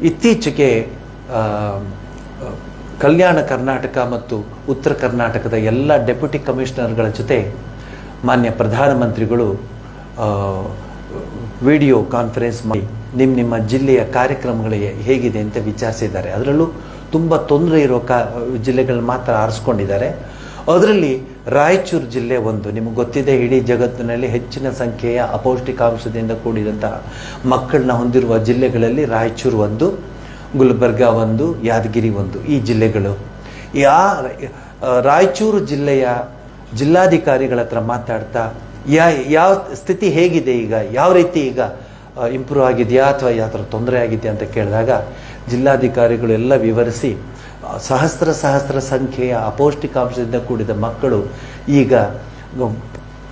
ಇತ್ತೀಚೆಗೆ ಕಲ್ಯಾಣ ಕರ್ನಾಟಕ ಮತ್ತು ಉತ್ತರ ಕರ್ನಾಟಕದ ಎಲ್ಲ ಡೆಪ್ಯೂಟಿ ಕಮಿಷನರ್ಗಳ ಜೊತೆ ಮಾನ್ಯ ಪ್ರಧಾನಮಂತ್ರಿಗಳು ವಿಡಿಯೋ ಕಾನ್ಫರೆನ್ಸ್ ಮಾಡಿ ನಿಮ್ಮ ಜಿಲ್ಲೆಯ ಕಾರ್ಯಕ್ರಮಗಳು ಹೇಗಿದೆ ಅಂತ ವಿಚಾರಿಸಿದ್ದಾರೆ. ಅದರಲ್ಲೂ ತುಂಬ ತೊಂದರೆ ಇರೋ ಜಿಲ್ಲೆಗಳನ್ನ ಮಾತ್ರ ಆರಿಸ್ಕೊಂಡಿದ್ದಾರೆ. ಅದರಲ್ಲಿ ರಾಯಚೂರು ಜಿಲ್ಲೆ ಒಂದು. ನಿಮಗೆ ಗೊತ್ತಿದೆ, ಇಡೀ ಜಗತ್ತಿನಲ್ಲಿ ಹೆಚ್ಚಿನ ಸಂಖ್ಯೆಯ ಅಪೌಷ್ಟಿಕಾಂಶದಿಂದ ಕೂಡಿದಂತಹ ಮಕ್ಕಳನ್ನ ಹೊಂದಿರುವ ಜಿಲ್ಲೆಗಳಲ್ಲಿ ರಾಯಚೂರು ಒಂದು, ಗುಲ್ಬರ್ಗ ಒಂದು, ಯಾದಗಿರಿ ಒಂದು, ಈ ಜಿಲ್ಲೆಗಳು. ರಾಯಚೂರು ಜಿಲ್ಲೆಯ ಜಿಲ್ಲಾಧಿಕಾರಿಗಳ ಹತ್ರ ಮಾತಾಡ್ತಾ ಯಾವ ಸ್ಥಿತಿ ಹೇಗಿದೆ ಈಗ, ಯಾವ ರೀತಿ ಈಗ ಇಂಪ್ರೂವ್ ಆಗಿದೆಯಾ ಅಥವಾ ಯಾವ ಥರ ತೊಂದರೆ ಆಗಿದೆಯಾ ಅಂತ ಕೇಳಿದಾಗ ಜಿಲ್ಲಾಧಿಕಾರಿಗಳು ಎಲ್ಲ ವಿವರಿಸಿ, ಸಹಸ್ರ ಸಂಖ್ಯೆಯ ಅಪೌಷ್ಟಿಕಾಂಶದಿಂದ ಕೂಡಿದ ಮಕ್ಕಳು ಈಗ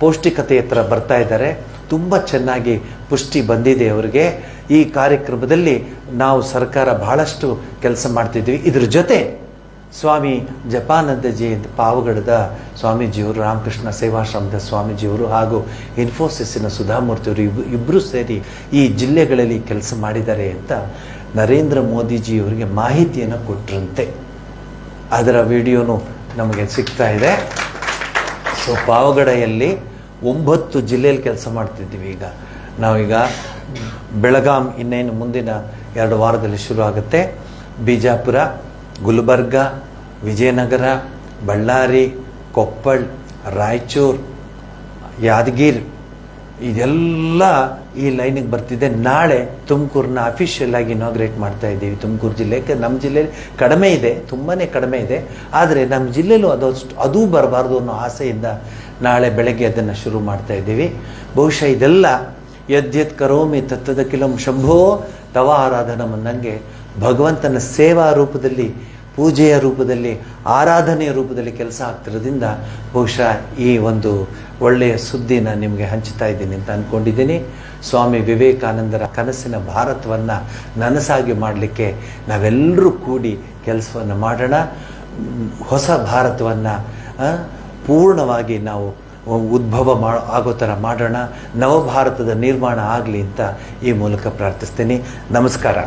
ಪೌಷ್ಟಿಕತೆ ಹತ್ರ ಬರ್ತಾ ಇದ್ದಾರೆ. ತುಂಬ ಚೆನ್ನಾಗಿ ಪುಷ್ಟಿ ಬಂದಿದೆ ಅವರಿಗೆ. ಈ ಕಾರ್ಯಕ್ರಮದಲ್ಲಿ ನಾವು ಸರ್ಕಾರ ಬಹಳಷ್ಟು ಕೆಲಸ ಮಾಡ್ತಿದ್ವಿ. ಇದ್ರ ಜೊತೆ ಸ್ವಾಮಿ ಜಪಾನಂದಜಿ ಪಾವಗಡದ ಸ್ವಾಮೀಜಿಯವರು, ರಾಮಕೃಷ್ಣ ಸೇವಾಶ್ರಮದ ಸ್ವಾಮೀಜಿಯವರು ಹಾಗೂ ಇನ್ಫೋಸಿಸ್ಸಿನ ಸುಧಾಮೂರ್ತಿಯವರು ಇಬ್ಬರು ಸೇರಿ ಈ ಜಿಲ್ಲೆಗಳಲ್ಲಿ ಕೆಲಸ ಮಾಡಿದ್ದಾರೆ ಅಂತ ನರೇಂದ್ರ ಮೋದಿಜಿಯವರಿಗೆ ಮಾಹಿತಿಯನ್ನು ಕೊಟ್ಟರಂತೆ. ಅದರ ವಿಡಿಯೋನು ನಮಗೆ ಸಿಗ್ತಾ ಇದೆ. ಸೊ ಪಾವಗಡೆಯಲ್ಲಿ 9 ಜಿಲ್ಲೆಯಲ್ಲಿ ಕೆಲಸ ಮಾಡ್ತಿದ್ದೀವಿ. ಈಗ ನಾವೀಗ ಬೆಳಗಾಂ ಇನ್ನೇನು ಮುಂದಿನ 2 ವಾರದಲ್ಲಿ ಶುರು ಆಗುತ್ತೆ. ಬಿಜಾಪುರ, ಗುಲ್ಬರ್ಗ, ವಿಜಯನಗರ, ಬಳ್ಳಾರಿ, ಕೊಪ್ಪಳ, ರಾಯಚೂರು, ಯಾದಗಿರಿ ಇದೆಲ್ಲ ಈ ಲೈನಿಗೆ ಬರ್ತಿದೆ. ನಾಳೆ ತುಮಕೂರನ್ನ ಅಫಿಷಿಯಲ್ ಆಗಿ ಇನಾಗ್ರೇಟ್ ಮಾಡ್ತಾ ಇದ್ದೀವಿ. ತುಮಕೂರು ಜಿಲ್ಲೆಗೆ, ನಮ್ಮ ಜಿಲ್ಲೆಯಲ್ಲಿ ಕಡಿಮೆ ಇದೆ, ತುಂಬಾ ಕಡಿಮೆ ಇದೆ. ಆದರೆ ನಮ್ಮ ಜಿಲ್ಲೆಯಲ್ಲೂ ಅದೂ ಬರಬಾರ್ದು ಅನ್ನೋ ಆಸೆಯಿಂದ ನಾಳೆ ಬೆಳಗ್ಗೆ ಅದನ್ನು ಶುರು ಮಾಡ್ತಾ ಇದ್ದೀವಿ. ಬಹುಶಃ ಇದೆಲ್ಲ ಯದ್ಯತ್ ಕರೋಮಿ ತತ್ತದಖಿಲಂ ಶಂಭೋ ತವ ಆರಾಧನಂ ಅನ್ನಂಗೆ ಭಗವಂತನ ಸೇವಾ ರೂಪದಲ್ಲಿ, ಪೂಜೆಯ ರೂಪದಲ್ಲಿ, ಆರಾಧನೆಯ ರೂಪದಲ್ಲಿ ಕೆಲಸ ಆಗ್ತಿರೋದ್ರಿಂದ ಬಹುಶಃ ಈ ಒಂದು ಒಳ್ಳೆಯ ಸುದ್ದಿನ ನಿಮಗೆ ಹಂಚ್ತಾ ಇದ್ದೀನಿ ಅಂತ ಅಂದ್ಕೊಂಡಿದ್ದೀನಿ. ಸ್ವಾಮಿ ವಿವೇಕಾನಂದರ ಕನಸಿನ ಭಾರತವನ್ನು ನನಸಾಗಿ ಮಾಡಲಿಕ್ಕೆ ನಾವೆಲ್ಲರೂ ಕೂಡಿ ಕೆಲಸವನ್ನು ಮಾಡೋಣ. ಹೊಸ ಭಾರತವನ್ನು ಪೂರ್ಣವಾಗಿ ನಾವು ಉದ್ಭವ ಆಗೋ ಥರ ಮಾಡೋಣ. ನವಭಾರತದ ನಿರ್ಮಾಣ ಆಗಲಿ ಅಂತ ಈ ಮೂಲಕ ಪ್ರಾರ್ಥಿಸ್ತೀನಿ. ನಮಸ್ಕಾರ.